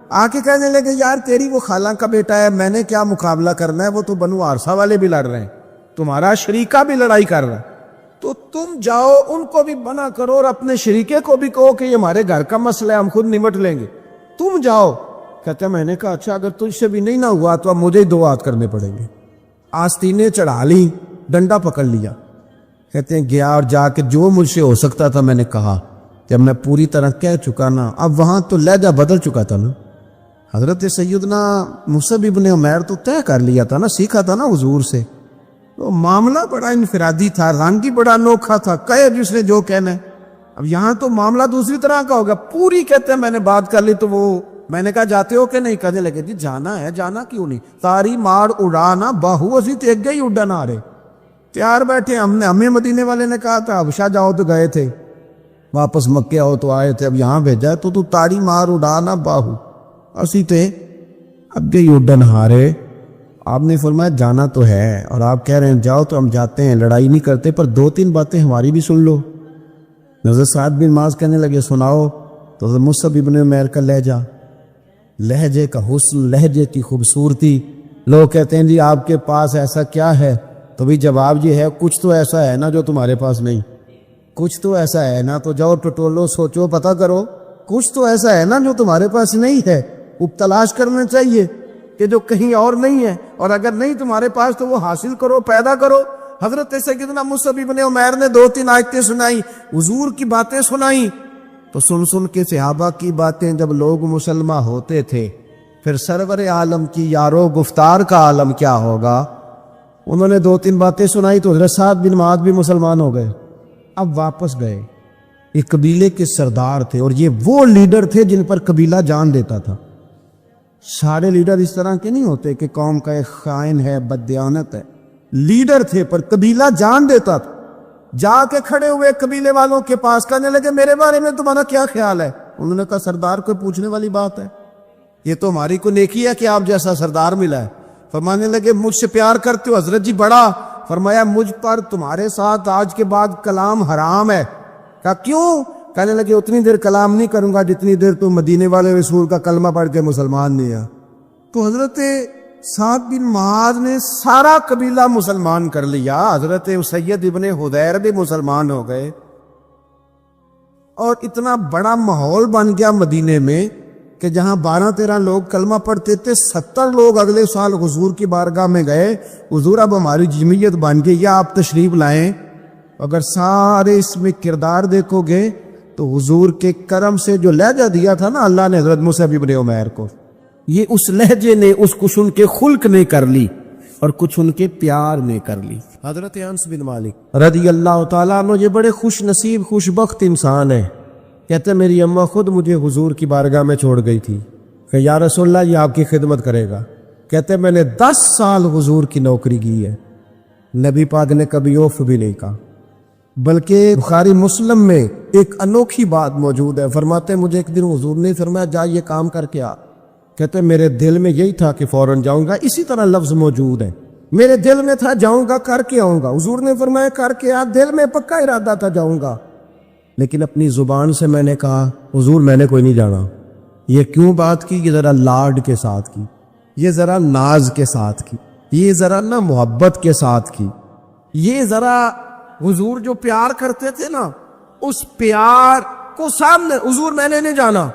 [SPEAKER 2] آ کے کہنے لگے یار تیری وہ خالہ کا بیٹا ہے, میں نے کیا مقابلہ کرنا ہے, وہ تو بنو عارصہ والے بھی لڑ رہے ہیں, تمہارا شریکہ بھی لڑائی کر رہا ہے, تو تم جاؤ ان کو بھی منع کرو اور اپنے شریکے کو بھی کہو کہ یہ ہمارے گھر کا مسئلہ ہے, ہم خود نمٹ لیں گے, تم جاؤ. کہتے ہیں میں نے کہا اچھا اگر تجھ سے بھی نہیں نہ ہوا تو اب مجھے ہی 2 ہاتھ کرنے پڑیں گے. آستینیں چڑھا لی, ڈنڈا پکڑ لیا. کہتے ہیں گیا اور جا کے جو مجھ سے ہو سکتا تھا میں نے کہا. جب میں پوری طرح کہہ چکا نا, اب وہاں تو لہجہ بدل چکا تھا نا. حضرت سیدنا مصعب بن عمیر تو طے کر لیا تھا نا, سیکھا تھا نا حضور سے. تو معاملہ بڑا انفرادی تھا, رنگ ہی بڑا انوکھا تھا, کہے جس نے جو کہنا ہے. اب یہاں تو معاملہ دوسری طرح کا ہوگا. پوری کہتے ہیں میں نے بات کر لی. تو وہ میں نے کہا جاتے ہو کہ نہیں, کہنے لگے جی جانا ہے. جانا کیوں نہیں, تاری مار اڑانا باہو اسی تے گئی اڈن آ رہے, تیار بیٹھے. ہمیں مدینے والے نے کہا تھا حبشہ جاؤ تو گئے تھے, واپس مکے آؤ تو آئے تھے, اب یہاں بھیجا ہے تو تاری مار اڑانا باہو اسی تے اب گئی اڈن ہارے. آپ نے فرمایا جانا تو ہے, اور آپ کہہ رہے ہیں جاؤ تو ہم جاتے ہیں, لڑائی نہیں کرتے, پر 2-3 باتیں ہماری بھی سن لو. حضرت سعد بن معاذ کہنے لگے سناؤ. تو حضرت مصعب بن عمیر کا لہجہ, لہجے کا حسن, لہجے کی خوبصورتی. لوگ کہتے ہیں جی آپ کے پاس ایسا کیا ہے, تو بھی جواب یہ ہے کچھ تو ایسا ہے نا جو تمہارے پاس نہیں.
[SPEAKER 1] کچھ تو ایسا ہے نا، تو جاؤ ٹٹولو، سوچو، پتہ کرو، کچھ تو ایسا ہے نا جو تمہارے پاس نہیں ہے، وہ تلاش کرنا چاہیے کہ جو کہیں اور نہیں ہے، اور اگر نہیں تمہارے پاس تو وہ حاصل کرو، پیدا کرو۔ حضرت سیدنا مصعب بن عمیر نے 2-3 آیتیں سنائی، حضور کی باتیں سنائی، تو سن کے صحابہ کی باتیں جب لوگ مسلمان ہوتے تھے، پھر سرور عالم کی یارو گفتار کا عالم کیا ہوگا۔ انہوں نے 2-3 باتیں سنائی تو حضرت سعد بن معاذ بھی مسلمان ہو گئے۔ اب واپس گئے، ایک قبیلے کے سردار تھے، اور یہ وہ لیڈر تھے جن پر قبیلہ جان دیتا تھا۔ سارے لیڈر اس طرح کے نہیں ہوتے کہ قوم کا ایک خائن ہے، بددیانت ہے، لیڈر تھے پر قبیلہ جان دیتا تھا۔ جا کے کھڑے ہوئے قبیلے والوں کے پاس، کہنے لگے میرے بارے میں تمہارا کیا خیال ہے؟ انہوں نے کہا سردار کوئی پوچھنے والی بات ہے، یہ تو ہماری کو نیکی ہے کہ آپ جیسا سردار ملا ہے۔ فرمانے لگے مجھ سے پیار کرتے ہو؟ حضرت جی بڑا۔ فرمایا مجھ پر تمہارے ساتھ آج کے بعد کلام حرام ہے۔ کہا کیوں؟ کہنے لگے اتنی دیر کلام نہیں کروں گا جتنی دیر تم مدینے والے رسول کا کلمہ پڑھ کے مسلمان نہیں ہے۔ تو حضرت سعد بن معاذ نے سارا قبیلہ مسلمان کر لیا، حضرت سید ابن حضیر بھی مسلمان ہو گئے، اور اتنا بڑا ماحول بن گیا مدینے میں کہ جہاں 12-13 لوگ کلمہ پڑھتے تھے، 70 لوگ اگلے سال حضور کی بارگاہ میں گئے، حضور اب ہماری جمعیت بن گئی، یا آپ تشریف لائیں۔ اگر سارے اس میں کردار دیکھو گے تو حضور کے کرم سے جو لہجہ دیا تھا نا اللہ نے حضرت مصعب ابن عمیر کو، یہ اس لہجے نے، اس کچھ ان کے خلق نے کر لی اور کچھ ان کے پیار نے کر لی۔ حضرت انس بن مالک رضی اللہ تعالیٰ عنہ یہ بڑے خوش نصیب، خوش بخت انسان ہیں۔ کہتے میری اماں خود مجھے حضور کی بارگاہ میں چھوڑ گئی تھی کہ یا رسول اللہ یہ آپ کی خدمت کرے گا۔ کہتے میں نے 10 سال حضور کی نوکری کی ہے، نبی پاک نے کبھی اوف بھی نہیں کہا، بلکہ بخاری مسلم میں ایک انوکھی بات موجود ہے۔ فرماتے مجھے ایک دن حضور نے فرمایا جا یہ کام کر کے آ۔ کہتے میرے دل میں یہی تھا کہ فوراً جاؤں گا، اسی طرح لفظ موجود ہے، میرے دل میں تھا جاؤں گا، کر کے آؤں گا۔ حضور نے فرمایا کر کے آ، دل میں پکا ارادہ تھا جاؤں گا، لیکن اپنی زبان سے میں نے کہا حضور میں نے کوئی نہیں جانا۔ یہ کیوں بات کی؟ یہ ذرا لاڈ کے ساتھ کی، یہ ذرا ناز کے ساتھ کی، یہ ذرا نا محبت کے ساتھ کی، یہ ذرا حضور جو پیار کرتے تھے نا اس پیار کو سامنے، حضور میں نے نہیں جانا۔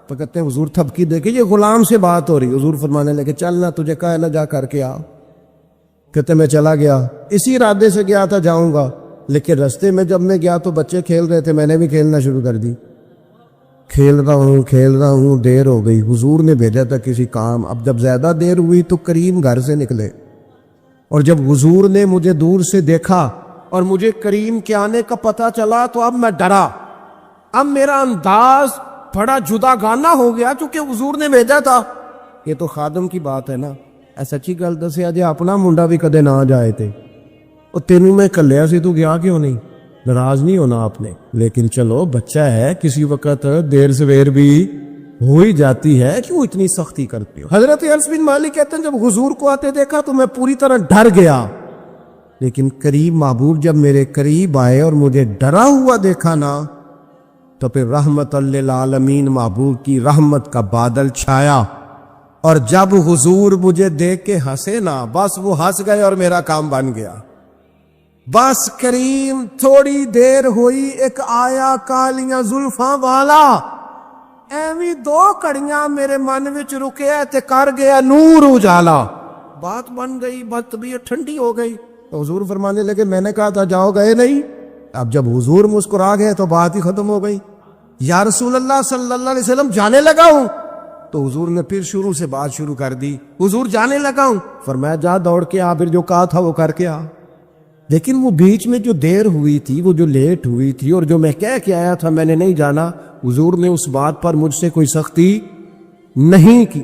[SPEAKER 1] تو کہتے ہیں حضور تھپکی دے کے، یہ غلام سے بات ہو رہی، حضور فرمانے لگے چلنا تجھے کہا ہے نا جا کر کے آ۔ کہتے میں چلا گیا، اسی ارادے سے گیا تھا جاؤں گا، لیکن رستے میں جب میں گیا تو بچے کھیل رہے تھے، میں نے بھی کھیلنا شروع کر دی، کھیل رہا ہوں، دیر ہو گئی، حضور نے بھیجا تھا کسی کام۔ اب جب زیادہ دیر ہوئی تو کریم گھر سے نکلے، اور جب حضور نے مجھے دور سے دیکھا اور مجھے کریم کے آنے کا پتہ چلا تو اب میں ڈرا، اب میرا انداز بڑا جدا گانا ہو گیا کیونکہ حضور نے بھیجا تھا۔ یہ تو خادم کی بات ہے نا، ایسا اچھی گل دسیا جی اپنا منڈا بھی کدے نہ جائے تھے، اور تینوں میں کلیا سی تو گیا کیوں نہیں؟ ناراض نہیں ہونا آپ نے، لیکن چلو بچہ ہے، کسی وقت دیر سویر بھی ہو ہی جاتی ہے، کیوں اتنی سختی کرتے ہو؟ حضرت انس بن مالک کہتے ہیں جب حضور کو آتے دیکھا تو میں پوری طرح ڈر گیا، لیکن قریب محبوب جب میرے قریب آئے اور مجھے ڈرا ہوا دیکھا نا تو پھر رحمت للعالمین محبوب کی رحمت کا بادل چھایا، اور جب حضور مجھے دیکھ کے ہنسے نا بس وہ ہنس گئے اور میرا کام بن گیا۔ بس کریم تھوڑی دیر ہوئی، ایک آیا کالیاں زلفاں والا، ایویں 2 کڑیاں میرے من وچ رکیا تے کر گیا نور اجالا، بات بن گئی، بات طبیعت ٹھنڈی ہو گئی۔ تو حضور فرمانے لگے میں نے کہا تھا جاؤ، گئے نہیں۔ اب جب حضور مسکرا گئے تو بات ہی ختم ہو گئی۔ یا رسول اللہ صلی اللہ علیہ وسلم جانے لگا ہوں، تو حضور نے پھر شروع سے بات شروع کر دی، حضور جانے لگا ہوں، فرمایا جا دوڑ کے آ، پھر جو کہا تھا وہ کر کے آ۔ لیکن وہ بیچ میں جو دیر ہوئی تھی، وہ جو لیٹ ہوئی تھی، اور جو میں کہہ کے آیا تھا میں نے نہیں جانا، حضور نے اس بات پر مجھ سے کوئی سختی نہیں کی۔